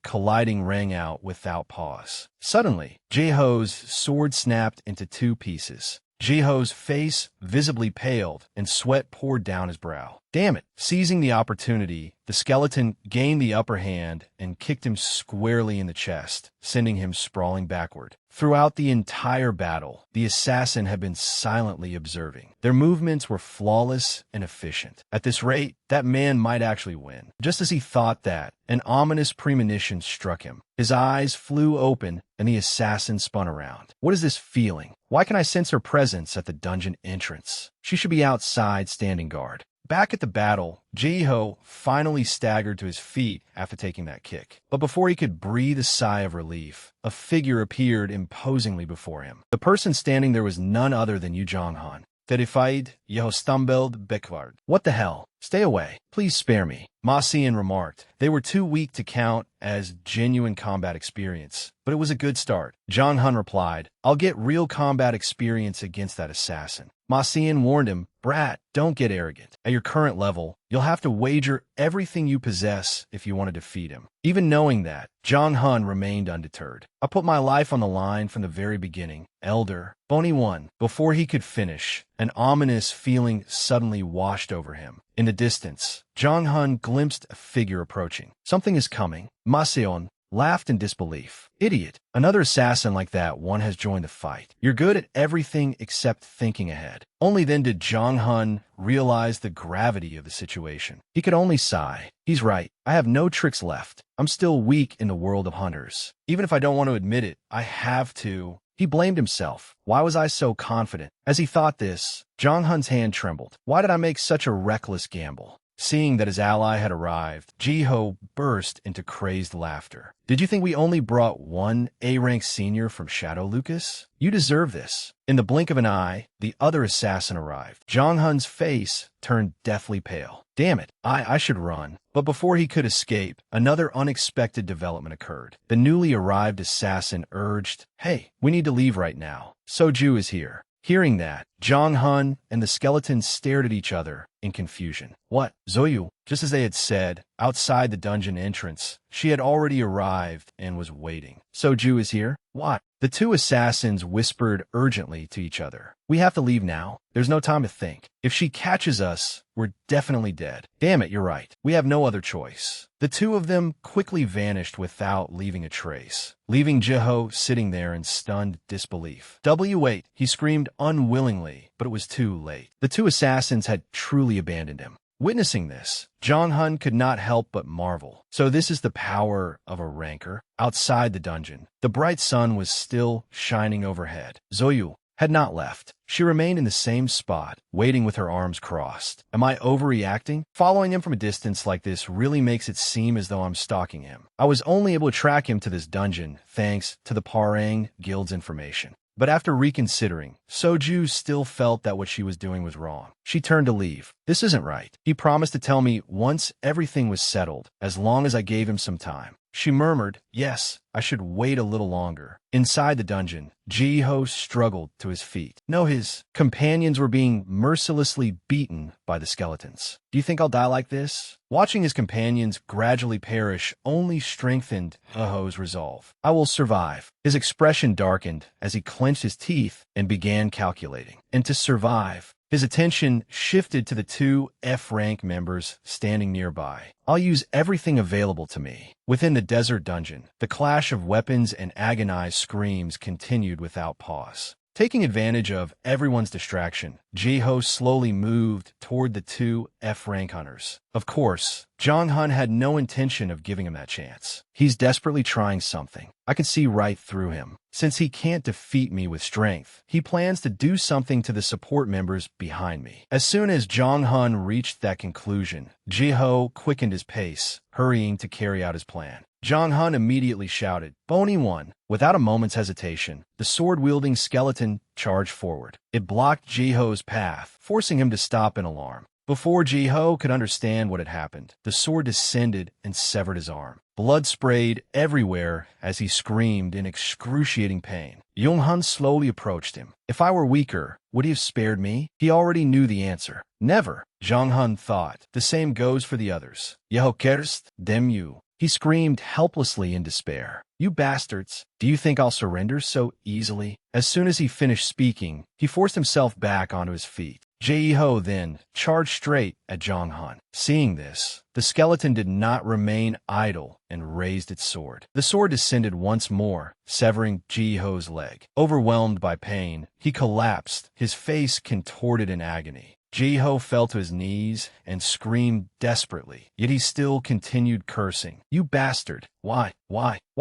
colliding rang out without pause. Suddenly, Jae-ho's sword snapped into two pieces. Jae-ho's face visibly paled and sweat poured down his brow. Damn it! Seizing the opportunity, the skeleton gained the upper hand and kicked him squarely in the chest, sending him sprawling backward. Throughout the entire battle, the assassin had been silently observing. Their movements were flawless and efficient. At this rate, that man might actually win. Just as he thought that, an ominous premonition struck him. His eyes flew open, and the assassin spun around. What is this feeling? Why can I sense her presence at the dungeon entrance? She should be outside standing guard. Back at the battle, Jae-ho finally staggered to his feet after taking that kick. But before he could breathe a sigh of relief, a figure appeared imposingly before him. The person standing there was none other than Jong Hun. Terrified, Jae-ho stumbled backward. What the hell? Stay away. Please spare me. Ma Xian remarked. They were too weak to count as genuine combat experience, but it was a good start. Jong Hun replied, I'll get real combat experience against that assassin. Ma Xian warned him, Brat, don't get arrogant. At your current level, you'll have to wager everything you possess if you want to defeat him. Even knowing that, Jong Hun remained undeterred. I put my life on the line from the very beginning. Elder, Bony One. Before he could finish, an ominous feeling suddenly washed over him. In the distance, Jong Hun glimpsed a figure approaching. Something is coming. Ma Xian laughed in disbelief. Idiot. Another assassin like that one has joined the fight. You're good at everything except thinking ahead. Only then did Jong Hun realize the gravity of the situation. He could only sigh. He's right. I have no tricks left. I'm still weak in the world of hunters. Even if I don't want to admit it, I have to. He blamed himself. Why was I so confident? As he thought this, Jong Hun's hand trembled. Why did I make such a reckless gamble? Seeing that his ally had arrived, Jiho burst into crazed laughter. Did you think we only brought one A-rank senior from Shadow Lucas? You deserve this. In the blink of an eye, the other assassin arrived. Jong-hun's face turned deathly pale. Damn it, I should run. But before he could escape, another unexpected development occurred. The newly arrived assassin urged, "Hey, we need to leave right now. Soju is here." Hearing that, Jong-hun and the skeleton stared at each other in confusion. What? Zoyu? Just as they had said, outside the dungeon entrance, she had already arrived and was waiting. Soju is here? What? The two assassins whispered urgently to each other. We have to leave now. There's no time to think. If she catches us, we're definitely dead. Damn it, you're right. We have no other choice. The two of them quickly vanished without leaving a trace, leaving Jiho sitting there in stunned disbelief. "W8, he screamed unwillingly, but it was too late. The two assassins had truly abandoned him. Witnessing this, Jong-hun could not help but marvel. So this is the power of a rancor. Outside the dungeon, the bright sun was still shining overhead. Zoyu had not left. She remained in the same spot, waiting with her arms crossed. Am I overreacting? Following him from a distance like this really makes it seem as though I'm stalking him. I was only able to track him to this dungeon thanks to the Parang Guild's information. But after reconsidering, Soju still felt that what she was doing was wrong. She turned to leave. This isn't right. He promised to tell me once everything was settled, as long as I gave him some time. She murmured, yes, I should wait a little longer. Inside the dungeon, Jiho struggled to his feet. No, his companions were being mercilessly beaten by the skeletons. Do you think I'll die like this? Watching his companions gradually perish only strengthened Jiho's resolve. I will survive. His expression darkened as he clenched his teeth and began calculating. And to survive, his attention shifted to the two F-rank members standing nearby. I'll use everything available to me. Within the desert dungeon, the clash of weapons and agonized screams continued without pause. Taking advantage of everyone's distraction, Jiho slowly moved toward the two F-rank hunters. Of course, Jong-hun had no intention of giving him that chance. He's desperately trying something. I can see right through him. Since he can't defeat me with strength, he plans to do something to the support members behind me. As soon as Jong-hun reached that conclusion, Jiho quickened his pace, hurrying to carry out his plan. Jong-hun immediately shouted, "Bony one!" Without a moment's hesitation, the sword-wielding skeleton charged forward. It blocked Jiho's path, forcing him to stop in alarm. Before Jiho could understand what had happened, the sword descended and severed his arm. Blood sprayed everywhere as he screamed in excruciating pain. Jong-hun slowly approached him. If I were weaker, would he have spared me? He already knew the answer. Never, Jong-hun thought. The same goes for the others. Yeho kerst, dem you. He screamed helplessly in despair. You bastards, do you think I'll surrender so easily? As soon as he finished speaking, he forced himself back onto his feet. Jiho then charged straight at Jong-hun. Seeing this, the skeleton did not remain idle and raised its sword. The sword descended once more, severing Jiho's leg. Overwhelmed by pain, he collapsed, his face contorted in agony. Jiho fell to his knees and screamed desperately, yet he still continued cursing. You bastard! Why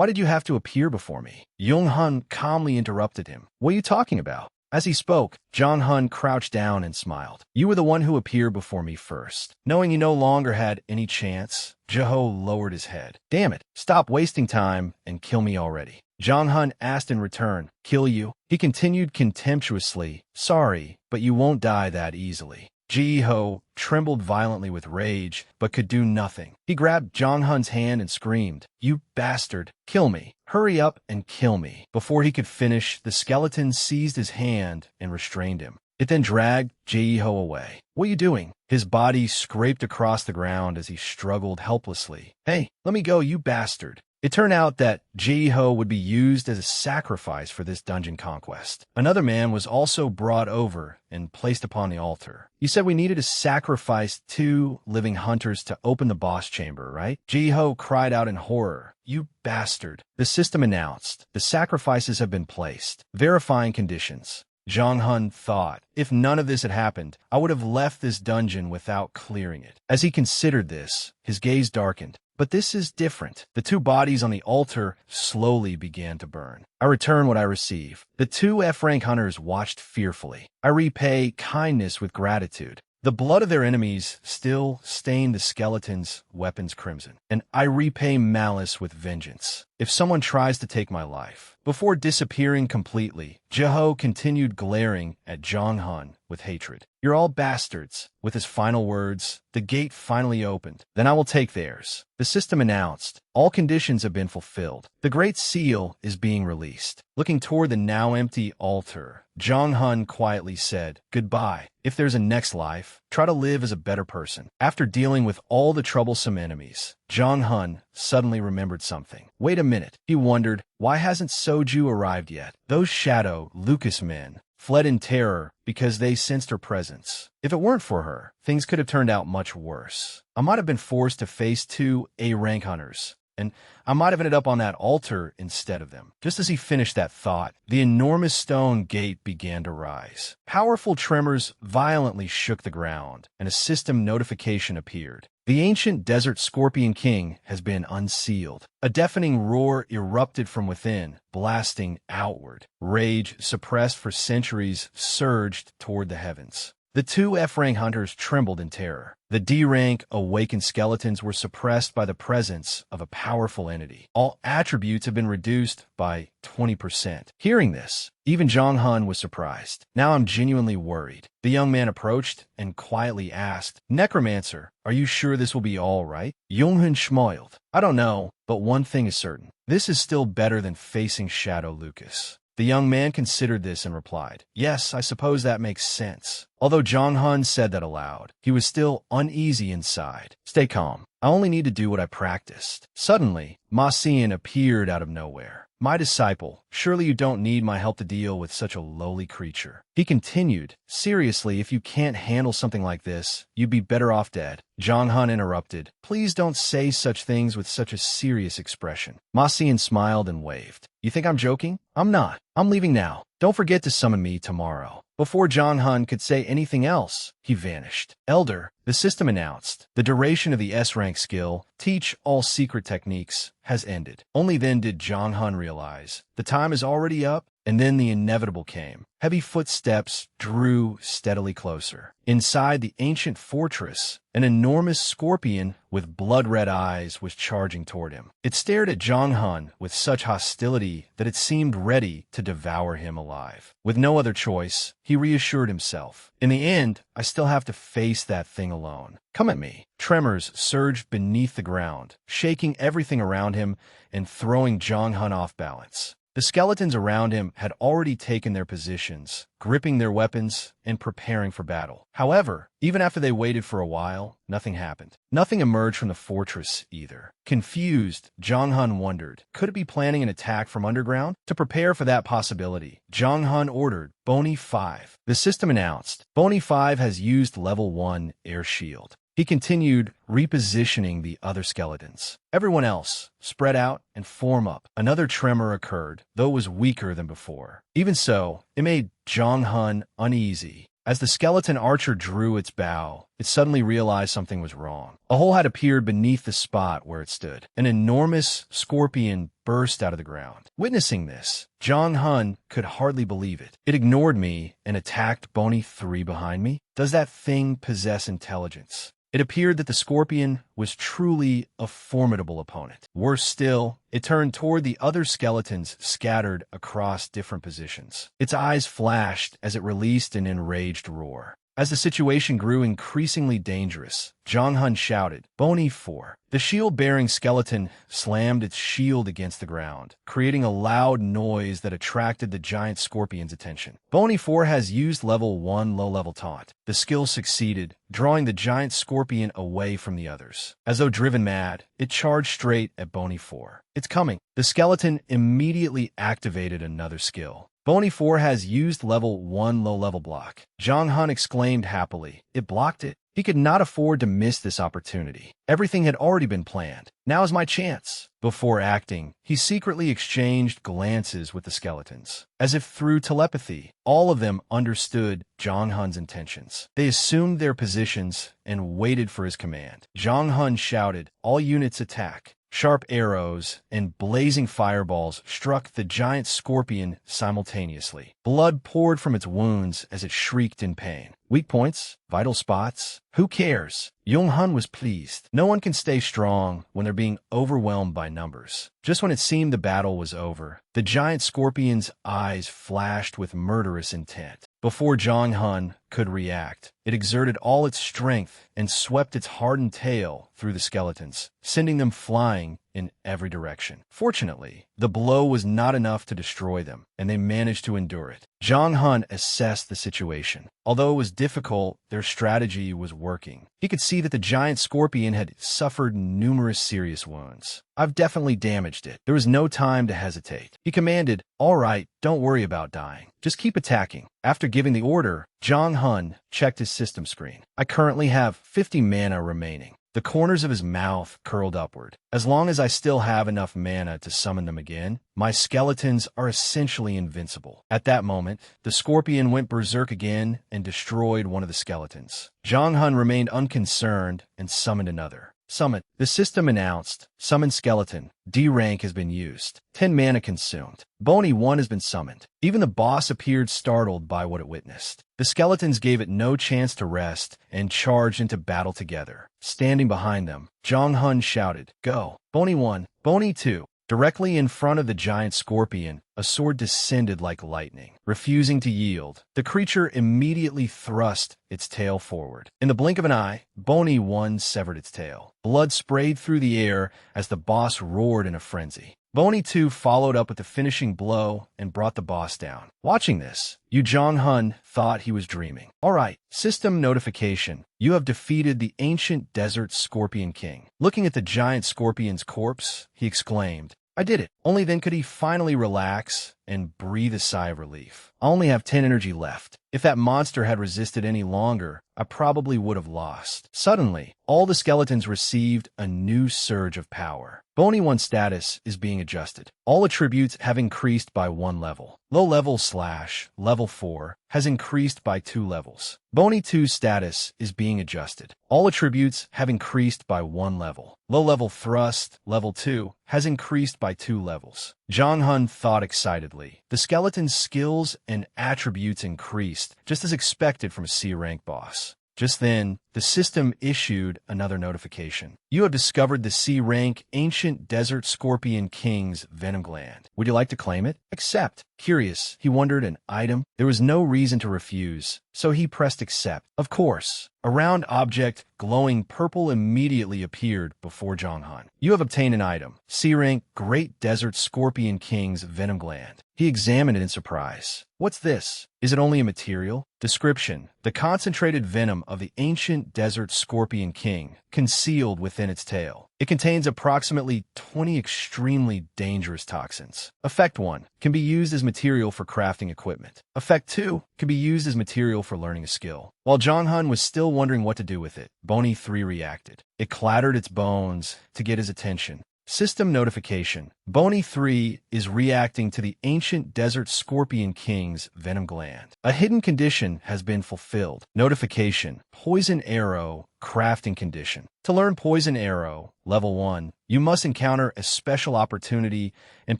did you have to appear before me? Jong-hun calmly interrupted him. What are you talking about? As he spoke, Jong-hun crouched down and smiled. You were the one who appeared before me first. Knowing he no longer had any chance, Jiho lowered his head. Damn it, stop wasting time and kill me already. Jong-hun asked in return, kill you? He continued contemptuously, sorry, but you won't die that easily. Jiho trembled violently with rage, but could do nothing. He grabbed Jong-hun's hand and screamed, you bastard, kill me. Hurry up and kill me. Before he could finish, the skeleton seized his hand and restrained him. It then dragged Jiho away. What are you doing? His body scraped across the ground as he struggled helplessly. Hey, let me go, you bastard. It turned out that Jiho would be used as a sacrifice for this dungeon conquest. Another man was also brought over and placed upon the altar. You said we needed to sacrifice 2 living hunters to open the boss chamber, right? Jiho cried out in horror. You bastard. The system announced, the sacrifices have been placed. Verifying conditions. Jong-hun thought, if none of this had happened, I would have left this dungeon without clearing it. As he considered this, his gaze darkened. But this is different. The 2 bodies on the altar slowly began to burn. I return what I receive. The 2 F-rank hunters watched fearfully. I repay kindness with gratitude. The blood of their enemies still stained the skeletons' weapons crimson, and I repay malice with vengeance if someone tries to take my life. Before disappearing completely, Jeho continued glaring at Zhang Hun with hatred. You're all bastards. With his final words, the gate finally opened. Then I will take theirs. The system announced. All conditions have been fulfilled. The Great Seal is being released. Looking toward the now empty altar, Zhang Hun quietly said, "Goodbye. If there's a next life, try to live as a better person." After dealing with all the troublesome enemies, Zhang Hun suddenly remembered something. Wait a minute, he wondered, why hasn't Soju arrived yet? Those Shadow Lucas men fled in terror because they sensed her presence. If it weren't for her, things could have turned out much worse. I might have been forced to face two A-rank hunters, and I might have ended up on that altar instead of them. Just as he finished that thought, the enormous stone gate began to rise. Powerful tremors violently shook the ground, and a system notification appeared. The ancient Desert Scorpion King has been unsealed. A deafening roar erupted from within, blasting outward. Rage, suppressed for centuries, surged toward the heavens. The two F-rank hunters trembled in terror. The D-rank awakened skeletons were suppressed by the presence of a powerful entity. All attributes have been reduced by 20%. Hearing this, even Zhang Hun was surprised. Now I'm genuinely worried. The young man approached and quietly asked, "Necromancer, are you sure this will be all right?" Yonghun smiled. "I don't know, but one thing is certain. This is still better than facing Shadow Lucas." The young man considered this and replied, "Yes, I suppose that makes sense." Although Zhang Hun said that aloud, he was still uneasy inside. "Stay calm. I only need to do what I practiced." Suddenly, Ma Xian appeared out of nowhere. "My disciple, surely you don't need my help to deal with such a lowly creature." He continued, "Seriously, if you can't handle something like this, you'd be better off dead." Zhang Hun interrupted, "Please don't say such things with such a serious expression." Ma Xian smiled and waved. "You think I'm joking? I'm not. I'm leaving now. Don't forget to summon me tomorrow." Before Zhang Hun could say anything else, he vanished. "Elder," the system announced, "the duration of the S-rank skill, Teach All Secret Techniques, has ended." Only then did Zhang Hun realize the time is already up, and then the inevitable came. Heavy footsteps drew steadily closer. Inside the ancient fortress, an enormous scorpion with blood-red eyes was charging toward him. It stared at Zhang Hun with such hostility that it seemed ready to devour him alive. With no other choice, he reassured himself, "In the end, I still have to face that thing alone. Come at me." Tremors surged beneath the ground, shaking everything around him and throwing Zhang Hun off balance. The skeletons around him had already taken their positions, gripping their weapons and preparing for battle. However, even after they waited for a while, nothing happened. Nothing emerged from the fortress either. Confused, Zhang Hun wondered, could it be planning an attack from underground? To prepare for that possibility, Zhang Hun ordered Bony 5. The system announced, Bony 5 has used level 1 air shield. He continued, repositioning the other skeletons. Everyone else, spread out and form up. Another tremor occurred, though it was weaker than before. Even so, it made Zhang Hun uneasy. As the skeleton archer drew its bow, it suddenly realized something was wrong. A hole had appeared beneath the spot where it stood. An enormous scorpion burst out of the ground. Witnessing this, Zhang Hun could hardly believe it. It ignored me and attacked Bony 3 behind me. Does that thing possess intelligence? It appeared that the scorpion was truly a formidable opponent. Worse still, it turned toward the other skeletons scattered across different positions. Its eyes flashed as it released an enraged roar. As the situation grew increasingly dangerous, Zhang Hun shouted, Bony 4. The shield-bearing skeleton slammed its shield against the ground, creating a loud noise that attracted the giant scorpion's attention. Bony 4 has used level 1 low-level taunt. The skill succeeded, drawing the giant scorpion away from the others. As though driven mad, it charged straight at Bony 4. It's coming. The skeleton immediately activated another skill. Bony 4 has used level 1 low-level block. Zhang Hun exclaimed happily. It blocked it. He could not afford to miss this opportunity. Everything had already been planned. Now is my chance. Before acting, he secretly exchanged glances with the skeletons. As if through telepathy, all of them understood Zhang Hun's intentions. They assumed their positions and waited for his command. Zhang Hun shouted, all units attack. Sharp arrows and blazing fireballs struck the giant scorpion simultaneously. Blood poured from its wounds as it shrieked in pain. Weak points? Vital spots? Who cares? Jong-hun was pleased. No one can stay strong when they're being overwhelmed by numbers. Just when it seemed the battle was over, the giant scorpion's eyes flashed with murderous intent. Before Jong-hun could react, it exerted all its strength and swept its hardened tail through the skeletons, sending them flying in every direction. Fortunately, the blow was not enough to destroy them, and they managed to endure it. Jong-hun assessed the situation. Although it was difficult, their strategy was working. He could see that the giant scorpion had suffered numerous serious wounds. "I've definitely damaged it." There was no time to hesitate. He commanded, "All right, don't worry about dying. Just keep attacking." After giving the order, Jong-hun checked his system screen. "I currently have 50 mana remaining." The corners of his mouth curled upward. "As long as I still have enough mana to summon them again, my skeletons are essentially invincible." At that moment, the scorpion went berserk again and destroyed one of the skeletons. Jong-hun remained unconcerned and summoned another. Summon. The system announced, "Summon skeleton. D rank has been used. 10 mana consumed. Bony 1 has been summoned." Even the boss appeared startled by what it witnessed. The skeletons gave it no chance to rest and charged into battle together. Standing behind them, Jong-hun shouted, "Go! Bony 1, Bony 2. Directly in front of the giant scorpion, a sword descended like lightning. Refusing to yield, the creature immediately thrust its tail forward. In the blink of an eye, Bony 1 severed its tail. Blood sprayed through the air as the boss roared in a frenzy. Bony 2 followed up with the finishing blow and brought the boss down. Watching this, Jong-hun thought he was dreaming. "All right, system notification. You have defeated the ancient desert scorpion king." Looking at the giant scorpion's corpse, he exclaimed, "I did it." Only then could he finally relax and breathe a sigh of relief. "I only have 10 energy left. If that monster had resisted any longer, I probably would have lost." Suddenly, all the skeletons received a new surge of power. Bony 1 status is being adjusted. All attributes have increased by 1 level. Low level / level 4 has increased by 2 levels. Bony 2 status is being adjusted. All attributes have increased by 1 level. Low level thrust, level 2, has increased by 2 levels. Jong-hun thought excitedly. The skeleton's skills and attributes increased, just as expected from a C-rank boss. Just then, the system issued another notification. "You have discovered the C-rank Ancient Desert Scorpion King's venom gland. Would you like to claim it?" "Accept." Curious, he wondered, an item? There was no reason to refuse, so he pressed accept. Of course. A round object glowing purple immediately appeared before Jong-hun. "You have obtained an item. C-rank Great Desert Scorpion King's venom gland." He examined it in surprise. "What's this? Is it only a material?" Description: the concentrated venom of the ancient desert scorpion king, concealed within its tail. It contains approximately 20 extremely dangerous toxins. Effect 1 can be used as material for crafting equipment. Effect 2 can be used as material for learning a skill. While Jong-hun was still wondering what to do with it, Bony 3 reacted. It clattered its bones to get his attention. System notification. Bony 3 is reacting to the ancient desert scorpion king's venom gland. A hidden condition has been fulfilled. Notification. Poison arrow crafting condition. To learn poison arrow, level 1, you must encounter a special opportunity and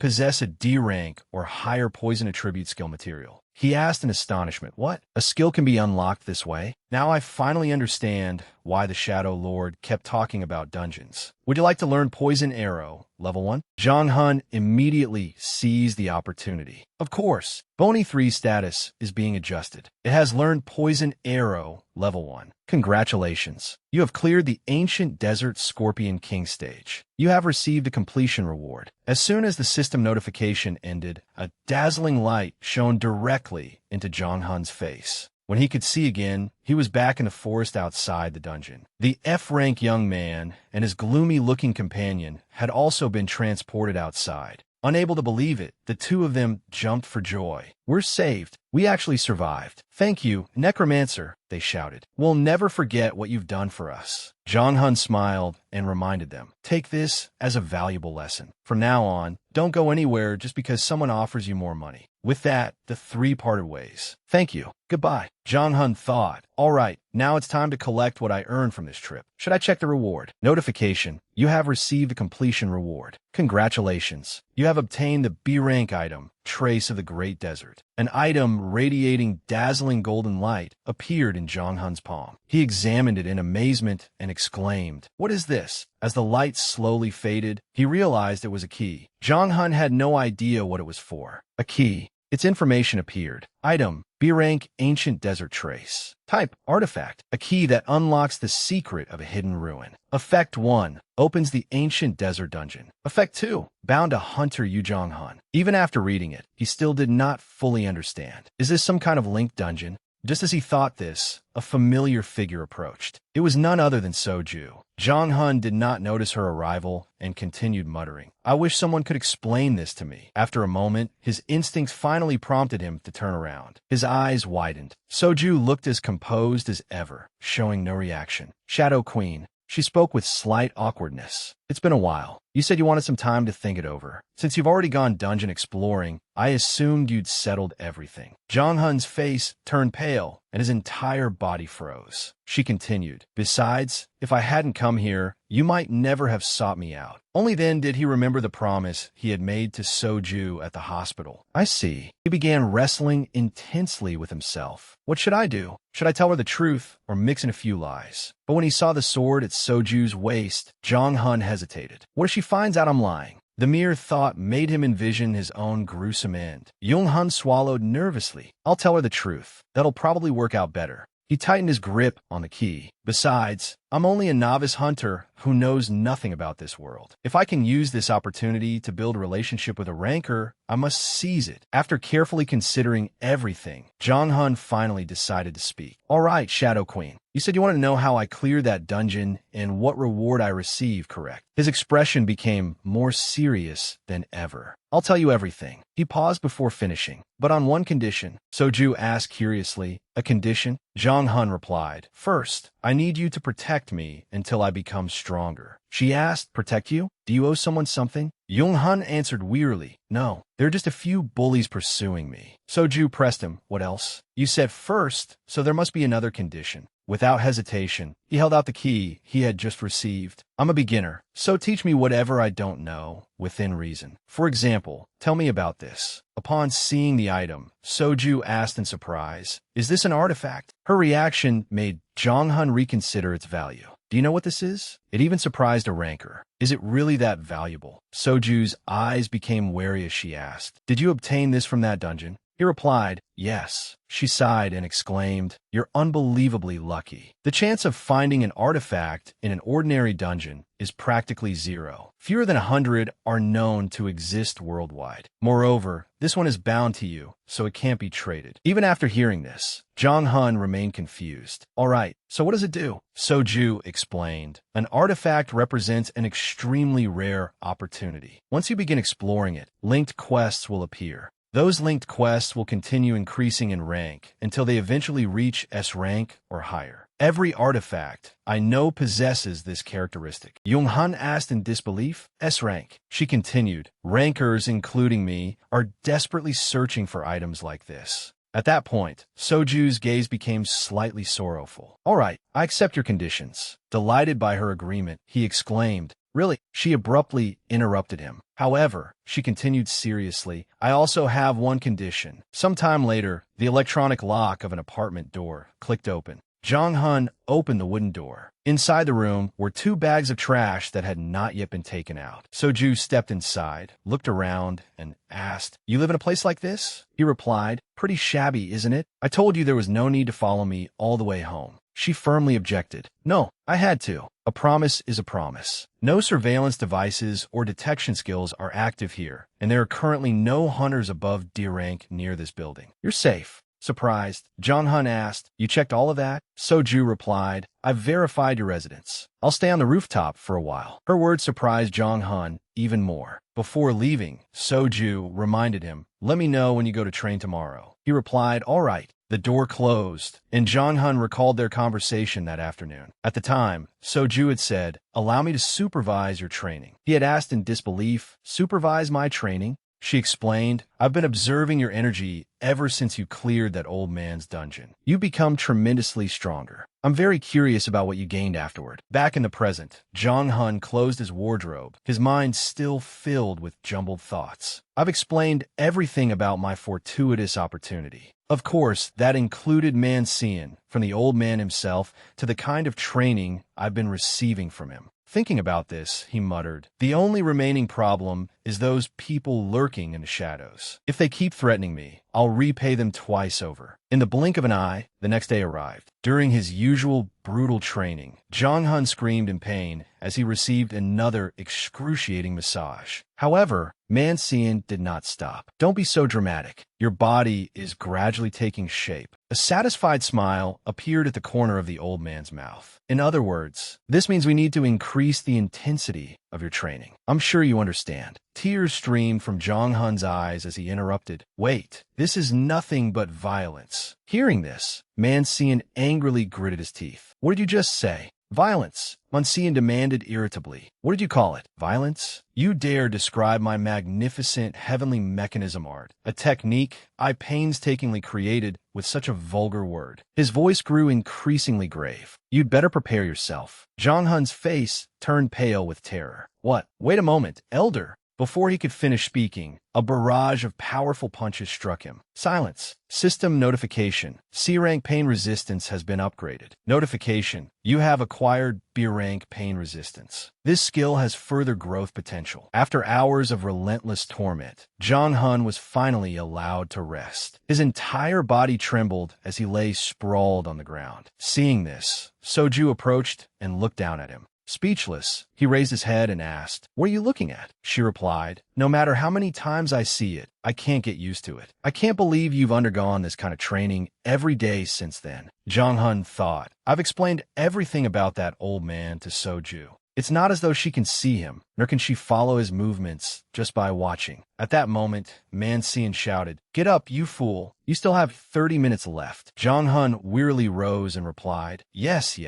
possess a D rank or higher poison attribute skill material. He asked in astonishment, "What? A skill can be unlocked this way?" Now I finally understand why the Shadow Lord kept talking about dungeons. "Would you like to learn Poison Arrow, level 1? Jong-hun immediately seized the opportunity. Of course, Bony 3 status is being adjusted. It has learned Poison Arrow, level 1. Congratulations. You have cleared the Ancient Desert Scorpion King stage. You have received a completion reward. As soon as the system notification ended, a dazzling light shone directly into Jong-hun's face. When he could see again, he was back in the forest outside the dungeon. The F-rank young man and his gloomy-looking companion had also been transported outside. Unable to believe it, the two of them jumped for joy. "We're saved. We actually survived. Thank you, Necromancer," they shouted. "We'll never forget what you've done for us." Jong-hun smiled and reminded them, "Take this as a valuable lesson. From now on, don't go anywhere just because someone offers you more money. With that, the three parted ways. Thank you. Goodbye. Jong Hun thought, all right, now it's time to collect what I earned from this trip. Should I check the reward? Notification. You have received a completion reward. Congratulations. You have obtained the B rank item, Trace of the Great Desert. An item radiating dazzling golden light appeared in Jong Hun's palm. He examined it in amazement and exclaimed, "What is this?" As the light slowly faded, he realized it was a key. Jong Hun had no idea what it was for. A key. Its information appeared. Item, B-rank Ancient Desert Trace. Type, Artifact, a key that unlocks the secret of a hidden ruin. Effect 1, opens the Ancient Desert Dungeon. Effect 2, bound to Hunter Yu Jong Hun. Even after reading it, he still did not fully understand. Is this some kind of linked dungeon? Just as he thought this, a familiar figure approached. It was none other than Soju. Jong Hun did not notice her arrival and continued muttering, "I wish someone could explain this to me." After a moment, his instincts finally prompted him to turn around. His eyes widened. Soju looked as composed as ever, showing no reaction. "Shadow Queen." She spoke with slight awkwardness. "It's been a while. You said you wanted some time to think it over. Since you've already gone dungeon exploring, I assumed you'd settled everything." Jong Hun's face turned pale, and his entire body froze. She continued, "Besides, if I hadn't come here, you might never have sought me out." Only then did he remember the promise he had made to Soju at the hospital. "I see." He began wrestling intensely with himself. What should I do? Should I tell her the truth or mix in a few lies? But when he saw the sword at Soju's waist, Jong Hun hesitated. What if she finds out I'm lying? The mere thought made him envision his own gruesome end. Jong Hun swallowed nervously. "I'll tell her the truth. That'll probably work out better." He tightened his grip on the key. "Besides, I'm only a novice hunter who knows nothing about this world. If I can use this opportunity to build a relationship with a ranker, I must seize it." After carefully considering everything, Jong Hun finally decided to speak. "All right, Shadow Queen. You said you wanted to know how I cleared that dungeon and what reward I received, correct?" His expression became more serious than ever. "I'll tell you everything." He paused before finishing. "But on one condition." Soju asked curiously. "A condition?" Jong Hun replied, "First, I need you to protect me until I become stronger." She asked, "Protect you? Do you owe someone something?" Jong Hun answered wearily, "No, there are just a few bullies pursuing me." Soju pressed him, "What else?" "You said first, so there must be another condition." Without hesitation, he held out the key he had just received. "I'm a beginner, so teach me whatever I don't know, within reason. For example, tell me about this." Upon seeing the item, Soju asked in surprise, "Is this an artifact?" Her reaction made Jong Hun reconsider its value. "Do you know what this is?" It even surprised a ranker. "Is it really that valuable?" Soju's eyes became wary as she asked, "Did you obtain this from that dungeon?" He replied, "Yes." She sighed and exclaimed, "You're unbelievably lucky. The chance of finding an artifact in an ordinary dungeon is practically zero. Fewer than 100 are known to exist worldwide. Moreover, this one is bound to you, so it can't be traded." Even after hearing this, Jong Hun remained confused. "All right, so what does it do?" Soju explained, "An artifact represents an extremely rare opportunity. Once you begin exploring it, linked quests will appear. Those linked quests will continue increasing in rank until they eventually reach S rank or higher. Every artifact I know possesses this characteristic." Jong Hun asked in disbelief. "S rank." She continued, "Rankers, including me, are desperately searching for items like this." At that point, Soju's gaze became slightly sorrowful. "All right, I accept your conditions." Delighted by her agreement, he exclaimed, "Really?" She abruptly interrupted him. "However," she continued seriously, "I also have one condition." Sometime later, the electronic lock of an apartment door clicked open. Jong Hun opened the wooden door. Inside the room were 2 bags of trash that had not yet been taken out. Soju stepped inside, looked around, and asked, "You live in a place like this?" He replied, "Pretty shabby, isn't it? I told you there was no need to follow me all the way home." She firmly objected. "No, I had to. A promise is a promise. No surveillance devices or detection skills are active here, and there are currently no hunters above D rank near this building. You're safe." Surprised, Jong Hun asked, "You checked all of that?" Soju replied, "I've verified your residence. I'll stay on the rooftop for a while." Her words surprised Jong Hun even more. Before leaving, Soju reminded him, "Let me know when you go to train tomorrow." He replied, "All right." The door closed, and Jong Hun recalled their conversation that afternoon. At the time, Soju had said, "Allow me to supervise your training." He had asked in disbelief, "Supervise my training?" she explained. I've been observing your energy ever since you cleared that old man's dungeon. You've become tremendously stronger. I'm very curious about what you gained afterward. Back in the present, Jong-hun closed his wardrobe, his mind still filled with jumbled thoughts. I've explained everything about my fortuitous opportunity. Of course, that included Manhwa, from the old man himself to the kind of training I've been receiving from him. Thinking about this, he muttered, the only remaining problem is those people lurking in the shadows. If they keep threatening me, I'll repay them twice over. In the blink of an eye, the next day arrived. During his usual brutal training, Jong-hun screamed in pain as he received another excruciating massage. However, Manhwa did not stop. Don't be so dramatic. Your body is gradually taking shape. A satisfied smile appeared at the corner of the old man's mouth. In other words, this means we need to increase the intensity of your training. I'm sure you understand. Tears streamed from Jong-hun's eyes as he interrupted. Wait, this is nothing but violence. Hearing this, Manhwa angrily gritted his teeth. What did you just say? Violence, Manhwa demanded irritably. What did you call it? Violence? You dare describe my magnificent heavenly mechanism art, a technique I painstakingly created, with such a vulgar word. His voice grew increasingly grave. You'd better prepare yourself. Jong-hun's face turned pale with terror. What? Wait a moment, elder. Before he could finish speaking, a barrage of powerful punches struck him. Silence. System notification. C-rank pain resistance has been upgraded. Notification. You have acquired B-rank pain resistance. This skill has further growth potential. After hours of relentless torment, Jong-hun was finally allowed to rest. His entire body trembled as he lay sprawled on the ground. Seeing this, Soju approached and looked down at him. Speechless, he raised his head and asked, "What are you looking at?" She replied, "No matter how many times I see it, I can't get used to it. I can't believe you've undergone this kind of training every day since then." Jong-hun thought, I've explained everything about that old man to Soju. It's not as though she can see him, nor can she follow his movements just by watching. At that moment, Manhwa shouted, "Get up, you fool. You still have 30 minutes left." Jong-hun wearily rose and replied, Yes.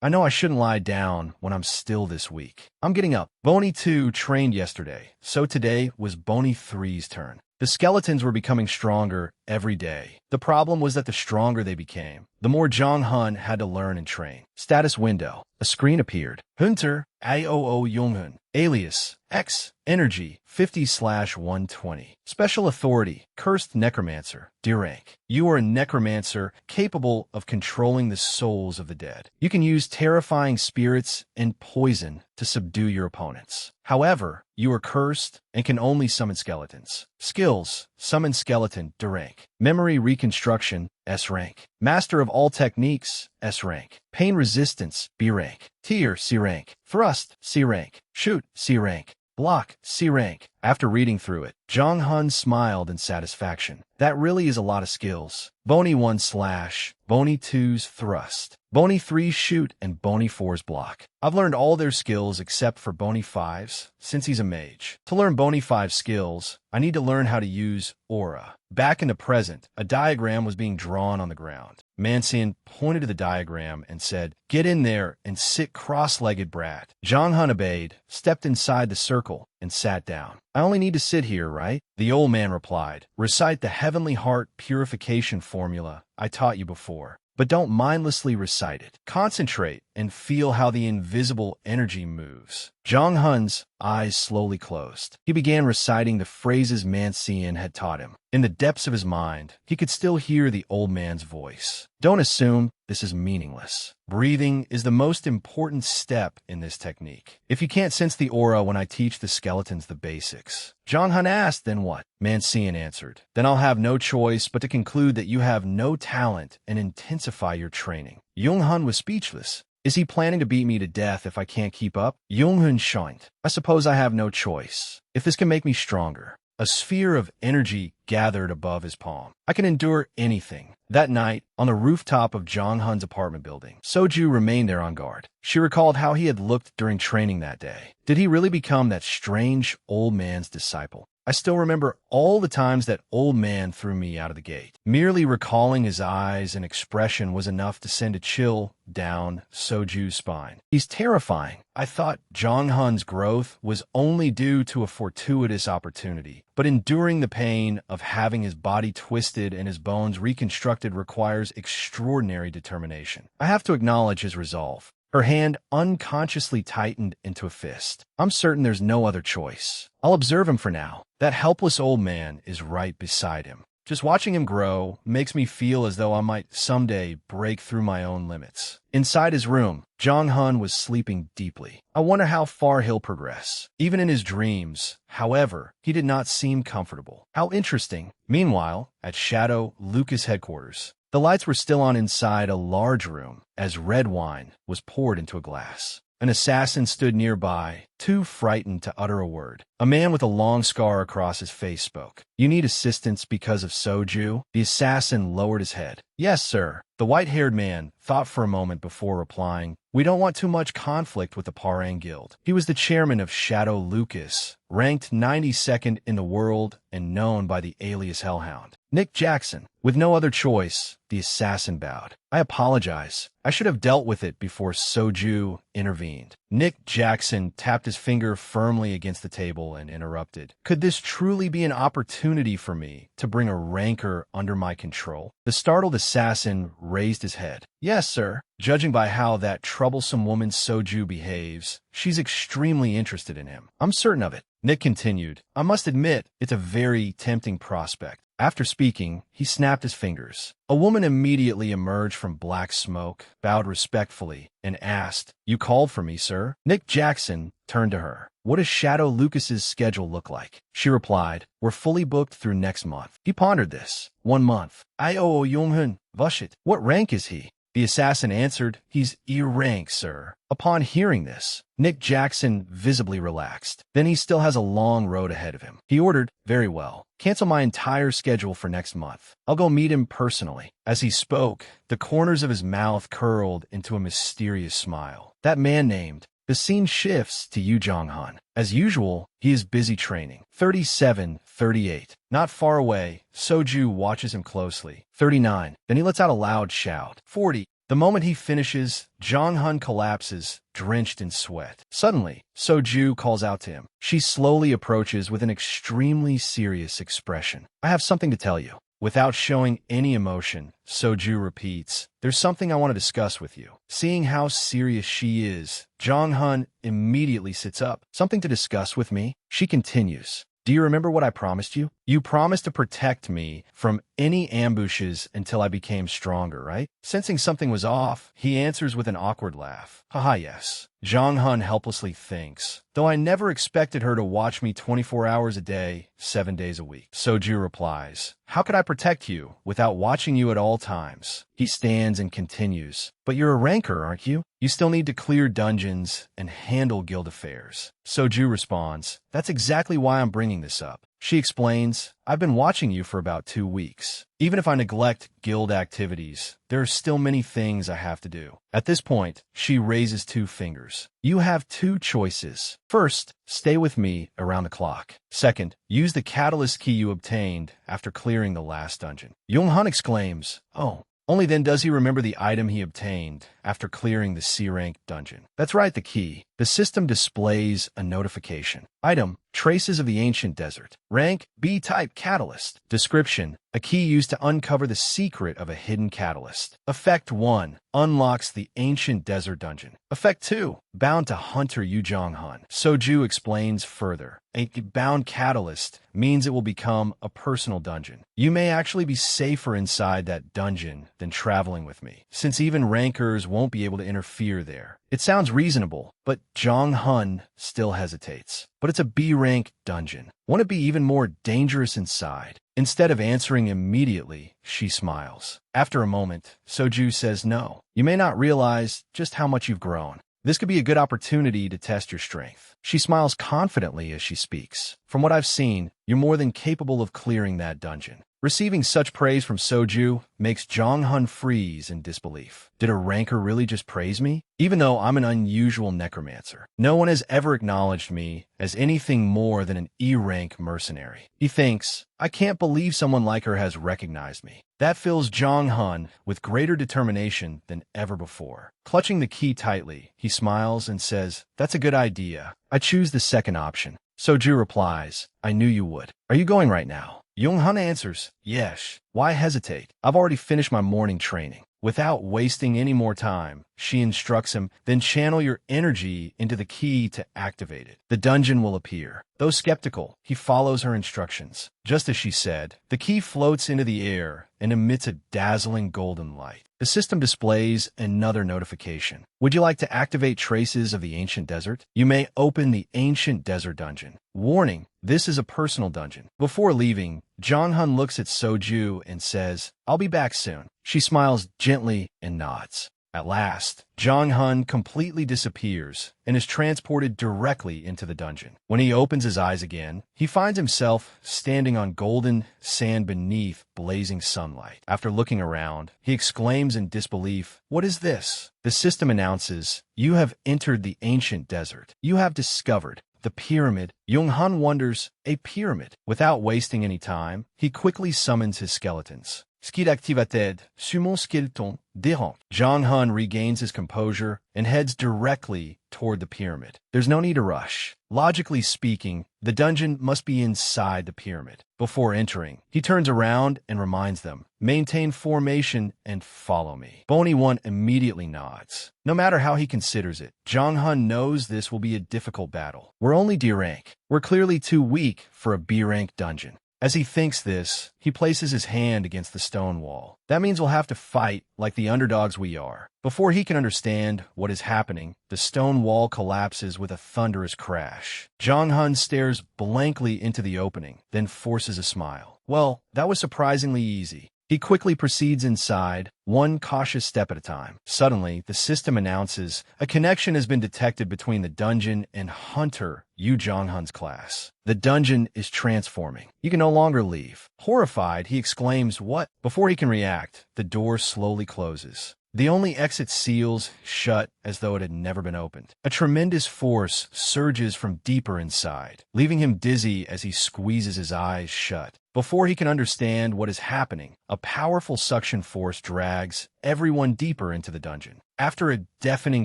I know I shouldn't lie down when I'm still this weak. I'm getting up. Bony 2 trained yesterday, so today was Bony 3's turn. The skeletons were becoming stronger every day. The problem was that the stronger they became, the more Jong-hun had to learn and train. Status window. A screen appeared. Hunter, Aoo Yonghun. Alias, X, Energy, 50/120. Special Authority, Cursed Necromancer, D rank. You are a necromancer capable of controlling the souls of the dead. You can use terrifying spirits and poison to subdue your opponents. However, you are cursed and can only summon skeletons. Skills, Summon Skeleton, D rank. Memory Reconstruction, S rank. Master of all techniques, S rank. Pain Resistance, B rank. Tier, C rank. Thrust, C rank. Shoot, C rank. Block, C rank. After reading through it, Jong-hun smiled in satisfaction. That really is a lot of skills. Bony 1 slash, Bony 2's thrust, Bony 3's shoot, and Bony 4's block. I've learned all their skills except for Bony 5's, since he's a mage. To learn Bony 5's skills, I need to learn how to use Aura. Back in the present, a diagram was being drawn on the ground. Manhwa pointed to the diagram and said, "Get in there and sit cross-legged, brat." Jong-hun obeyed, stepped inside the circle, and sat down. "I only need to sit here, right?" The old man replied, "Recite the Heavenly Heart Purification Formula I taught you before, but don't mindlessly recite it. Concentrate and feel how the invisible energy moves." Jong-hun's eyes slowly closed. He began reciting the phrases Manhwa had taught him. In the depths of his mind, he could still hear the old man's voice. Don't assume this is meaningless. Breathing is the most important step in this technique. If you can't sense the aura when I teach the skeletons the basics. Jong-hun asked, "Then what?" Manhwa answered, "Then I'll have no choice but to conclude that you have no talent and intensify your training." Jong-hun was speechless. Is he planning to beat me to death if I can't keep up? Jong-hun shined. I suppose I have no choice. If this can make me stronger. A sphere of energy gathered above his palm. I can endure anything. That night, on the rooftop of Jong-hun's apartment building, Soju remained there on guard. She recalled how he had looked during training that day. Did he really become that strange old man's disciple? I still remember all the times that old man threw me out of the gate. Merely recalling his eyes and expression was enough to send a chill down Soju's spine. He's terrifying. I thought Jong-hun's growth was only due to a fortuitous opportunity, but enduring the pain of having his body twisted and his bones reconstructed requires extraordinary determination. I have to acknowledge his resolve. Her hand unconsciously tightened into a fist. I'm certain there's no other choice. I'll observe him for now. That helpless old man is right beside him. Just watching him grow makes me feel as though I might someday break through my own limits. Inside his room, Jong-hun was sleeping deeply. I wonder how far he'll progress. Even in his dreams, however, he did not seem comfortable. How interesting. Meanwhile, at Shadow Lucas headquarters, the lights were still on inside a large room as red wine was poured into a glass. An assassin stood nearby, too frightened to utter a word. A man with a long scar across his face spoke. "You need assistance because of Soju?" The assassin lowered his head. "Yes, sir." The white-haired man thought for a moment before replying, "We don't want too much conflict with the Parang Guild." He was the chairman of Shadow Lucas, ranked 92nd in the world and known by the alias Hellhound. Nick Jackson. With no other choice, the assassin bowed. "I apologize. I should have dealt with it before Soju intervened." Nick Jackson tapped his finger firmly against the table and interrupted. "Could this truly be an opportunity for me to bring a rancor under my control?" The startled assassin raised his head. "Yes, sir. Judging by how that troublesome woman Soju behaves, she's extremely interested in him. I'm certain of it." Nick continued, "I must admit, it's a very tempting prospect." After speaking, he snapped his fingers. A woman immediately emerged from black smoke, bowed respectfully, and asked, "You called for me, sir?" Nick Jackson turned to her. "What does Shadow Lucas's schedule look like?" She replied, "We're fully booked through next month." He pondered this. 1 month. Io Yonghun, Vushit. What rank is he? The assassin answered, "He's E rank, sir." Upon hearing this, Nick Jackson visibly relaxed. Then he still has a long road ahead of him. He ordered, "Very well. Cancel my entire schedule for next month. I'll go meet him personally." As he spoke, the corners of his mouth curled into a mysterious smile. That man named. The scene shifts to Yu Jong-hun. As usual, he is busy training. 37, 38. Not far away, Soju watches him closely. 39. Then he lets out a loud shout. 40. The moment he finishes, Jong-hun collapses, drenched in sweat. Suddenly, Soju calls out to him. She slowly approaches with an extremely serious expression. "I have something to tell you." Without showing any emotion, Soju repeats, "There's something I want to discuss with you." Seeing how serious she is, Jong-hun immediately sits up. "Something to discuss with me?" She continues, "Do you remember what I promised you? You promised to protect me from any ambushes until I became stronger, right?" Sensing something was off, he answers with an awkward laugh. "Haha, yes." Jong-hun helplessly thinks, "Though I never expected her to watch me 24 hours a day, 7 days a week." Soju replies, "How could I protect you without watching you at all times?" He stands and continues, "But you're a rancor, aren't you? You still need to clear dungeons and handle guild affairs." Soju responds, "That's exactly why I'm bringing this up." She explains, "I've been watching you for about 2 weeks. Even if I neglect guild activities, there are still many things I have to do." At this point, she raises 2 fingers. "You have 2 choices. First, stay with me around the clock. Second, use the catalyst key you obtained after clearing the last dungeon." Jong-hun exclaims, "Oh." Only then does he remember the item he obtained after clearing the C-rank dungeon. That's right, the key. The system displays a notification. Item, Traces of the Ancient Desert. Rank, B-type catalyst. Description, a key used to uncover the secret of a hidden catalyst. Effect 1, unlocks the Ancient Desert dungeon. Effect 2, bound to Hunter Yu Jong-hun. Soju explains further. A bound catalyst means it will become a personal dungeon. You may actually be safer inside that dungeon than traveling with me, since even rankers won't be able to interfere there. It sounds reasonable, but Jong-hun still hesitates. But it's a B-rank dungeon. Won't it be even more dangerous inside? Instead of answering immediately, she smiles. After a moment, Soju says no. You may not realize just how much you've grown. This could be a good opportunity to test your strength. She smiles confidently as she speaks. From what I've seen, you're more than capable of clearing that dungeon. Receiving such praise from Soju makes Jong-hun freeze in disbelief. Did a ranker really just praise me? Even though I'm an unusual necromancer, no one has ever acknowledged me as anything more than an E-rank mercenary. He thinks, I can't believe someone like her has recognized me. That fills Jong-hun with greater determination than ever before. Clutching the key tightly, he smiles and says, that's a good idea. I choose the second option. Soju replies, I knew you would. Are you going right now? Jong-hun answers, yes. Why hesitate? I've already finished my morning training. Without wasting any more time, she instructs him, then channel your energy into the key to activate it. The dungeon will appear. Though skeptical, he follows her instructions. Just as she said, the key floats into the air and emits a dazzling golden light. The system displays another notification. Would you like to activate traces of the ancient desert? You may open the ancient desert dungeon. Warning, this is a personal dungeon. Before leaving, Jong-hun looks at Soju and says, I'll be back soon. She smiles gently and nods. At last, Jong-hun completely disappears and is transported directly into the dungeon. When he opens his eyes again, he finds himself standing on golden sand beneath blazing sunlight. After looking around, he exclaims in disbelief, what is this? The system announces, you have entered the ancient desert. You have discovered the pyramid. Jong-hun wonders, a pyramid? Without wasting any time, he quickly summons his skeletons. Skill activated, summon skeleton dérange. Jong-hun regains his composure and heads directly toward the pyramid. There's no need to rush. Logically speaking, the dungeon must be inside the pyramid. Before entering, he turns around and reminds them, maintain formation and follow me. Bony One immediately nods. No matter how he considers it, Jong-hun knows this will be a difficult battle. We're only D rank. We're clearly too weak for a B rank dungeon. As he thinks this, he places his hand against the stone wall. That means we'll have to fight like the underdogs we are. Before he can understand what is happening, the stone wall collapses with a thunderous crash. Jong-hun stares blankly into the opening, then forces a smile. Well, that was surprisingly easy. He quickly proceeds inside, one cautious step at a time. Suddenly, the system announces a connection has been detected between the dungeon and Hunter, Yu Jong-hun's class. The dungeon is transforming. You can no longer leave. Horrified, he exclaims, what? Before he can react, the door slowly closes. The only exit seals shut as though it had never been opened. A tremendous force surges from deeper inside, leaving him dizzy as he squeezes his eyes shut. Before he can understand what is happening, a powerful suction force drags everyone deeper into the dungeon. After a deafening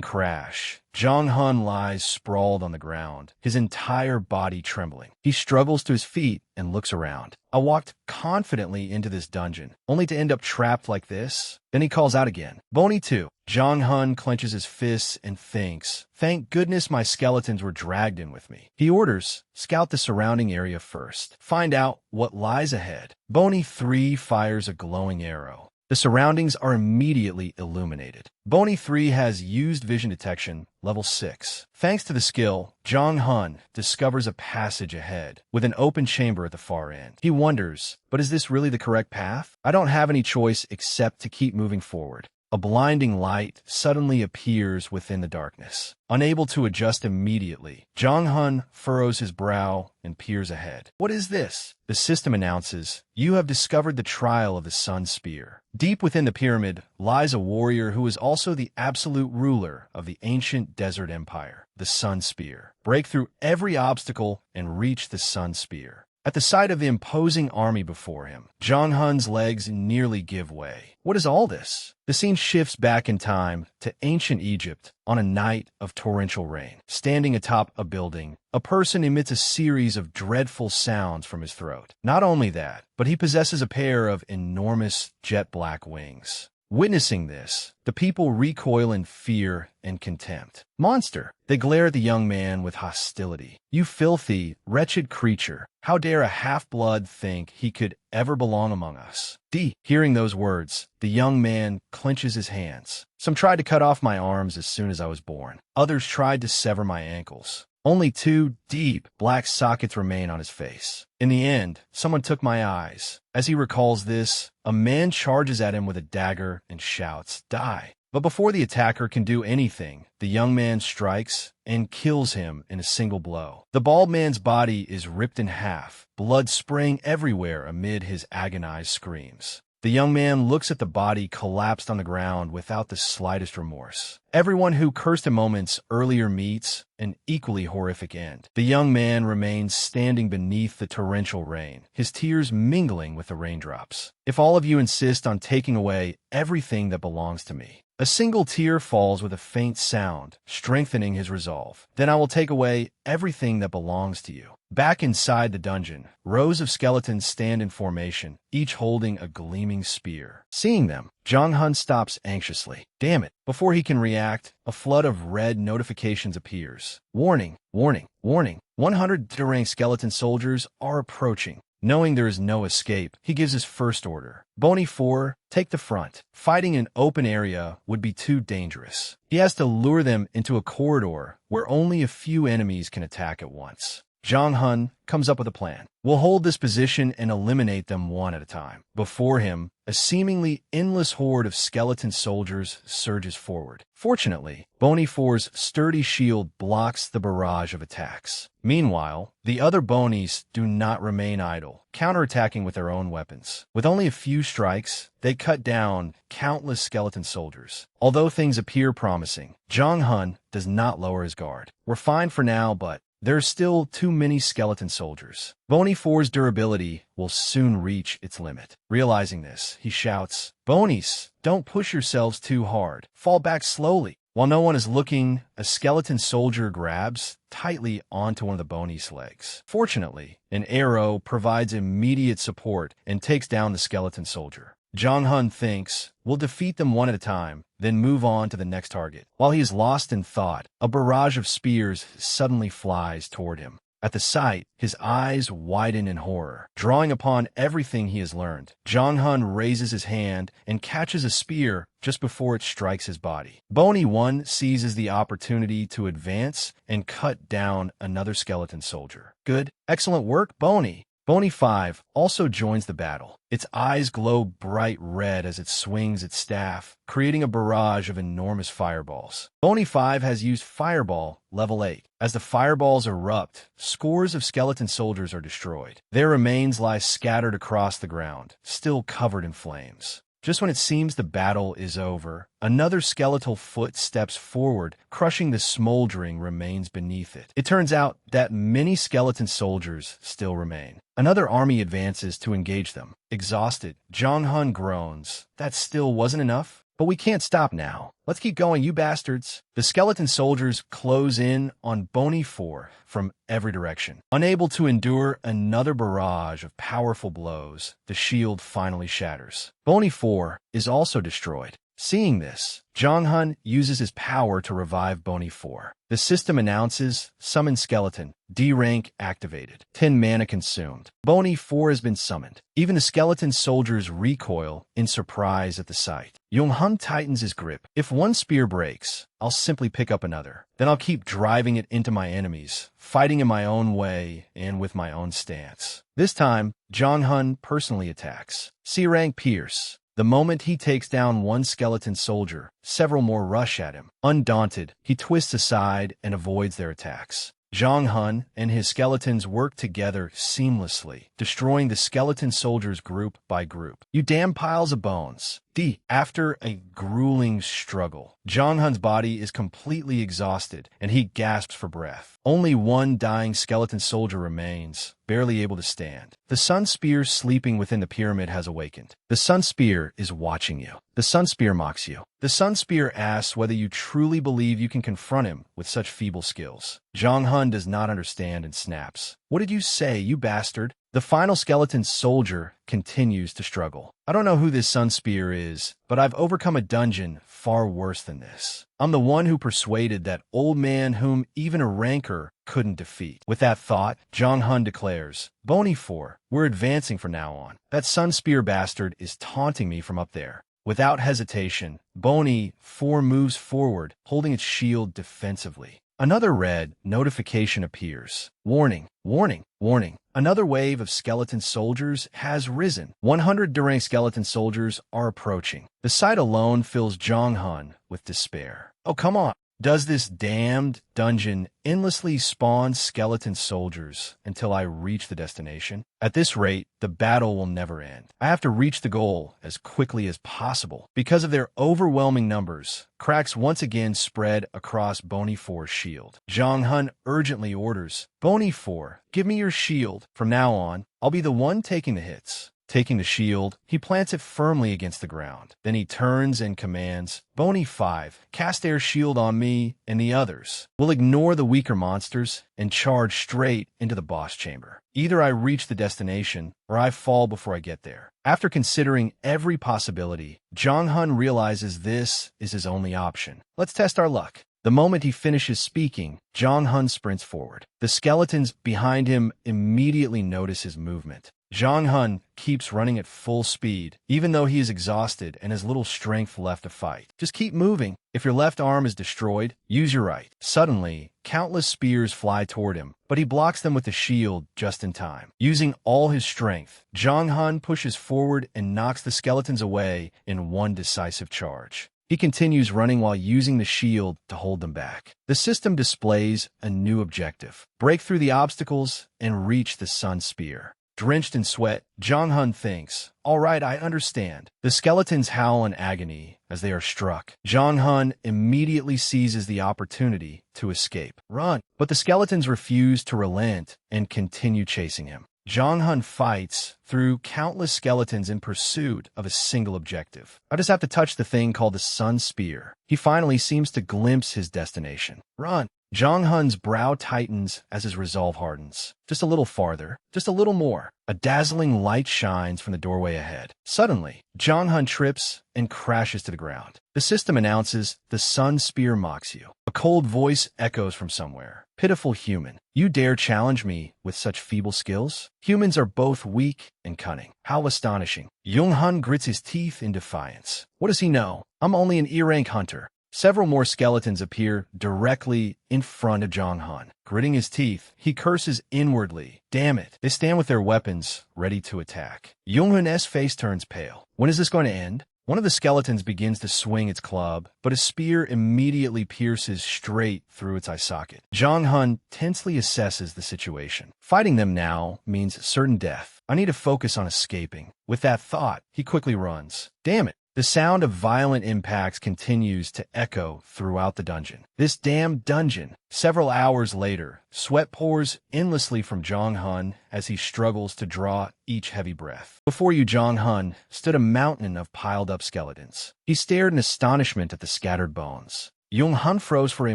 crash, Jong-hun lies sprawled on the ground, his entire body trembling. He struggles to his feet and looks around. I walked confidently into this dungeon, only to end up trapped like this. Then he calls out again. Bony 2. Jong-hun clenches his fists and thinks, thank goodness my skeletons were dragged in with me. He orders, scout the surrounding area first. Find out what lies ahead. Bony 3 fires a glowing arrow. The surroundings are immediately illuminated. Bony 3 has used vision detection, level 6. Thanks to the skill, Jong-hun discovers a passage ahead, with an open chamber at the far end. He wonders, but is this really the correct path? I don't have any choice except to keep moving forward. A blinding light suddenly appears within the darkness. Unable to adjust immediately, Jong-hun furrows his brow and peers ahead. What is this? The system announces, you have discovered the trial of the Sun Spear. Deep within the pyramid lies a warrior who is also the absolute ruler of the ancient desert empire, the Sun Spear. Break through every obstacle and reach the Sun Spear. At the sight of the imposing army before him, Jong-hun's legs nearly give way. What is all this? The scene shifts back in time to ancient Egypt on a night of torrential rain. Standing atop a building, a person emits a series of dreadful sounds from his throat. Not only that, but he possesses a pair of enormous jet-black wings. Witnessing this, the people recoil in fear and contempt. Monster! They glare at the young man with hostility. You filthy, wretched creature! How dare a half-blood think he could ever belong among us? Hearing those words, the young man clenches his hands. Some tried to cut off my arms as soon as I was born. Others tried to sever my ankles. Only 2 deep, black sockets remain on his face. In the end, someone took my eyes. As he recalls this, a man charges at him with a dagger and shouts, die. But before the attacker can do anything, the young man strikes and kills him in a single blow. The bald man's body is ripped in half, blood spraying everywhere amid his agonized screams. The young man looks at the body collapsed on the ground without the slightest remorse. Everyone who cursed him moments earlier meets an equally horrific end. The young man remains standing beneath the torrential rain, his tears mingling with the raindrops. If all of you insist on taking away everything that belongs to me, a single tear falls with a faint sound, strengthening his resolve. Then I will take away everything that belongs to you. Back inside the dungeon, rows of skeletons stand in formation, each holding a gleaming spear. Seeing them, Jong-hun stops anxiously. Damn it! Before he can react, a flood of red notifications appears. Warning, warning, warning. 100 Durang skeleton soldiers are approaching. Knowing there is no escape, he gives his first order. Bony 4, take the front. Fighting in open area would be too dangerous. He has to lure them into a corridor where only a few enemies can attack at once. Jong-hun comes up with a plan. We'll hold this position and eliminate them one at a time. Before him, a seemingly endless horde of skeleton soldiers surges forward. Fortunately, Bony 4's sturdy shield blocks the barrage of attacks. Meanwhile, the other Bonies do not remain idle, counterattacking with their own weapons. With only a few strikes, they cut down countless skeleton soldiers. Although things appear promising, Jong-hun does not lower his guard. We're fine for now, but there are still too many skeleton soldiers. Bony 4's durability will soon reach its limit. Realizing this, he shouts, "Bonies, don't push yourselves too hard. Fall back slowly." While no one is looking, a skeleton soldier grabs tightly onto one of the Bonies' legs. Fortunately, an arrow provides immediate support and takes down the skeleton soldier. Jong-hun thinks, we'll defeat them one at a time, then move on to the next target. While he is lost in thought, a barrage of spears suddenly flies toward him. At the sight, his eyes widen in horror. Drawing upon everything he has learned, Jong-hun raises his hand and catches a spear just before it strikes his body. Bony 1 seizes the opportunity to advance and cut down another skeleton soldier. Good, excellent work, Bony. Bony 5 also joins the battle. Its eyes glow bright red as it swings its staff, creating a barrage of enormous fireballs. Bony 5 has used Fireball level 8. As the fireballs erupt, scores of skeleton soldiers are destroyed. Their remains lie scattered across the ground, still covered in flames. Just when it seems the battle is over, another skeletal foot steps forward, crushing the smoldering remains beneath it. It turns out that many skeleton soldiers still remain. Another army advances to engage them. Exhausted, Jong-hun groans. That still wasn't enough? But we can't stop now. Let's keep going, you bastards. The skeleton soldiers close in on Bony 4 from every direction. Unable to endure another barrage of powerful blows, the shield finally shatters. Bony 4 is also destroyed. Seeing this, Jong-hun uses his power to revive Bony 4. The system announces, Summon Skeleton, D rank activated, 10 mana consumed. Bony 4 has been summoned. Even the skeleton soldiers recoil in surprise at the sight. Jong-hun tightens his grip. If one spear breaks, I'll simply pick up another. Then I'll keep driving it into my enemies, fighting in my own way and with my own stance. This time, Jong-hun personally attacks. C rank Pierce. The moment he takes down one skeleton soldier, several more rush at him. Undaunted, he twists aside and avoids their attacks. Jong-hun and his skeletons work together seamlessly, destroying the skeleton soldiers group by group. You damn piles of bones. D. After a grueling struggle, Jong-hun's body is completely exhausted, and he gasps for breath. Only one dying skeleton soldier remains, barely able to stand. The Sun Spear sleeping within the pyramid has awakened. The Sun Spear is watching you. The Sun Spear mocks you. The Sun Spear asks whether you truly believe you can confront him with such feeble skills. Jong-hun does not understand and snaps. What did you say, you bastard? The final skeleton soldier continues to struggle. I don't know who this Sun Spear is, but I've overcome a dungeon far worse than this. I'm the one who persuaded that old man whom even a rancor couldn't defeat. With that thought, Jong-hun declares, Bony 4, we're advancing from now on. That Sun Spear bastard is taunting me from up there. Without hesitation, Bony 4 moves forward, holding its shield defensively. Another red notification appears. Warning, warning, warning. Another wave of skeleton soldiers has risen. 100 Durang skeleton soldiers are approaching. The sight alone fills Jong-hun with despair. Oh, come on. Does this damned dungeon endlessly spawn skeleton soldiers until I reach the destination? At this rate, the battle will never end. I have to reach the goal as quickly as possible. Because of their overwhelming numbers, cracks once again spread across Bony 4's shield. Jong-hun urgently orders, Bony 4, give me your shield. From now on, I'll be the one taking the hits. Taking the shield, he plants it firmly against the ground. Then he turns and commands, Bony 5, cast air shield on me and the others. We'll ignore the weaker monsters and charge straight into the boss chamber. Either I reach the destination or I fall before I get there. After considering every possibility, Jong-hun realizes this is his only option. Let's test our luck. The moment he finishes speaking, Jong-hun sprints forward. The skeletons behind him immediately notice his movement. Jong-hun keeps running at full speed, even though he is exhausted and has little strength left to fight. Just keep moving. If your left arm is destroyed, use your right. Suddenly, countless spears fly toward him, but he blocks them with the shield just in time. Using all his strength, Jong-hun pushes forward and knocks the skeletons away in one decisive charge. He continues running while using the shield to hold them back. The system displays a new objective: break through the obstacles and reach the sun spear. Drenched in sweat, Jong-hun thinks, all right, I understand. The skeletons howl in agony as they are struck. Jong-hun immediately seizes the opportunity to escape. Run! But the skeletons refuse to relent and continue chasing him. Jong-hun fights through countless skeletons in pursuit of a single objective. I just have to touch the thing called the sun spear. He finally seems to glimpse his destination. Run! Jong-hun's brow tightens as his resolve hardens. Just a little farther, just a little more. A dazzling light shines from the doorway ahead. Suddenly, Jong-hun trips and crashes to the ground. The system announces, the sun spear mocks you. A cold voice echoes from somewhere. Pitiful human, you dare challenge me with such feeble skills? Humans are both weak and cunning. How astonishing. Jong-hun grits his teeth in defiance. What does he know? I'm only an E-rank hunter. Several more skeletons appear directly in front of Jong-hun. Gritting his teeth, he curses inwardly. Damn it. They stand with their weapons, ready to attack. Jong-hun's face turns pale. When is this going to end? One of the skeletons begins to swing its club, but a spear immediately pierces straight through its eye socket. Jong-hun tensely assesses the situation. Fighting them now means certain death. I need to focus on escaping. With that thought, he quickly runs. Damn it. The sound of violent impacts continues to echo throughout the dungeon. This damn dungeon! Several hours later, sweat pours endlessly from Jong-hun as he struggles to draw each heavy breath. Before you, Jong-hun, stood a mountain of piled-up skeletons. He stared in astonishment at the scattered bones. Jong-hun froze for a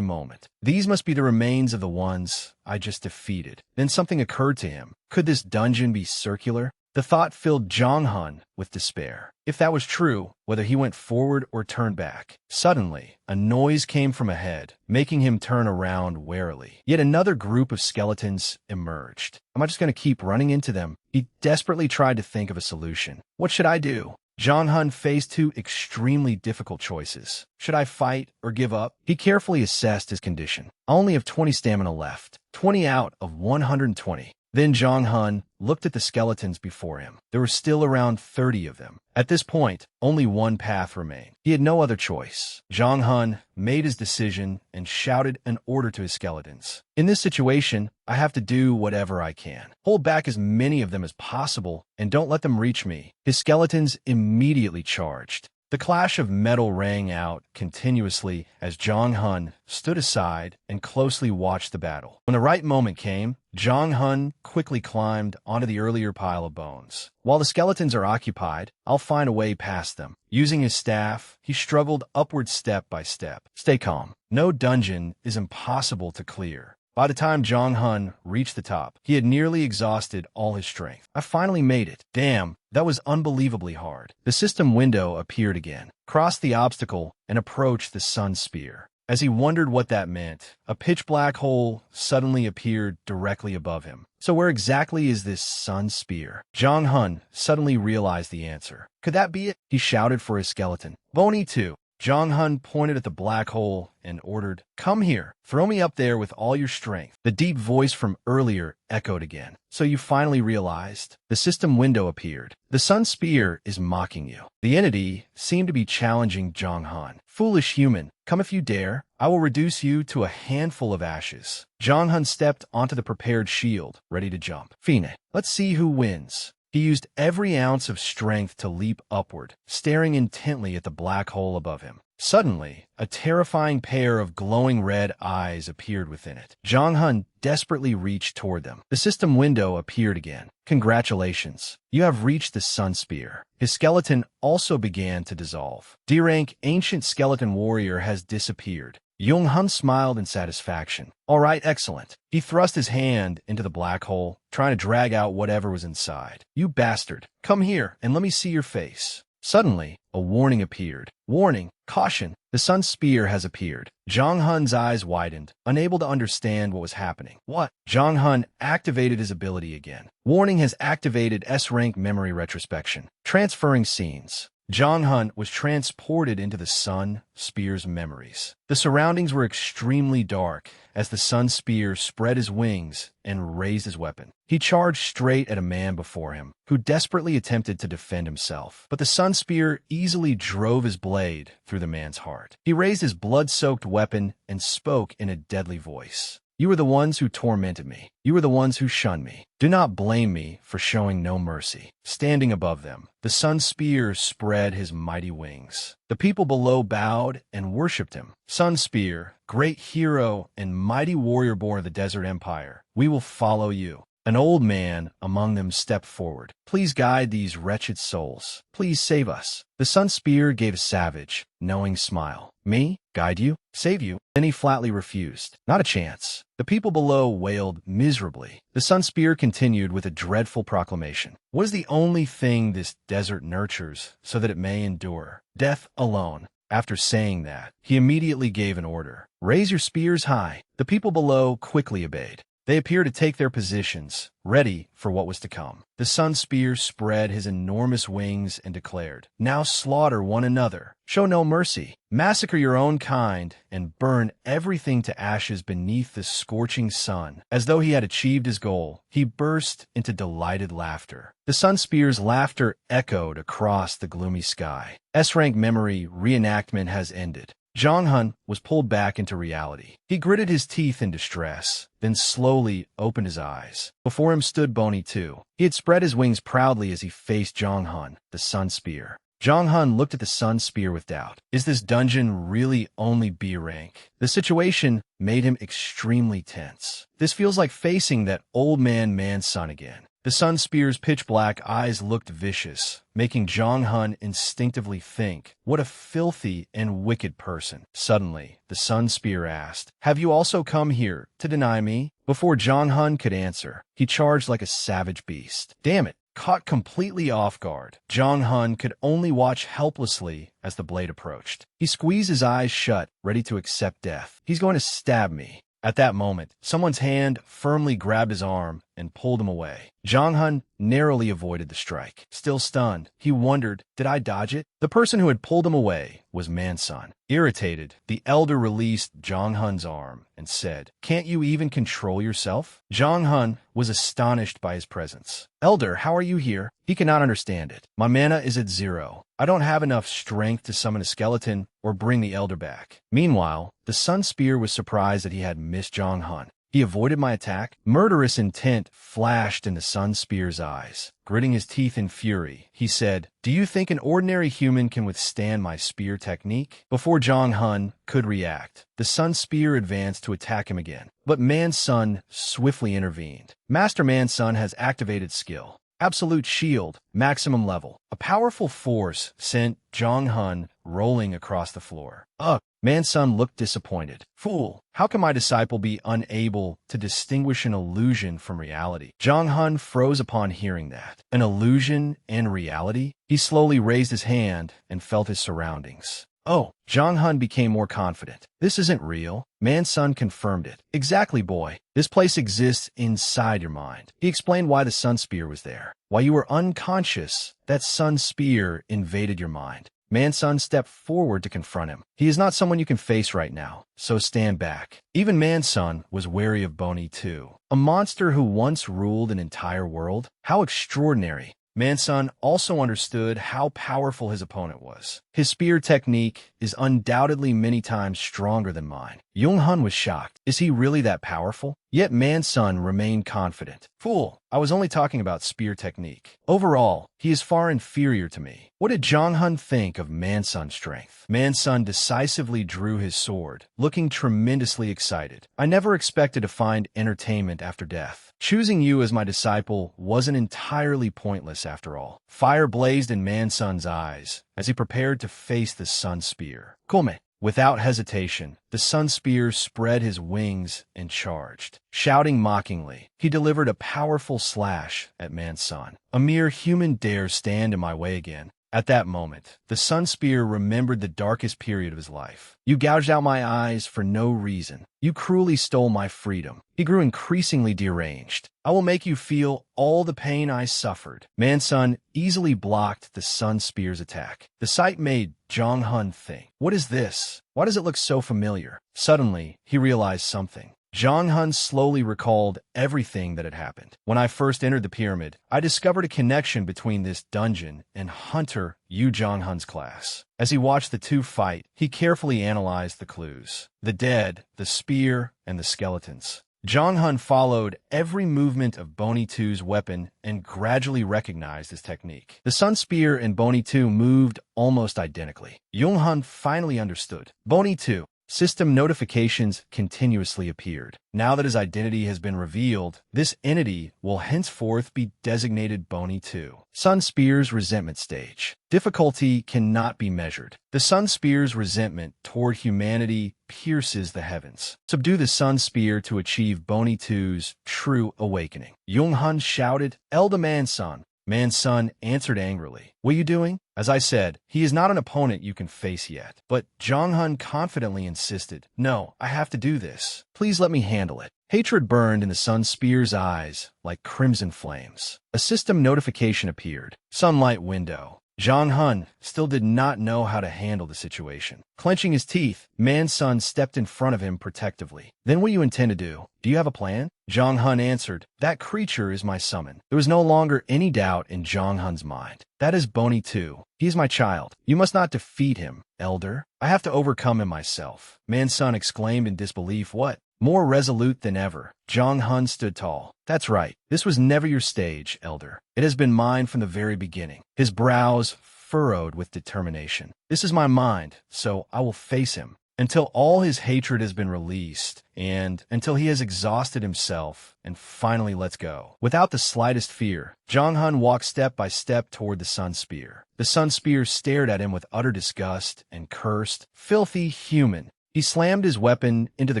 moment. These must be the remains of the ones I just defeated. Then something occurred to him. Could this dungeon be circular? The thought filled Jong-hun with despair. If that was true, whether he went forward or turned back. Suddenly, a noise came from ahead, making him turn around warily. Yet another group of skeletons emerged. Am I just going to keep running into them? He desperately tried to think of a solution. What should I do? Jong-hun faced two extremely difficult choices. Should I fight or give up? He carefully assessed his condition. I only have 20 stamina left. 20 out of 120. Then Jong-hun looked at the skeletons before him. There were still around 30 of them. At this point, only one path remained. He had no other choice. Jong-hun made his decision and shouted an order to his skeletons. In this situation, I have to do whatever I can. Hold back as many of them as possible and don't let them reach me. His skeletons immediately charged. The clash of metal rang out continuously as Jong-hun stood aside and closely watched the battle. When the right moment came, Jong-hun quickly climbed onto the earlier pile of bones. While the skeletons are occupied, I'll find a way past them. Using his staff, he struggled upward step by step. Stay calm. No dungeon is impossible to clear. By the time Jong-hun reached the top, he had nearly exhausted all his strength. I finally made it. Damn, that was unbelievably hard. The system window appeared again, crossed the obstacle, and approached the sun spear. As he wondered what that meant, a pitch-black hole suddenly appeared directly above him. So where exactly is this sun spear? Jong-hun suddenly realized the answer. Could that be it? He shouted for his skeleton. Bony 2. Zhang Hun pointed at the black hole and ordered, "Come here, throw me up there with all your strength." The deep voice from earlier echoed again. "So you finally realized?" The system window appeared. "The sun spear is mocking you." The entity seemed to be challenging Zhang Han. "Foolish human, come if you dare. I will reduce you to a handful of ashes." Zhang Han stepped onto the prepared shield, ready to jump. "Fine, let's see who wins." He used every ounce of strength to leap upward, staring intently at the black hole above him. Suddenly, a terrifying pair of glowing red eyes appeared within it. Zhang Han desperately reached toward them. The system window appeared again. "Congratulations. You have reached the Sun Spear." His skeleton also began to dissolve. D-rank ancient skeleton warrior has disappeared. Jung Hun smiled in satisfaction. "All right, excellent." He thrust his hand into the black hole, trying to drag out whatever was inside. "You bastard, come here and let me see your face." Suddenly, a warning appeared. "Warning, caution, the Sun Spear has appeared." Zhang Hun's eyes widened, unable to understand what was happening. "What?" Zhang Hun activated his ability again. "Warning has activated S-rank memory retrospection. Transferring scenes." Zhang Hun was transported into the Sun Spear's memories. The surroundings were extremely dark as the Sun Spear spread his wings and raised his weapon. He charged straight at a man before him, who desperately attempted to defend himself. But the Sun Spear easily drove his blade through the man's heart. He raised his blood-soaked weapon and spoke in a deadly voice. "You are the ones who tormented me. You are the ones who shunned me. Do not blame me for showing no mercy." Standing above them, the Sun Spear spread his mighty wings. The people below bowed and worshipped him. "Sun Spear, great hero and mighty warrior born of the Desert Empire, we will follow you." An old man among them stepped forward. "Please guide these wretched souls. Please save us." The Sun Spear gave a savage, knowing smile. "Me? Guide you? Save you?" Then he flatly refused. "Not a chance." The people below wailed miserably. The Sun Spear continued with a dreadful proclamation. "What is the only thing this desert nurtures so that it may endure? Death alone." After saying that, he immediately gave an order. "Raise your spears high." The people below quickly obeyed. They appeared to take their positions, ready for what was to come. The Sun Spear spread his enormous wings and declared, "Now slaughter one another. Show no mercy. Massacre your own kind and burn everything to ashes beneath the scorching sun." As though he had achieved his goal, he burst into delighted laughter. The Sun Spear's laughter echoed across the gloomy sky. S-rank memory reenactment has ended. Zhang Hun was pulled back into reality. He gritted his teeth in distress, then slowly opened his eyes. Before him stood Boney too. He had spread his wings proudly as he faced Zhang Hun, the Sun Spear. Zhang Hun looked at the Sun Spear with doubt. Is this dungeon really only B rank? The situation made him extremely tense. This feels like facing that old man son again. The Sun Spear's pitch-black eyes looked vicious, making Zhang Hun instinctively think, what a filthy and wicked person. Suddenly, the Sun Spear asked, "Have you also come here to deny me?" Before Zhang Hun could answer, he charged like a savage beast. Damn it! Caught completely off guard, Zhang Hun could only watch helplessly as the blade approached. He squeezed his eyes shut, ready to accept death. He's going to stab me. At that moment, someone's hand firmly grabbed his arm and pulled him away. Zhang Hun narrowly avoided the strike. Still stunned, he wondered, did I dodge it? The person who had pulled him away was Mansun. Irritated, the elder released Zhang Hun's arm and said, "Can't you even control yourself?" Zhang Hun was astonished by his presence. "Elder, how are you here?" He could not understand it. "My mana is at 0. I don't have enough strength to summon a skeleton or bring the elder back." Meanwhile, the Sun Spear was surprised that he had missed Zhang Hun. He avoided my attack. Murderous intent flashed in the Sun Spear's eyes. Gritting his teeth in fury, he said, "Do you think an ordinary human can withstand my spear technique?" Before Zhang Hun could react, the Sun Spear advanced to attack him again. But Mansun swiftly intervened. Master Mansun has activated skill. Absolute Shield, maximum level. A powerful force sent Zhang Hun rolling across the floor. Ugh! Mansun looked disappointed. "Fool, how can my disciple be unable to distinguish an illusion from reality?" Zhang Hun froze upon hearing that. An illusion and reality? He slowly raised his hand and felt his surroundings. Oh, Zhang Hun became more confident. "This isn't real." Mansun confirmed it. "Exactly, boy. This place exists inside your mind." He explained why the Sun Spear was there. While you were unconscious, that Sun Spear invaded your mind. Man Sun stepped forward to confront him. He is not someone you can face right now, so stand back. Even Man Sun was wary of Bony too. A monster who once ruled an entire world? How extraordinary. Man Sun also understood how powerful his opponent was. His spear technique is undoubtedly many times stronger than mine. Jung Hun was shocked. Is he really that powerful? Yet Man Sun remained confident. Fool, I was only talking about spear technique. Overall, he is far inferior to me. What did Jong Hun think of Man Sun's strength? Man Sun decisively drew his sword, looking tremendously excited. I never expected to find entertainment after death. Choosing you as my disciple wasn't entirely pointless after all. Fire blazed in Man Sun's eyes as he prepared to face the Sun Spear. Come. Without hesitation, the Sun Spear spread his wings and charged. Shouting mockingly, he delivered a powerful slash at Man Sun. A mere human dares stand in my way again. At that moment, the Sun Spear remembered the darkest period of his life. You gouged out my eyes for no reason. You cruelly stole my freedom. He grew increasingly deranged. I will make you feel all the pain I suffered. Man Sun easily blocked the Sun Spear's attack. The sight made Jong Hun think, what is this? Why does it look so familiar? Suddenly, he realized something. Jong Hun slowly recalled everything that had happened. When I first entered the pyramid, I discovered a connection between this dungeon and Hunter Yu Jong Hun's class. As he watched the two fight, he carefully analyzed the clues. The dead, the spear, and the skeletons. Jong Hun followed every movement of Bony 2's weapon and gradually recognized his technique. The Sun Spear and Bony 2 moved almost identically. Jong Hun finally understood. Bony 2. System notifications continuously appeared. Now that his identity has been revealed, this entity will henceforth be designated Bony 2. Sun Spear's resentment stage. Difficulty cannot be measured. The Sun Spear's resentment toward humanity pierces the heavens. Subdue the Sun Spear to achieve Bony 2's true awakening. Jong Hun shouted, Elda Man Sun. Man Sun answered angrily. What are you doing? As I said, he is not an opponent you can face yet. But Jong Hun confidently insisted, no, I have to do this. Please let me handle it. Hatred burned in the Sun Spear's eyes like crimson flames. A system notification appeared. Sunlight window. Jong Hun still did not know how to handle the situation. Clenching his teeth, Man Sun stepped in front of him protectively. Then what do you intend to do? Do you have a plan? Jong Hun answered, that creature is my summon. There was no longer any doubt in Jong Hun's mind. That is Bony 2. He is my child. You must not defeat him, Elder. I have to overcome him myself. Man Sun exclaimed in disbelief. What? More resolute than ever, Jong Hun stood tall. That's right. This was never your stage, Elder. It has been mine from the very beginning. His brows furrowed with determination. This is my mind, so I will face him until all his hatred has been released and until he has exhausted himself and finally lets go. Without the slightest fear, Jong Hun walked step by step toward the Sun Spear. The Sun Spear stared at him with utter disgust and cursed, filthy human. He slammed his weapon into the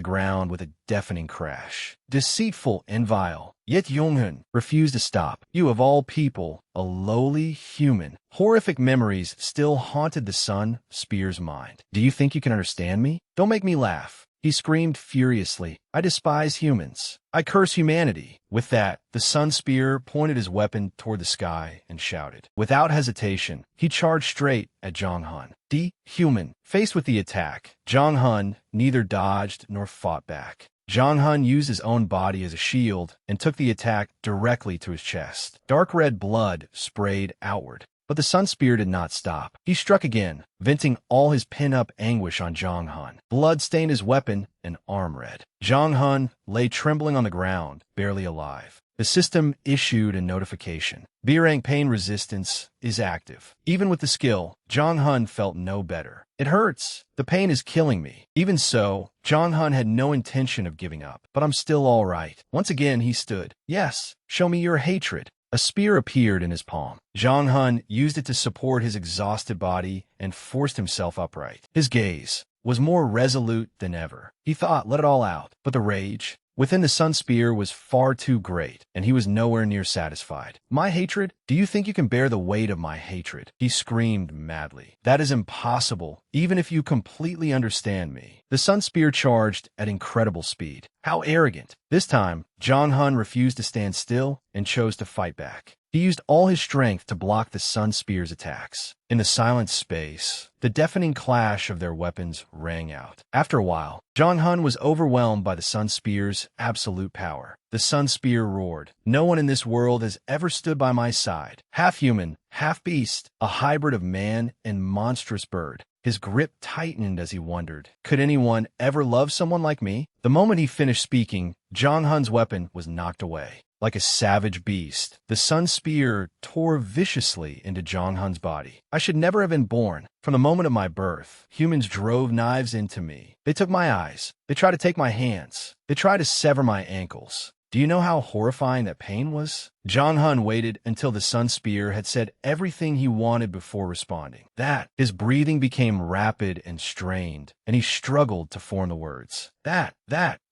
ground with a deafening crash. Deceitful and vile. Yet Jong-hun refused to stop. You of all people, a lowly human. Horrific memories still haunted the Sun Spear's mind. Do you think you can understand me? Don't make me laugh. He screamed furiously. I despise humans. I curse humanity. With that, the Sun Spear pointed his weapon toward the sky and shouted. Without hesitation, he charged straight at Jong Hun. Human. Faced with the attack, Jong Hun neither dodged nor fought back. Jong Hun used his own body as a shield and took the attack directly to his chest. Dark red blood sprayed outward. But the Sun Spear did not stop. He struck again, venting all his pent-up anguish on Jong Hun. Blood stained his weapon and arm red. Jong Hun lay trembling on the ground, barely alive. The system issued a notification. B-rank pain resistance is active. Even with the skill, Jong Hun felt no better. It hurts. The pain is killing me. Even so, Jong Hun had no intention of giving up. But I'm still all right. Once again, he stood. Yes, show me your hatred. A spear appeared in his palm. Jong Hun used it to support his exhausted body and forced himself upright. His gaze was more resolute than ever. He thought, let it all out. But the rage within the Sun Spear was far too great, and he was nowhere near satisfied. My hatred? Do you think you can bear the weight of my hatred? He screamed madly. That is impossible, even if you completely understand me. The Sun Spear charged at incredible speed. How arrogant. This time, Jong Hun refused to stand still and chose to fight back. He He used all his strength to block the Sun Spear's attacks. In the silent space, the deafening clash of their weapons rang out. After a while, Zhang Hun was overwhelmed by the Sun Spear's absolute power. The Sun Spear roared, "No one in this world has ever stood by my side. Half human, half beast, a hybrid of man and monstrous bird." His grip tightened as he wondered, could anyone ever love someone like me? The moment he finished speaking, Zhang Hun's weapon was knocked away. Like a savage beast, the Sun Spear tore viciously into Zhang Hun's body. I should never have been born. From the moment of my birth, humans drove knives into me. They took my eyes. They tried to take my hands. They tried to sever my ankles. Do you know how horrifying that pain was? Zhang Hun waited until the Sun Spear had said everything he wanted before responding. His breathing became rapid and strained, and he struggled to form the words. That.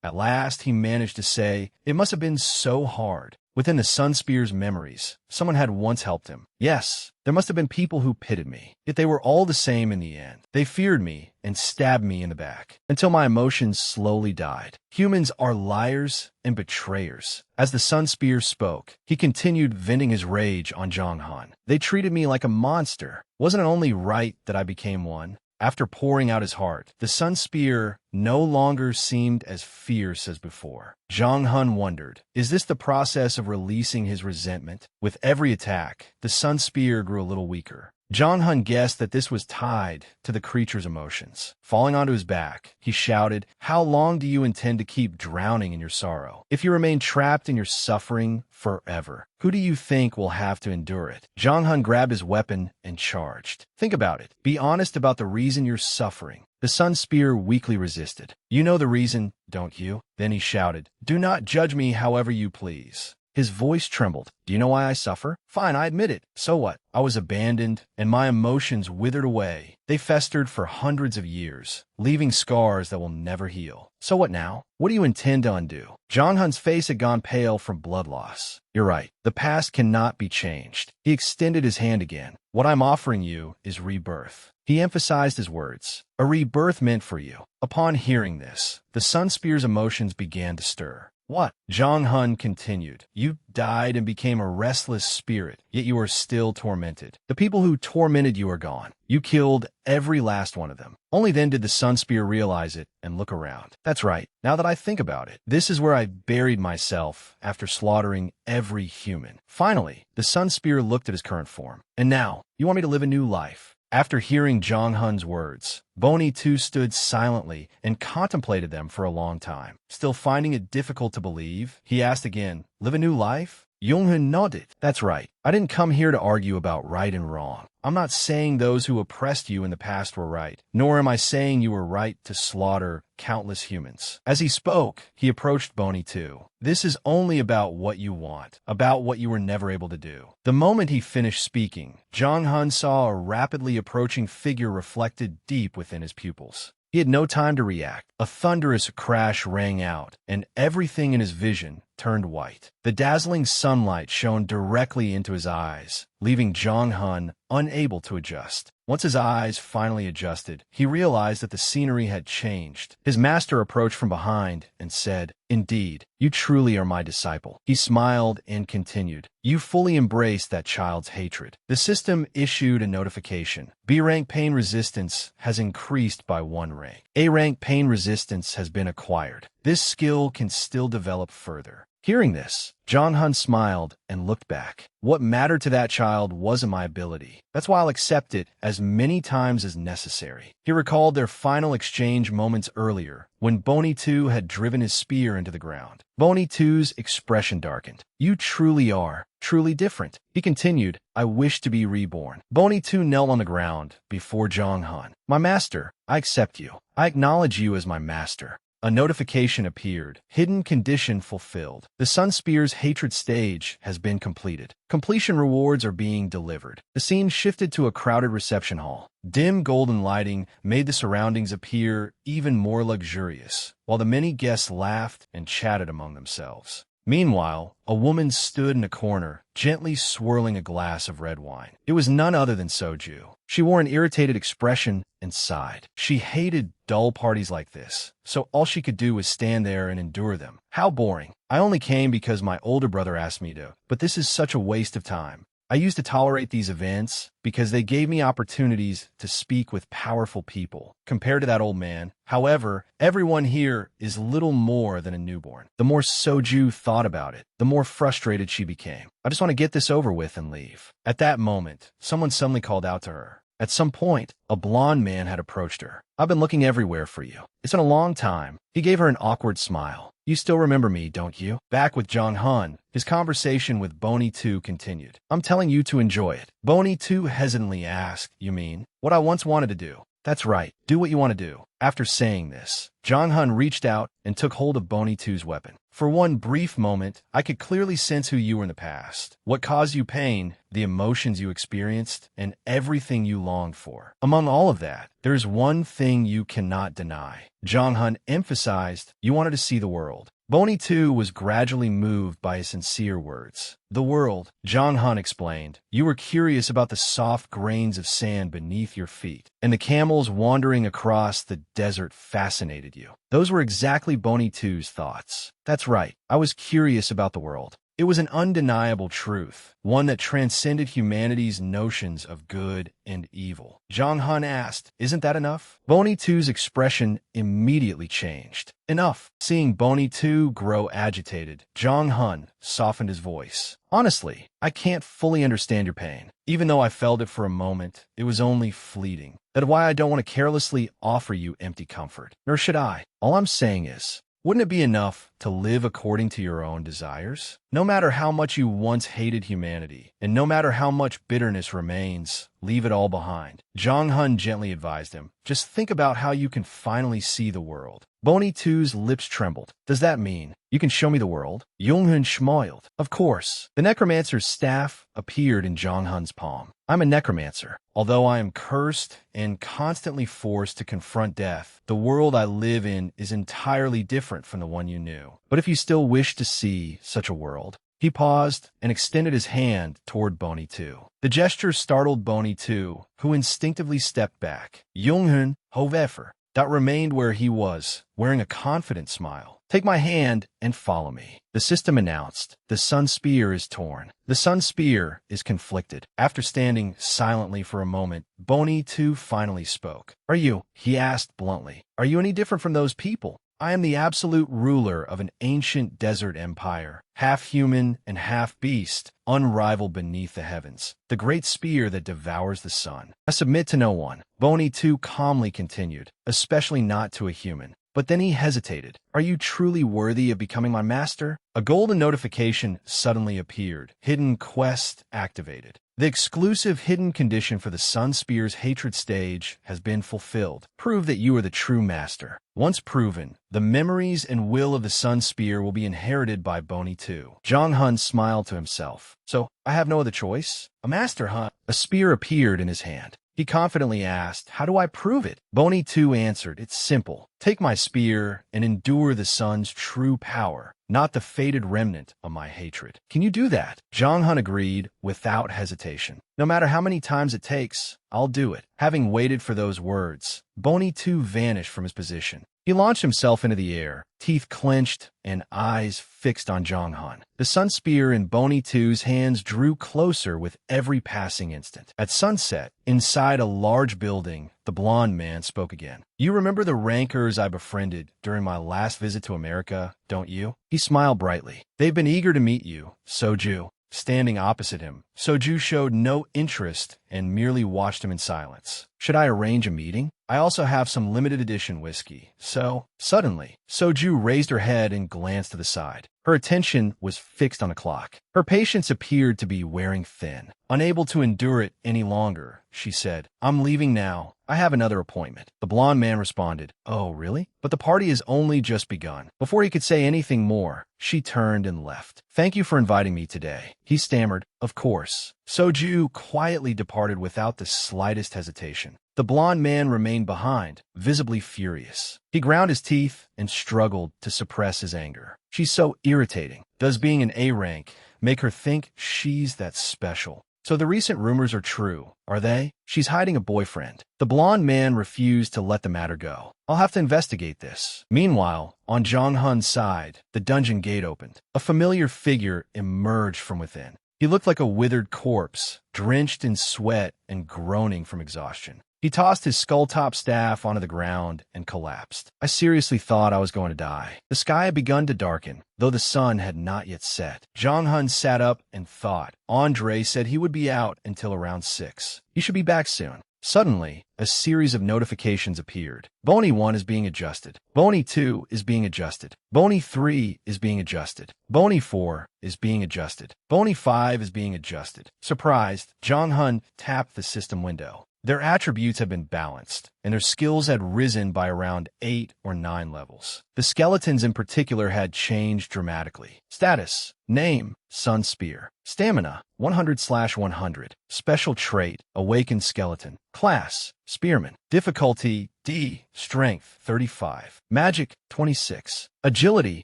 At last, he managed to say, "It must have been so hard." Within the Sun Spear's memories, someone had once helped him. Yes, there must have been people who pitied me, yet they were all the same in the end. They feared me and stabbed me in the back, until my emotions slowly died. Humans are liars and betrayers. As the Sun Spear spoke, he continued venting his rage on Zhang Hun. They treated me like a monster. Wasn't it only right that I became one? After pouring out his heart, the Sun Spear no longer seemed as fierce as before. Zhang Hun wondered, is this the process of releasing his resentment? With every attack, the Sun Spear grew a little weaker. Zhang Hun guessed that this was tied to the creature's emotions. Falling onto his back, he shouted, "How long do you intend to keep drowning in your sorrow? If you remain trapped in your suffering forever, who do you think will have to endure it?" Zhang Hun grabbed his weapon and charged. "Think about it. Be honest about the reason you're suffering." The Sun Spear weakly resisted. "You know the reason, don't you?" Then he shouted, "Do not judge me however you please." His voice trembled. "Do you know why I suffer? Fine, I admit it. So what? I was abandoned, and my emotions withered away. They festered for hundreds of years, leaving scars that will never heal. So what now? What do you intend to undo?" Zhang Hun's face had gone pale from blood loss. "You're right. The past cannot be changed." He extended his hand again. "What I'm offering you is rebirth." He emphasized his words. "A rebirth meant for you." Upon hearing this, the Sun Spear's emotions began to stir. "What?" Zhang Hun continued. "You died and became a restless spirit, yet you are still tormented. The people who tormented you are gone. You killed every last one of them." Only then did the Sun Spear realize it and look around. "That's right. Now that I think about it, this is where I buried myself after slaughtering every human." Finally, the Sun Spear looked at his current form. "And now, you want me to live a new life?" After hearing Zhang Hun's words, Boney too stood silently and contemplated them for a long time. Still finding it difficult to believe, he asked again, "Live a new life?" Yonghun nodded. "That's right. I didn't come here to argue about right and wrong. I'm not saying those who oppressed you in the past were right, nor am I saying you were right to slaughter countless humans." As he spoke, he approached Boney too. "This is only about what you want, about what you were never able to do." The moment he finished speaking, Zhang Hun saw a rapidly approaching figure reflected deep within his pupils. He had no time to react. A thunderous crash rang out, and everything in his vision turned white. The dazzling sunlight shone directly into his eyes, leaving Zhang Hun unable to adjust. Once his eyes finally adjusted, he realized that the scenery had changed. His master approached from behind and said, "Indeed, you truly are my disciple." He smiled and continued, "You fully embraced that child's hatred." The system issued a notification. B-rank pain resistance has increased by 1 rank. A-rank pain resistance has been acquired. This skill can still develop further. Hearing this, Zhang Hun smiled and looked back. What mattered to that child wasn't my ability. That's why I'll accept it as many times as necessary. He recalled their final exchange moments earlier, when Boney 2 had driven his spear into the ground. Boney 2's expression darkened. "You truly are, truly different." He continued, "I wish to be reborn." Boney 2 knelt on the ground before Zhang Hun. "My master, I accept you. I acknowledge you as my master." A notification appeared. Hidden condition fulfilled. The Sun Spear's hatred stage has been completed. Completion rewards are being delivered. The scene shifted to a crowded reception hall. Dim golden lighting made the surroundings appear even more luxurious, while the many guests laughed and chatted among themselves. Meanwhile, a woman stood in a corner, gently swirling a glass of red wine. It was none other than Soju. She wore an irritated expression and sighed. She hated dull parties like this, so all she could do was stand there and endure them. How boring. I only came because my older brother asked me to, but this is such a waste of time. I used to tolerate these events because they gave me opportunities to speak with powerful people. Compared to that old man, however, everyone here is little more than a newborn. The more Soju thought about it, the more frustrated she became. I just want to get this over with and leave. At that moment, someone suddenly called out to her. At some point, a blond man had approached her. I've been looking everywhere for you. It's been a long time. He gave her an awkward smile. You still remember me, don't you? Back with Jong Hun, his conversation with Boney 2 continued. I'm telling you to enjoy it. Boney 2 hesitantly asked, you mean? What I once wanted to do. That's right. Do what you want to do. After saying this, Jong Hun reached out and took hold of Boney 2's weapon. For one brief moment, I could clearly sense who you were in the past, what caused you pain, the emotions you experienced, and everything you longed for. Among all of that, there's one thing you cannot deny. Jong Hun emphasized you wanted to see the world. Boney 2 was gradually moved by his sincere words. The world, Jong Hun explained. You were curious about the soft grains of sand beneath your feet, and the camels wandering across the desert fascinated you. Those were exactly Boney 2's thoughts. That's right, I was curious about the world. It was an undeniable truth, one that transcended humanity's notions of good and evil. Jong Hun asked, isn't that enough? Boney 2's expression immediately changed. Enough. Seeing Boney 2 grow agitated, Jong Hun softened his voice. Honestly, I can't fully understand your pain. Even though I felt it for a moment, it was only fleeting. That's why I don't want to carelessly offer you empty comfort. Nor should I. All I'm saying is, wouldn't it be enough to live according to your own desires? No matter how much you once hated humanity, and no matter how much bitterness remains, leave it all behind. Jong Hun gently advised him, just think about how you can finally see the world. Boney 2's lips trembled. Does that mean you can show me the world? Jong Hun smiled. Of course. The necromancer's staff appeared in Jong Hun's palm. I'm a necromancer. Although I am cursed and constantly forced to confront death, the world I live in is entirely different from the one you knew. But if you still wish to see such a world, he paused and extended his hand toward Boney 2. The gesture startled Boney 2, who instinctively stepped back. Jong Hun, however, that remained where he was, wearing a confident smile. Take my hand and follow me. The system announced. The sun spear is torn. The sun spear is conflicted. After standing silently for a moment, Boney 2 finally spoke. Are you, he asked bluntly, are you any different from those people? I am the absolute ruler of an ancient desert empire, half human and half beast, unrivaled beneath the heavens, the great spear that devours the sun. I submit to no one, Boney 2 calmly continued, especially not to a human. But then he hesitated. Are you truly worthy of becoming my master? A golden notification suddenly appeared. Hidden quest activated. The exclusive hidden condition for the Sun Spear's hatred stage has been fulfilled. Prove that you are the true master. Once proven, the memories and will of the Sun Spear will be inherited by Boney 2. Jong Hun smiled to himself. So, I have no other choice? A master, huh? A spear appeared in his hand. He confidently asked, how do I prove it? Boney 2 answered, it's simple. Take my spear and endure the sun's true power, not the faded remnant of my hatred. Can you do that? Jong Hun agreed without hesitation. No matter how many times it takes, I'll do it. Having waited for those words, Boney 2 vanished from his position. He launched himself into the air, teeth clenched and eyes fixed on Jong Hun. The sun spear in Boney 2's hands drew closer with every passing instant. At sunset, inside a large building, the blond man spoke again. You remember the rankers I befriended during my last visit to America, don't you? He smiled brightly. They've been eager to meet you, Soju. Standing opposite him, Soju showed no interest and merely watched him in silence. Should I arrange a meeting? I also have some limited edition whiskey. So, suddenly, Soju raised her head and glanced to the side. Her attention was fixed on a clock. Her patience appeared to be wearing thin. Unable to endure it any longer, she said, I'm leaving now. I have another appointment. The blond man responded, oh, really? But the party has only just begun. Before he could say anything more, she turned and left. Thank you for inviting me today. He stammered, of course. Soju quietly departed without the slightest hesitation. The blond man remained behind, visibly furious. He ground his teeth and struggled to suppress his anger. She's so irritating. Does being an A rank make her think she's that special? So the recent rumors are true, are they? She's hiding a boyfriend. The blonde man refused to let the matter go. I'll have to investigate this. Meanwhile, on Jong Hun's side, the dungeon gate opened. A familiar figure emerged from within. He looked like a withered corpse, drenched in sweat and groaning from exhaustion. He tossed his skull-top staff onto the ground and collapsed. I seriously thought I was going to die. The sky had begun to darken, though the sun had not yet set. Jong Hun sat up and thought. Andre said he would be out until around 6. He should be back soon. Suddenly, a series of notifications appeared. Bony 1 is being adjusted. Bony 2 is being adjusted. Bony 3 is being adjusted. Bony 4 is being adjusted. Bony 5 is being adjusted. Surprised, Jong Hun tapped the system window. Their attributes had been balanced, and their skills had risen by around 8 or 9 levels. The skeletons in particular had changed dramatically. Status: Name: Sun Spear. Stamina: 100/100. Special trait: Awakened Skeleton. Class: Spearman. Difficulty: D. Strength: 35. Magic: 26. Agility: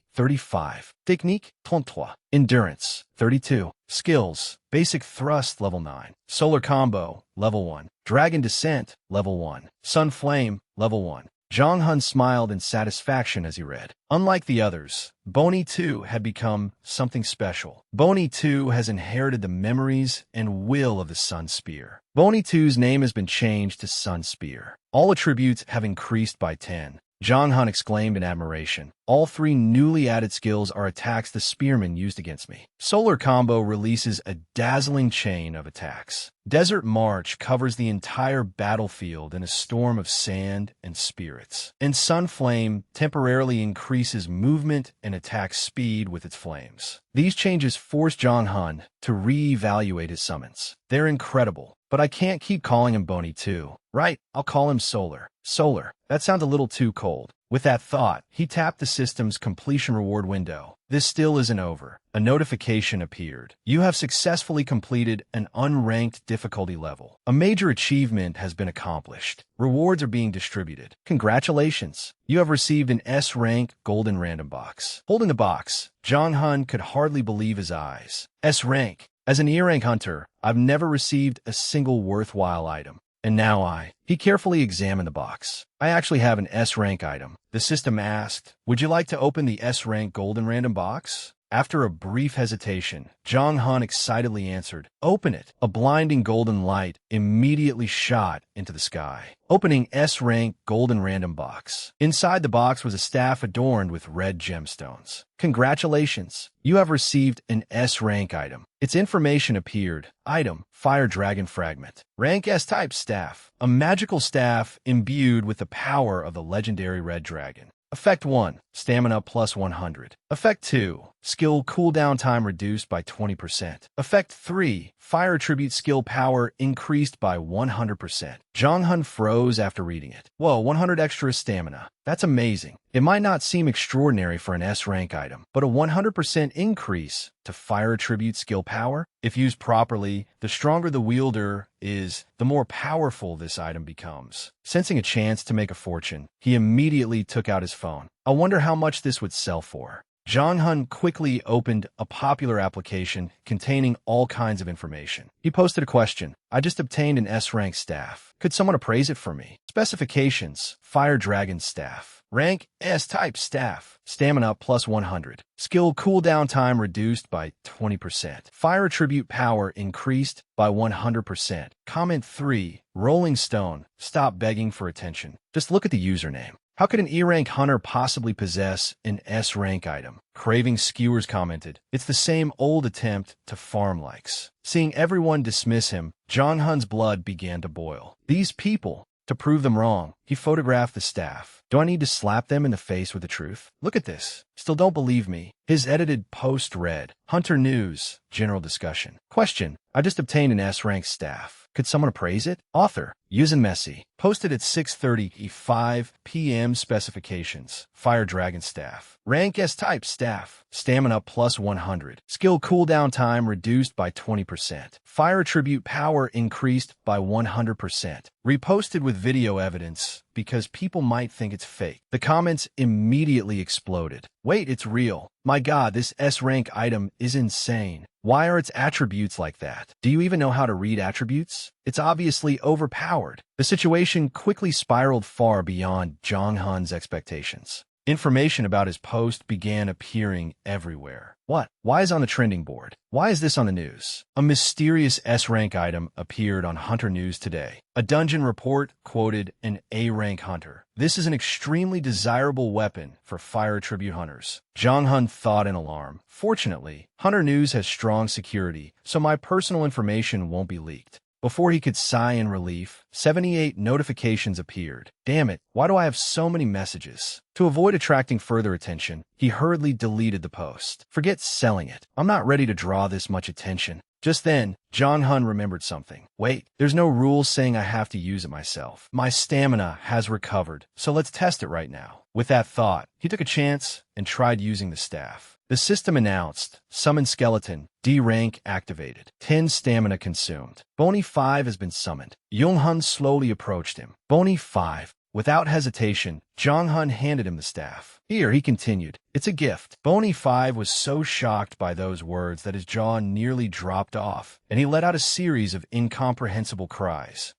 35. Technique: 33. Endurance: 32. Skills: Basic Thrust Level 9. Solar Combo Level 1. Dragon Descent Level 1. Sun Flame Level 1. Jong Hun smiled in satisfaction as he read. Unlike the others, Bony 2 had become something special. Bony 2 has inherited the memories and will of the Sun Spear. Bony 2's name has been changed to Sun Spear. All attributes have increased by 10. Jong Hun exclaimed in admiration. All 3 newly added skills are attacks the spearman used against me. Solar Combo releases a dazzling chain of attacks. Desert March covers the entire battlefield in a storm of sand and spirits. And Sun Flame temporarily increases movement and attack speed with its flames. These changes force Jong Hun to re-evaluate his summons. They're incredible, but I can't keep calling him Bony 2. Right, I'll call him Solar. Solar. That sounds a little too cold. With that thought, he tapped the system's completion reward window. This still isn't over. A notification appeared. You have successfully completed an unranked difficulty level. A major achievement has been accomplished. Rewards are being distributed. Congratulations. You have received an S-rank golden random box. Holding the box, Jong Hun could hardly believe his eyes. S-rank. As an E-rank hunter, I've never received a single worthwhile item. And now he carefully examined the box. I actually have an S-rank item. The system asked, would you like to open the S-rank golden random box? After a brief hesitation, Jong Hun excitedly answered, open it. A blinding golden light immediately shot into the sky, opening S-rank golden random box. Inside the box was a staff adorned with red gemstones. Congratulations, you have received an S-rank item. Its information appeared. Item: Fire Dragon Fragment. Rank S-type staff. A magical staff imbued with the power of the legendary Red Dragon. Effect 1, Stamina plus 100. Effect 2, Skill cooldown time reduced by 20%. Effect 3, Fire Attribute skill power increased by 100%. Jong Hun froze after reading it. Whoa, 100 extra stamina. That's amazing. It might not seem extraordinary for an S-rank item, but a 100% increase to Fire Attribute skill power? If used properly, the stronger the wielder is, the more powerful this item becomes. Sensing a chance to make a fortune, he immediately took out his phone. I wonder how much this would sell for. Jong Hun quickly opened a popular application containing all kinds of information. He posted a question. I just obtained an S-rank staff. Could someone appraise it for me? Specifications: Fire Dragon Staff. Rank: S-type staff. Stamina plus 100. Skill cooldown time reduced by 20%. Fire attribute power increased by 100%. Comment 3. Rolling Stone. Stop begging for attention. Just look at the username. How could an E-rank hunter possibly possess an S-rank item? Craving Skewers commented, it's the same old attempt to farm likes. Seeing everyone dismiss him, Jong Hun's blood began to boil. These people, to prove them wrong, he photographed the staff. Do I need to slap them in the face with the truth? Look at this. Still don't believe me. His edited post read, Hunter News, General Discussion. Question, I just obtained an S-rank staff. Could someone appraise it? Author, Yuzen Messi. Posted at 6:35 p.m. Specifications. Fire Dragon Staff. Rank S-type staff. Stamina plus 100. Skill cooldown time reduced by 20%. Fire attribute power increased by 100%. Reposted with video evidence. news because people might think it's fake. The comments immediately exploded. Wait, it's real. My God, this S-rank item is insane. Why are its attributes like that? Do you even know how to read attributes? It's obviously overpowered. The situation quickly spiraled far beyond Jong Hun's expectations. Information about his post began appearing everywhere. What? Why is on the trending board? Why is this on the news? A mysterious S-rank item appeared on Hunter News today. A dungeon report quoted an A-rank hunter. This is an extremely desirable weapon for fire tribute hunters. Jong Hun thought in alarm. Fortunately, Hunter News has strong security, so my personal information won't be leaked. Before he could sigh in relief, 78 notifications appeared. Damn it, why do I have so many messages? To avoid attracting further attention, he hurriedly deleted the post. Forget selling it. I'm not ready to draw this much attention. Just then, Jong Hun remembered something. Wait, there's no rule saying I have to use it myself. My stamina has recovered, so let's test it right now. With that thought, he took a chance and tried using the staff. The system announced, Summon Skeleton, D rank activated, 10 stamina consumed. Bony 5 has been summoned. Jong Hun slowly approached him. Bony 5. Without hesitation, Jong Hun handed him the staff. Here, he continued, it's a gift. Bony 5 was so shocked by those words that his jaw nearly dropped off, and he let out a series of incomprehensible cries.